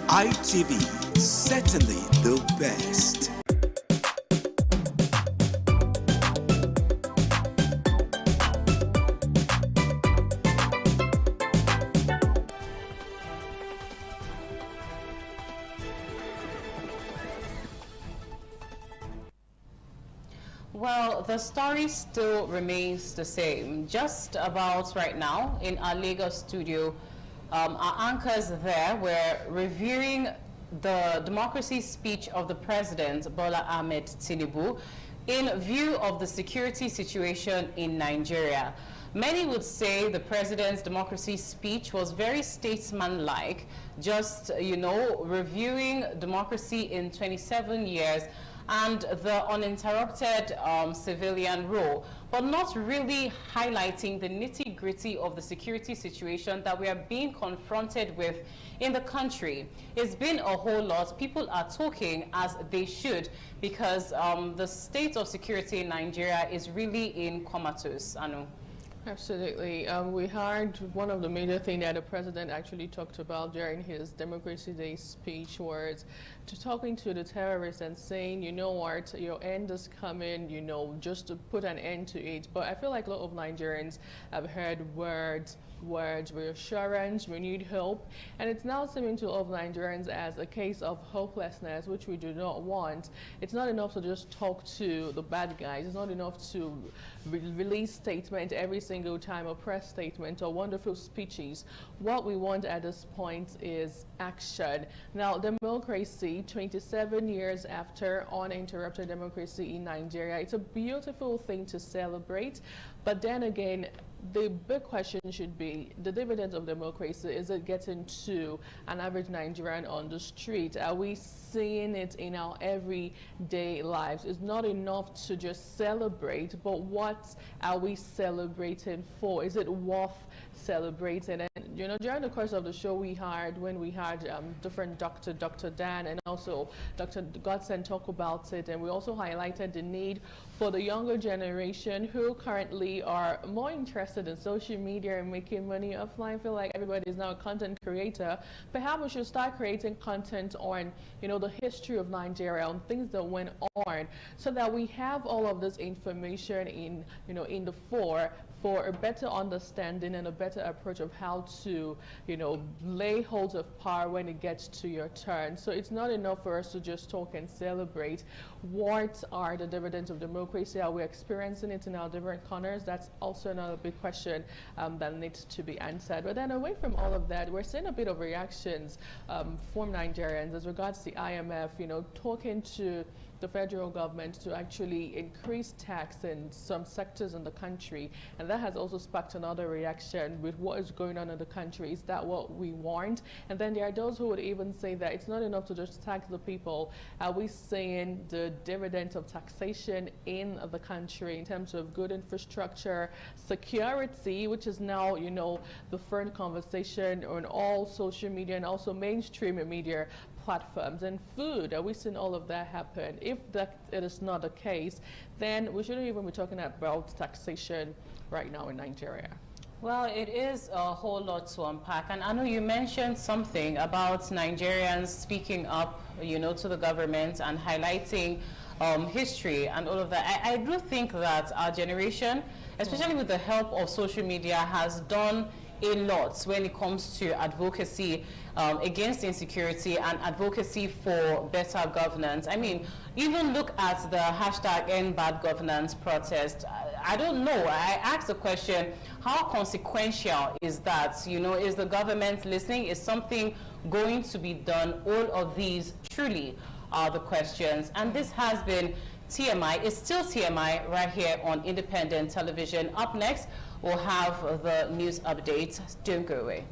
ITV, certainly the best. Well, the story still remains the same. Just about right now in our Lagos studio, our anchors there were reviewing the democracy speech of the President, Bola Ahmed Tinubu, in view of the security situation in Nigeria. Many would say the president's democracy speech was very statesman-like, just, reviewing democracy in 27 years and the uninterrupted civilian role, but not really highlighting the nitty-gritty of the security situation that we are being confronted with in the country. It's been a whole lot. People are talking as they should, because the state of security in Nigeria is really in comatose. Anu. Absolutely. We heard one of the major things that the president actually talked about during his Democracy Day speech was talking to the terrorists and saying, you know what, your end is coming, just to put an end to it. But I feel like a lot of Nigerians have heard words, reassurance, renewed hope, and it's now seeming to all of Nigerians as a case of hopelessness, which we do not want. It's not enough to just talk to the bad guys. It's not enough to release statements every single time, or press statement or wonderful speeches. What we want at this point is action. Now, democracy, 27 years after uninterrupted democracy in Nigeria, it's a beautiful thing to celebrate, but then again, the big question should be the dividends of democracy. Is it getting to an average Nigerian on the street? Are we seeing it in our everyday lives? It's not enough to just celebrate, but what are we celebrating for? Is it worth celebrating? And during the course of the show, when we had different Dr. Dan and also Dr. Godson talk about it, and we also highlighted the need for the younger generation who currently are more interested in social media and making money offline. I feel like everybody is now a content creator. Perhaps we should start creating content on, the history of Nigeria, on things that went on, so that we have all of this information in the fore, for a better understanding and a better approach of how to, lay hold of power when it gets to your turn. So it's not enough for us to just talk and celebrate. What are the dividends of democracy? Are we experiencing it in our different corners? That's also another big question that needs to be answered. But then away from all of that, we're seeing a bit of reactions from Nigerians as regards the IMF, talking to the federal government to actually increase tax in some sectors in the country. And that has also sparked another reaction with what is going on in the country. Is that what we want? And then there are those who would even say that it's not enough to just tax the people. Are we seeing the dividends of taxation in the country in terms of good infrastructure, security, which is now, the first conversation on all social media and also mainstream media platforms, and food? Are we seeing all of that happen? If that it is not the case, then we shouldn't even be talking about taxation right now in Nigeria. Well, it is a whole lot to unpack. And I know you mentioned something about Nigerians speaking up, to the government and highlighting history and all of that. I do think that our generation, especially with the help of social media, has done a lot when it comes to advocacy against insecurity and advocacy for better governance. I mean, even look at the #EndBadGovernance protest. I don't know. I asked the question, how consequential is that? Is the government listening? Is something going to be done? All of these truly are the questions. And this has been TMI. It's still TMI right here on Independent Television. Up next, we'll have the news update. Don't go away.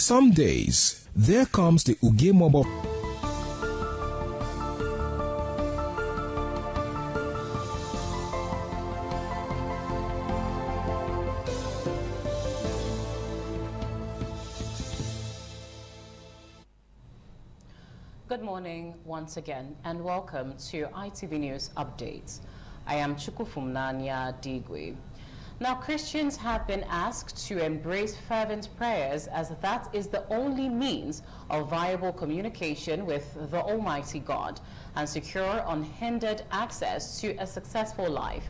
Some days, there comes the Uge mob of Good morning once again and welcome to ITV News Updates. I am Chukufumnanya Digwe. Now, Christians have been asked to embrace fervent prayers as that is the only means of viable communication with the Almighty God and secure unhindered access to a successful life.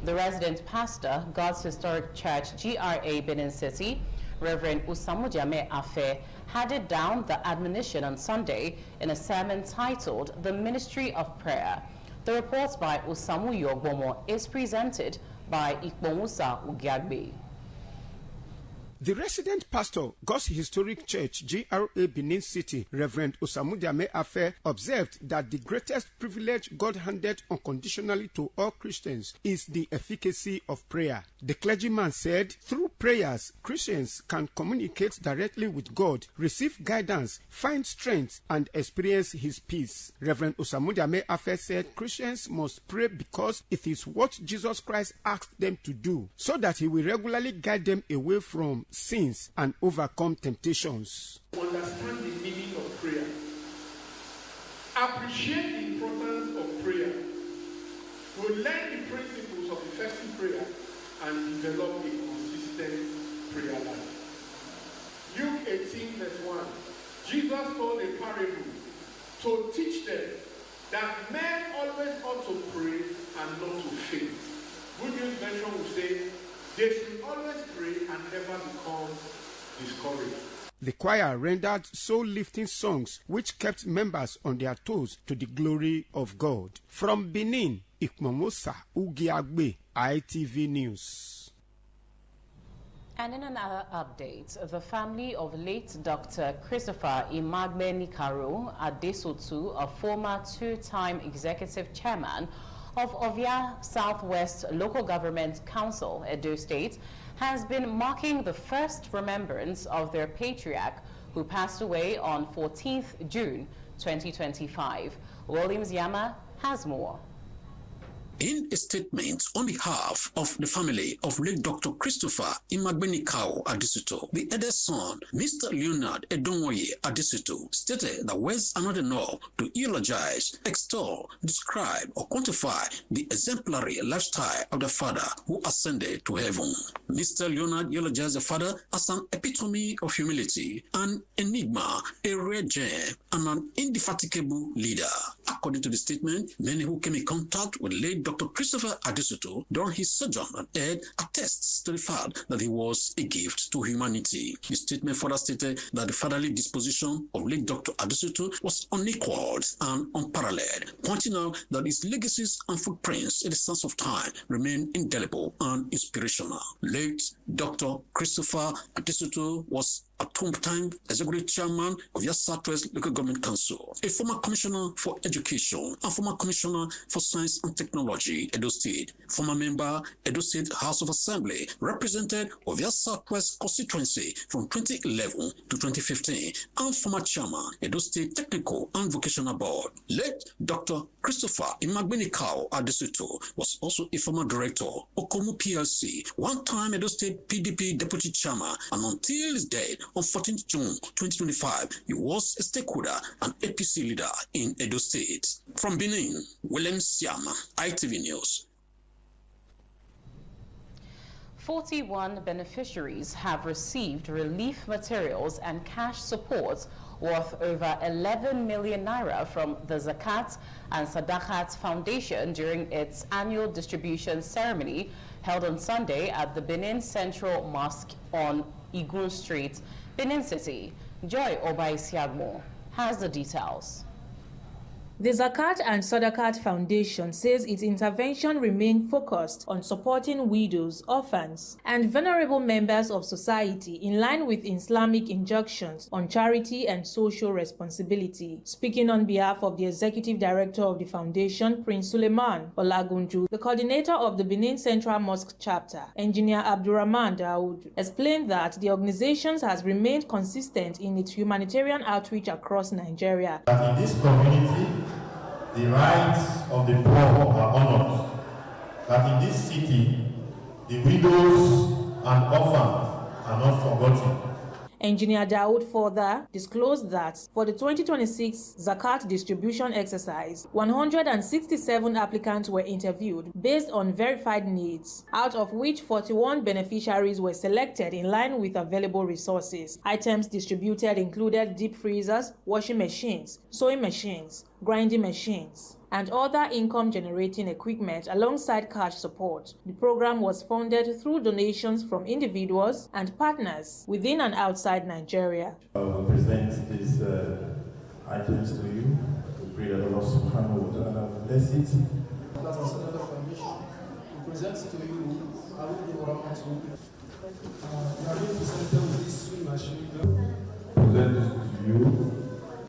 The resident pastor, God's Historic Church, GRA Benin City, Reverend Usamu Jame Afe, handed down the admonition on Sunday in a sermon titled The Ministry of Prayer. The report by Usamu Yogbomo is presented by Ikpomusa Ugiagbe. The resident pastor, God's Historic Church, GRA Benin City, Reverend Usamu Jame Afe, observed that the greatest privilege God handed unconditionally to all Christians is the efficacy of prayer. The clergyman said, through prayers, Christians can communicate directly with God, receive guidance, find strength, and experience His peace. Reverend Usamu Jame Afe said Christians must pray because it is what Jesus Christ asked them to do, so that He will regularly guide them away from sins and overcome temptations. Understand the meaning of prayer. Appreciate the importance of prayer. To learn the principles of effective prayer and develop a consistent prayer life. Luke 18 verse 1. Jesus told a parable to teach them that men always ought to pray and not to faint. Good News Version will say, they should always pray and never become discouraged. The choir rendered soul-lifting songs which kept members on their toes to the glory of God. From Benin, Ikmomosa Ugiagbe, ITV News. And in another update, the family of late Dr. Christopher Imagbe Nikaro Adesotu, a former two-time executive chairman of Ovia Southwest Local Government Council, Edo State, has been marking the first remembrance of their patriarch who passed away on 14th June 2025. Williams Yama has more. In a statement on behalf of the family of late Dr. Christopher Imagbe Nikaro Adesotu, the eldest son, Mr. Leonard Edonwoye Adesotu, stated that words are not enough to eulogize, extol, describe, or quantify the exemplary lifestyle of the father who ascended to heaven. Mr. Leonard eulogized the father as an epitome of humility, an enigma, a rare gem, and an indefatigable leader. According to the statement, many who came in contact with late Dr. Christopher Adesotu during his sojourn on Earth attests to the fact that he was a gift to humanity. The statement further stated that the fatherly disposition of late Dr. Adesotu was unequaled and unparalleled, pointing out that his legacies and footprints in the sands of time remain indelible and inspirational. Late Dr. Christopher Adesotu was a two-time executive chairman of your Southwest Local Government Council, a former commissioner for education, and former commissioner for science and technology, Edo State, former member, Edo State House of Assembly, represented of your Southwest constituency from 2011 to 2015, and former chairman, Edo State Technical and Vocational Board. Late Dr. Christopher Imagbe Nikaro Adesotu was also a former director, Okomu PLC, one-time Edo State PDP deputy chairman, and until his death, on 14th June 2025, he was a stakeholder and APC leader in Edo State. From Benin, William Siama, ITV News. 41 beneficiaries have received relief materials and cash support worth over 11 million naira from the Zakat and Sadakat Foundation during its annual distribution ceremony held on Sunday at the Benin Central Mosque on Igun Street, Benin City. Joy Obaisiagmo has the details. The Zakat and Sadakat Foundation says its intervention remained focused on supporting widows, orphans, and vulnerable members of society in line with Islamic injunctions on charity and social responsibility. Speaking on behalf of the Executive Director of the Foundation, Prince Suleiman Olagunju, the coordinator of the Benin Central Mosque chapter, Engineer Abdurrahman Daoud, explained that the organization has remained consistent in its humanitarian outreach across Nigeria. In this community, the rights of the poor are honored. That in this city, the widows and orphans are not forgotten. Engineer Daoud further disclosed that for the 2026 Zakat distribution exercise, 167 applicants were interviewed based on verified needs, out of which 41 beneficiaries were selected in line with available resources. Items distributed included deep freezers, washing machines, sewing machines, grinding machines, and other income-generating equipment alongside cash support. The program was funded through donations from individuals and partners within and outside Nigeria. We present these items to you. We pray that Allah subhanahu wa ta'ala will bless it. We present to you our present to you.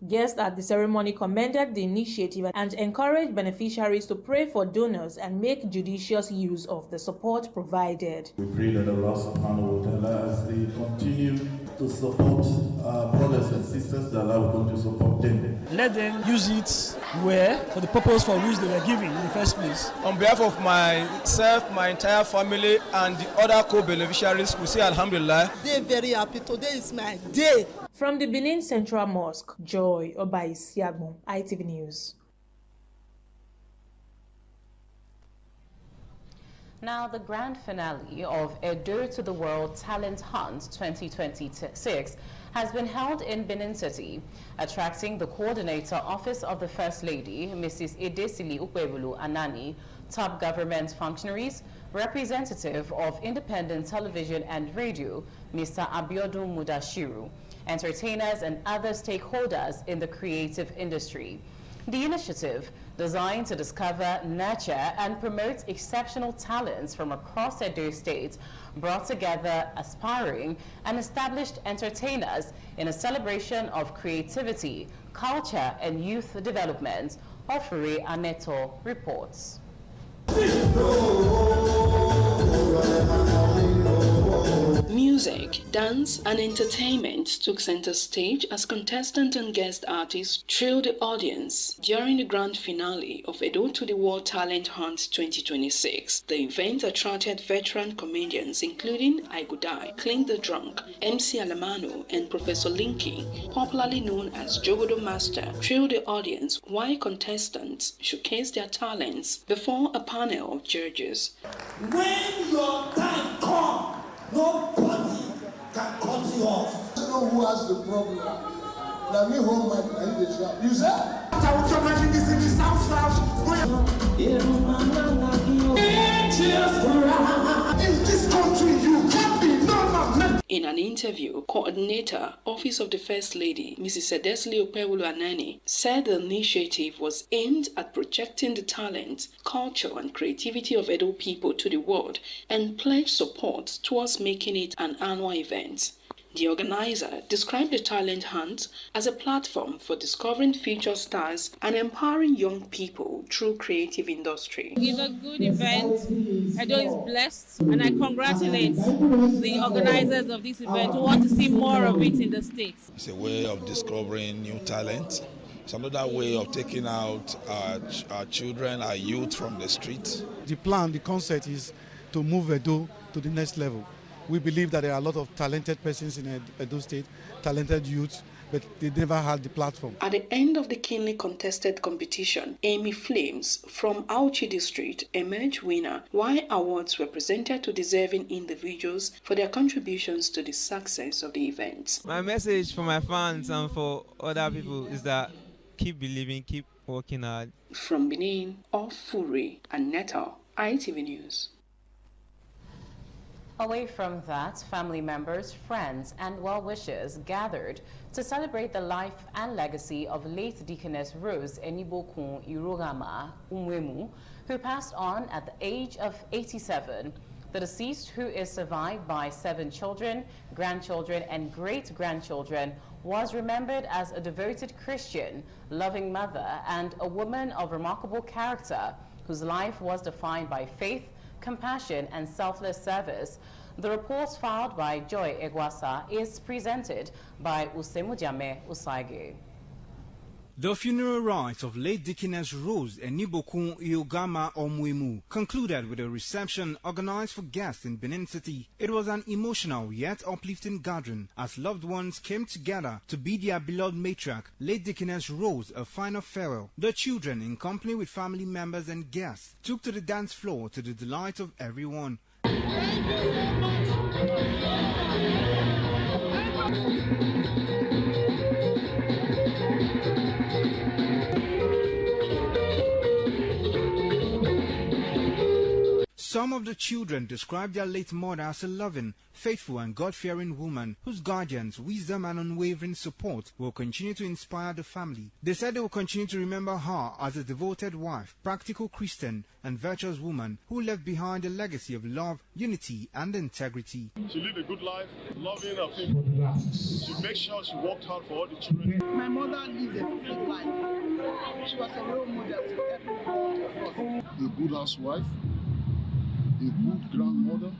Guests at the ceremony commended the initiative and encouraged beneficiaries to pray for donors and make judicious use of the support provided. We pray that Allah subhanahu wa ta'ala, as they continue to support our brothers and sisters, that Allah will continue to support them. Let them use it well for the purpose for which they were given in the first place. On behalf of myself, my entire family, and the other co-beneficiaries, we say Alhamdulillah. They're very happy. Today is my day. From the Benin Central Mosque, Joy Obaisiagbon, ITV News. Now, the grand finale of Edo to the World Talent Hunt 2026 has been held in Benin City, attracting the Coordinator Office of the First Lady, Mrs. Edesili Ukwebulu Anani, top government functionaries, representative of Independent Television and Radio, Mr. Abiodun Mudashiru, entertainers and other stakeholders in the creative industry. The initiative, designed to discover, nurture, and promote exceptional talents from across Edo State, brought together aspiring and established entertainers in a celebration of creativity, culture, and youth development. Ofuri Aneto reports. Music, dance, and entertainment took center stage as contestant and guest artists thrilled the audience during the grand finale of Edo to the World Talent Hunt 2026. The event attracted veteran comedians including Aigudai, Clint the Drunk, MC Alamano, and Professor Linky, popularly known as Jogodo Master, thrilled the audience while contestants showcased their talents before a panel of judges. When your time comes, nobody can cut you off. I don't know who has the problem. Now me home my you say? In this country you can't be normal. In an interview, Coordinator, Office of the First Lady, Mrs. Edesili Ukwebulu Anani, said the initiative was aimed at projecting the talent, culture, and creativity of Edo people to the world and pledged support towards making it an annual event. The organizer described the talent hunt as a platform for discovering future stars and empowering young people through creative industry. It's a good event. Edo is blessed, and I congratulate the organizers of this event who want to see more of it in the States. It's a way of discovering new talent. It's another way of taking out our children, our youth from the streets. The plan, the concept is to move Edo to the next level. We believe that there are a lot of talented persons in Edo State, talented youths, but they never had the platform. At the end of the keenly contested competition, Amy Flames from Auchi District emerged winner, while awards were presented to deserving individuals for their contributions to the success of the event. My message for my fans and for other people is that keep believing, keep working hard. From Benin, Ofuri Aneto, ITV News. Away from that, family members, friends, and well-wishers gathered to celebrate the life and legacy of late Deaconess Rose Enibokun Irogama Umwemu, who passed on at the age of 87. The deceased, who is survived by 7 children, grandchildren, and great-grandchildren, was remembered as a devoted Christian, loving mother, and a woman of remarkable character, whose life was defined by faith, compassion, and selfless service. The report filed by Joy Egwasa is presented by Usemudiame Usage. The funeral rites of late Deaconess Rose Enibokun Iogama Omwemu concluded with a reception organized for guests in Benin City. It was an emotional yet uplifting gathering as loved ones came together to bid their beloved matriarch, late Deaconess Rose, a final farewell. The children, in company with family members and guests, took to the dance floor to the delight of everyone. Thank you so much. Some of the children described their late mother as a loving, faithful and God-fearing woman whose guidance, wisdom and unwavering support will continue to inspire the family. They said they will continue to remember her as a devoted wife, practical Christian and virtuous woman who left behind a legacy of love, unity and integrity. She lived a good life, loving and faithful. She made sure she worked hard for all the children. My mother lived a fulfilled life. She was a role model to everyone of us. A good housewife, a good grandmother.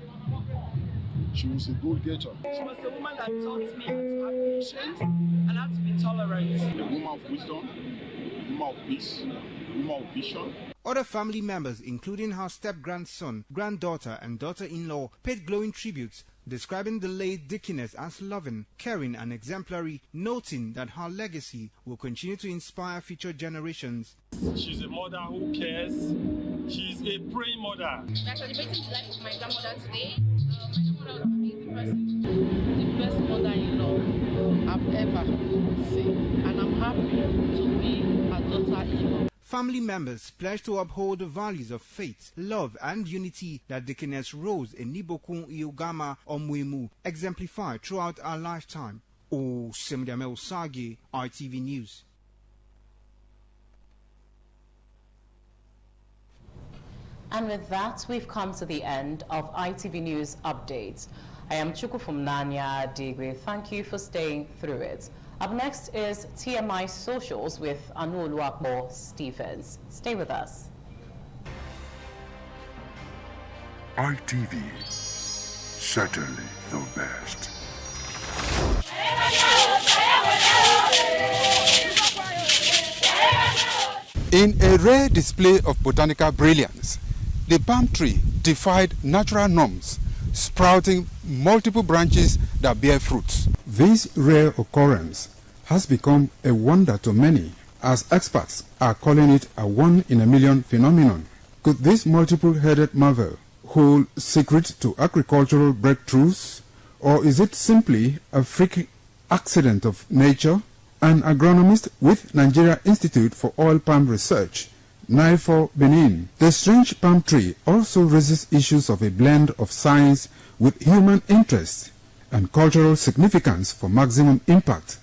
She was a go-getter. She was a woman that taught me how to have patience and how to be tolerant. A woman of wisdom, a woman of peace, a woman of vision. Other family members, including her step-grandson, granddaughter and daughter-in-law, paid glowing tributes, describing the late Deaconess as loving, caring and exemplary, noting that her legacy will continue to inspire future generations. She's a mother who cares. She's a praying mother. We are celebrating the life of my grandmother today. My grandmother was an amazing person. The best mother-in-law I've ever seen. And I'm happy to be her daughter-in-law. Family members pledged to uphold the values of faith, love and unity that Deaconess Rose Enibokun Iogama Omwemu exemplified throughout her lifetime. Osemdiame Osage, ITV News. And with that, we've come to the end of ITV News Updates. I am Chuku from Nanya Digwe. Thank you for staying through it. Up next is TMI Socials with Anu Oluwapo Stephens. Stay with us. ITV, certainly the best. In a rare display of botanical brilliance, the palm tree defied natural norms, sprouting multiple branches that bear fruits. This rare occurrence has become a wonder to many, as experts are calling it a one-in-a-million phenomenon. Could this multiple-headed marvel hold secrets to agricultural breakthroughs, or is it simply a freak accident of nature? An agronomist with Nigeria Institute for Oil Palm Research, NIFOR Benin. The strange palm tree also raises issues of a blend of science with human interest and cultural significance for maximum impact.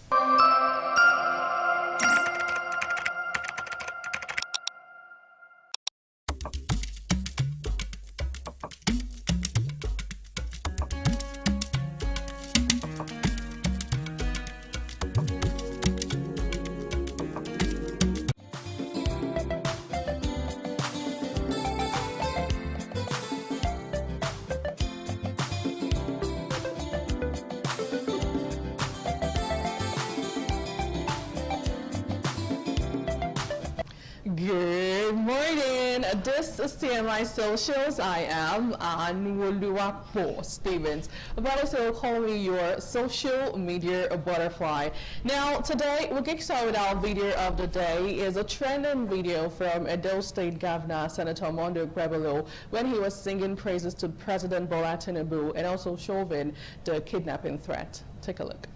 Good morning. This is TMI Socials. I am Oluwapo Stephens. But also call me your social media butterfly. Now, today we'll get started with our video of the day. Is a trending video from Edo State Governor Senator Mondo Grebelo when he was singing praises to President Bola Tinubu and also shoving the kidnapping threat. Take a look.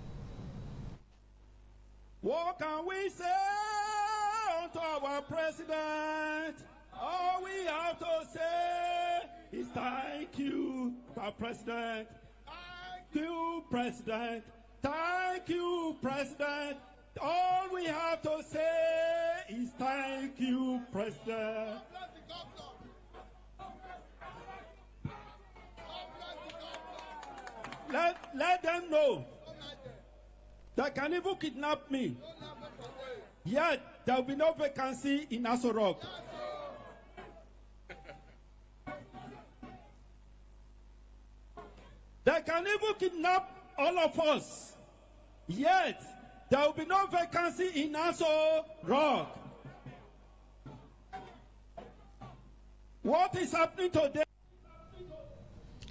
What can we say to our president? All we have to say is thank you, President. Thank you, President. Thank you, President. All we have to say is thank you, President. Let them know they can even kidnap me. Yet there will be no vacancy in Aso Rock. They can even kidnap all of us. Yet there will be no vacancy in Aso Rock. What is happening today?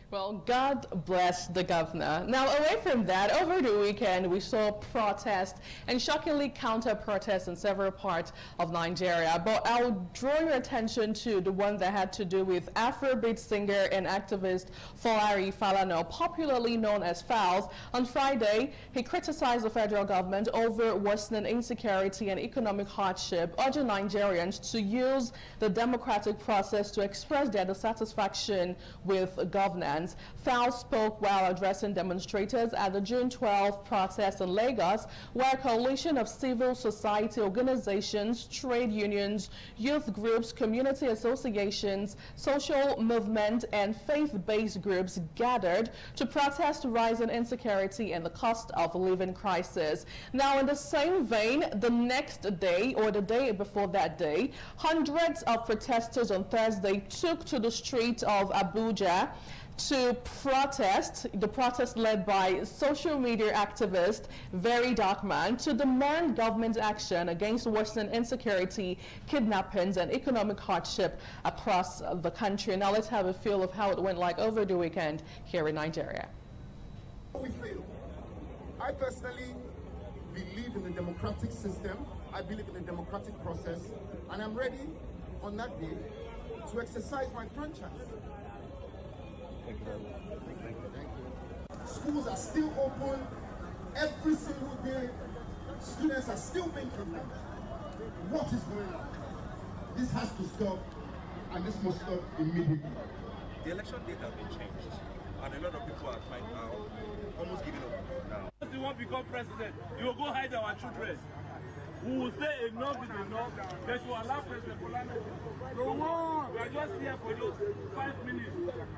Well, God bless the governor. Now, away from that, over the weekend, we saw protests and shockingly counter-protests in several parts of Nigeria. But I'll draw your attention to the one that had to do with Afrobeat singer and activist Folari Falana, popularly known as Falz. On Friday, he criticized the federal government over worsening insecurity and economic hardship, urging Nigerians to use the democratic process to express their dissatisfaction with governance. Falz spoke while addressing demonstrators at the June 12th protest in Lagos, where a coalition of civil society organizations, trade unions, youth groups, community associations, social movement, and faith-based groups gathered to protest rising insecurity and the cost of living crisis. Now, in the same vein, the next day, or the day before that day, hundreds of protesters on Thursday took to the streets of Abuja to protest, the protest led by social media activist Very Darkman, to demand government action against worsening insecurity, kidnappings, and economic hardship across the country. Now let's have a feel of how it went like over the weekend here in Nigeria. We feel. I personally believe in the democratic system. I believe in the democratic process, and I'm ready on that day to exercise my franchise. Thank you very much. Thank you. Schools are still open every single day. Students are still being kidnapped. What is going on? This has to stop, and this must stop immediately. The election date has been changed, and a lot of people are almost giving up now. If you want to become president, you will go hide our children. We will say enough is enough. They should allow President Falana to go. We are just here for those 5 minutes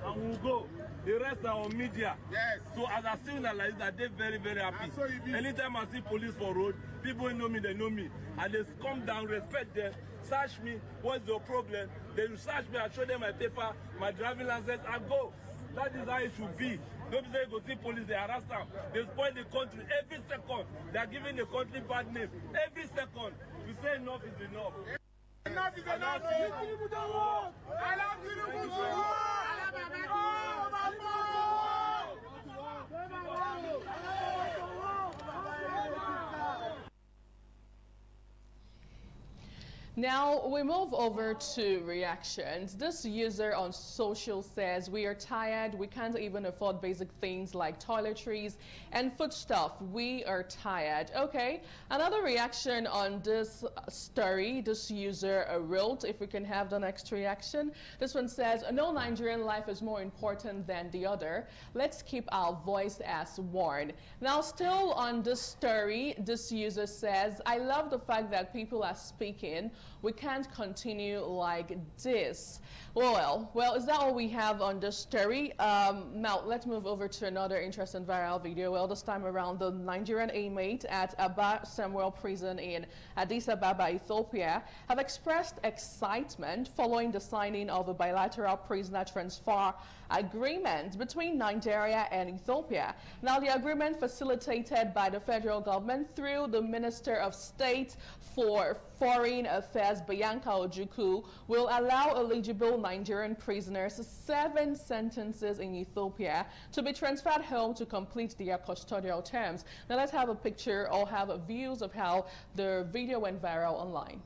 and we will go. The rest are on media. Yes. So as I see like that, they're very, very happy. Anytime I see police for road, people know me, they know me. And they come down, respect them, search me, what's your problem? They will search me, I show them my paper, my driving license, I go. That is how it should be. Don't say go see police, they harass them. They spoil the country every second. They are giving the country bad name. Every second. You say enough is enough. Enough is enough. Now we move over to reactions. This user on social says, we are tired, we can't even afford basic things like toiletries and foodstuff. We are tired. Okay, another reaction on this story, this user wrote, if we can have the next reaction. This one says, no Nigerian life is more important than the other. Let's keep our voice as one. Now still on this story, this user says, I love the fact that people are speaking. We can't continue like this. Well, is that all we have on this story? Now, let's move over to another interesting viral video. Well, this time around, the Nigerian inmate at Aba Samuel Prison in Addis Ababa, Ethiopia, have expressed excitement following the signing of a bilateral prisoner transfer agreement between Nigeria and Ethiopia. Now, the agreement, facilitated by the federal government through the Minister of State for Foreign Affairs, Bianca Ojukwu, will allow eligible Nigerian prisoners 7 sentences in Ethiopia to be transferred home to complete their custodial terms. Now, let's have a picture or have views of how the video went viral online.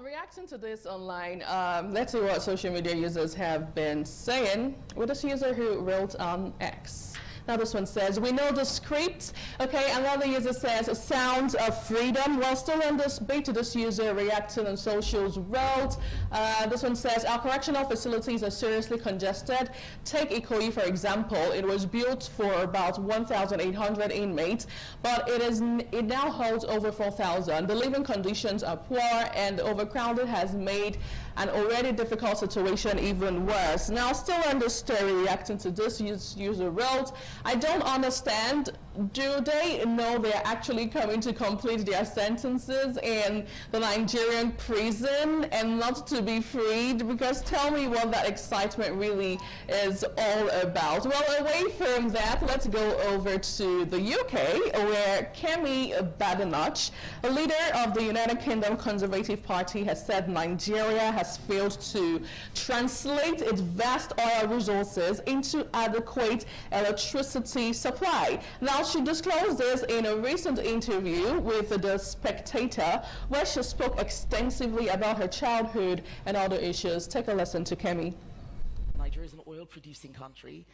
reacting to this online, let's see what social media users have been saying with this user who wrote on X. Now this one says, we know the script. Okay, another user says, sounds of freedom. While still in this debate, this user reacting on socials wrote, this one says, our correctional facilities are seriously congested. Take Ikoyi, for example. It was built for about 1,800 inmates, but it now holds over 4,000. The living conditions are poor, and the overcrowded has made an already difficult situation even worse. Now, still on this story, reacting to this user wrote, I don't understand. Do they know they're actually coming to complete their sentences in the Nigerian prison and not to be freed? Because tell me what that excitement really is all about. Well, away from that, let's go over to the UK, where Kemi Badenoch, a leader of the United Kingdom Conservative Party, has said Nigeria has failed to translate its vast oil resources into adequate electricity supply. Now, she disclosed this in a recent interview with The Spectator, where she spoke extensively about her childhood and other issues. Take a listen to Kemi. Nigeria is an oil-producing country,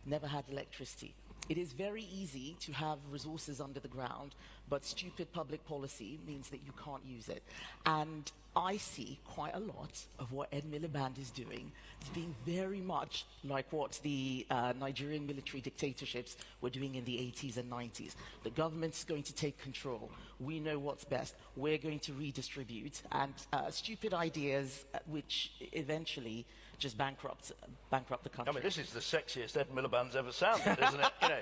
never had electricity. It is very easy to have resources under the ground, but stupid public policy means that you can't use it. And I see quite a lot of what Ed Miliband is doing as being very much like what the Nigerian military dictatorships were doing in the 80s and 90s. The government's going to take control. We know what's best. We're going to redistribute. And stupid ideas which eventually just bankrupt the country. I mean, this is the sexiest Ed Miliband's ever sounded, isn't it? You know,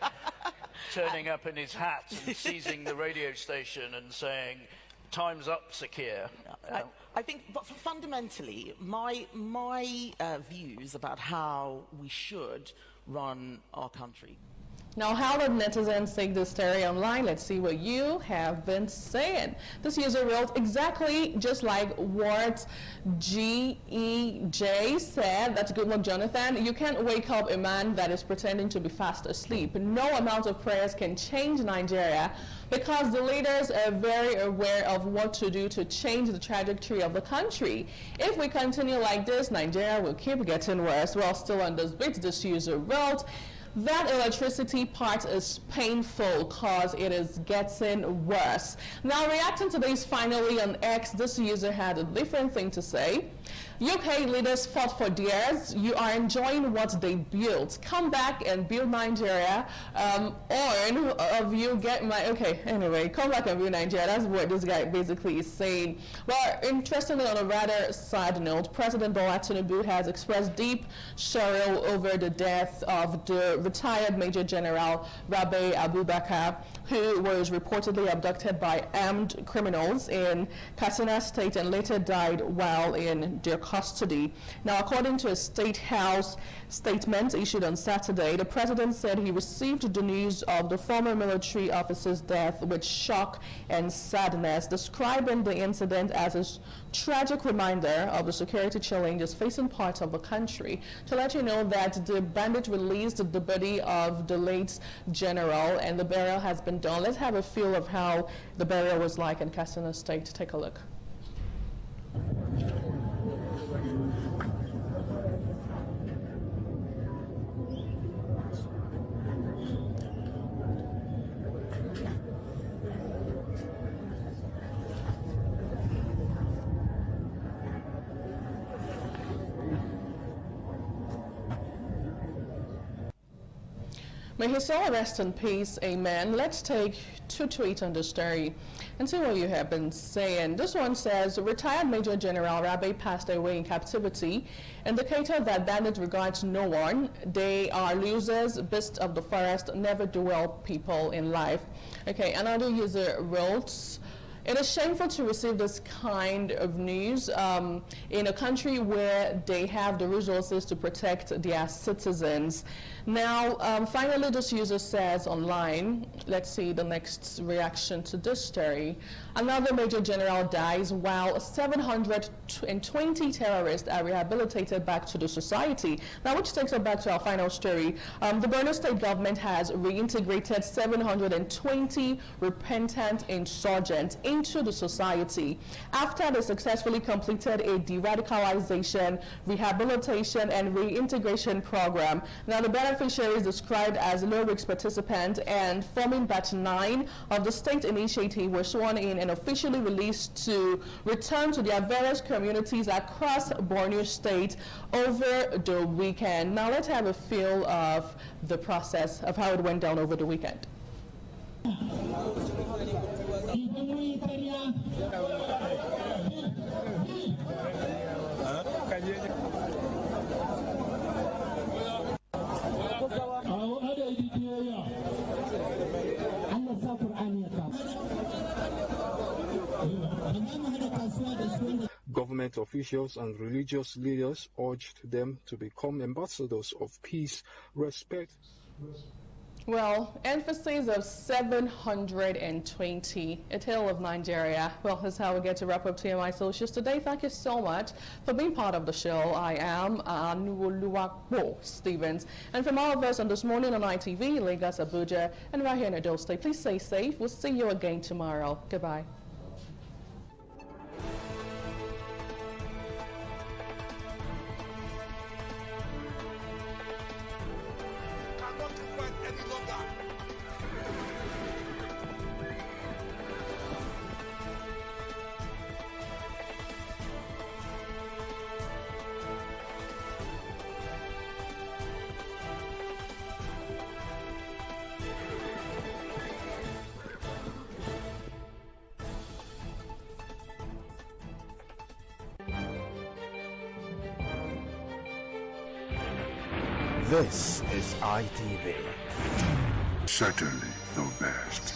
turning up in his hat and seizing the radio station and saying, "Time's up, Sakir." I think, but fundamentally, my views about how we should run our country. Now, how did netizens take this story online? Let's see what you have been saying. This user wrote, exactly just like what GEJ said. That's good luck, Jonathan. You can't wake up a man that is pretending to be fast asleep. No amount of prayers can change Nigeria, because the leaders are very aware of what to do to change the trajectory of the country. If we continue like this, Nigeria will keep getting worse. Well, still on this bit, this user wrote, that electricity part is painful because it is getting worse. Now, reacting to this finally on X, this user had a different thing to say. UK leaders fought for theirs. You are enjoying what they built. Come back and build Nigeria. Or of you get my... Okay, anyway, come back and build Nigeria. That's what this guy basically is saying. Well, interestingly, on a rather sad note, President Bola Tinubu has expressed deep sorrow over the death of the retired Major General Rabe Abubakar, who was reportedly abducted by armed criminals in Katsina State and later died while in their custody. Now, according to a State House statement issued on Saturday, the president said he received the news of the former military officer's death with shock and sadness, describing the incident as a tragic reminder of the security challenges facing parts of the country. To let you know that the bandit released the body of the late general and the burial has been done. Let's have a feel of how the burial was like in Katsina State. Take a look. May his soul rest in peace, amen. Let's take two tweets on the story and see what you have been saying. This one says, retired Major General Rabe passed away in captivity, indicator that bandits regards no one. They are losers, beasts of the forest, never do well people in life. Okay, another user wrote, it is shameful to receive this kind of news in a country where they have the resources to protect their citizens. Now, finally, this user says online, let's see the next reaction to this story. Another Major General dies while 720 terrorists are rehabilitated back to the society. Now, which takes us back to our final story. The Borno State government has reintegrated 720 repentant insurgents into into the society after they successfully completed a de-radicalization, rehabilitation, and reintegration program. Now, the beneficiaries described as low-risk participants and forming Batch 9 of the state initiative were sworn in and officially released to return to their various communities across Borno State over the weekend. Now, let's have a feel of the process of how it went down over the weekend. Government officials and religious leaders urged them to become ambassadors of peace, respect. Well, emphasis of 720, a tale of Nigeria. Well, that's how we get to wrap up TMI Socials today. Thank you so much for being part of the show. I am Anuoluwapo Stevens. And from all of us on This Morning on ITV, Lagos, Abuja, and right here in Edo State, please stay safe. We'll see you again tomorrow. Goodbye. This is ITV. Certainly the best.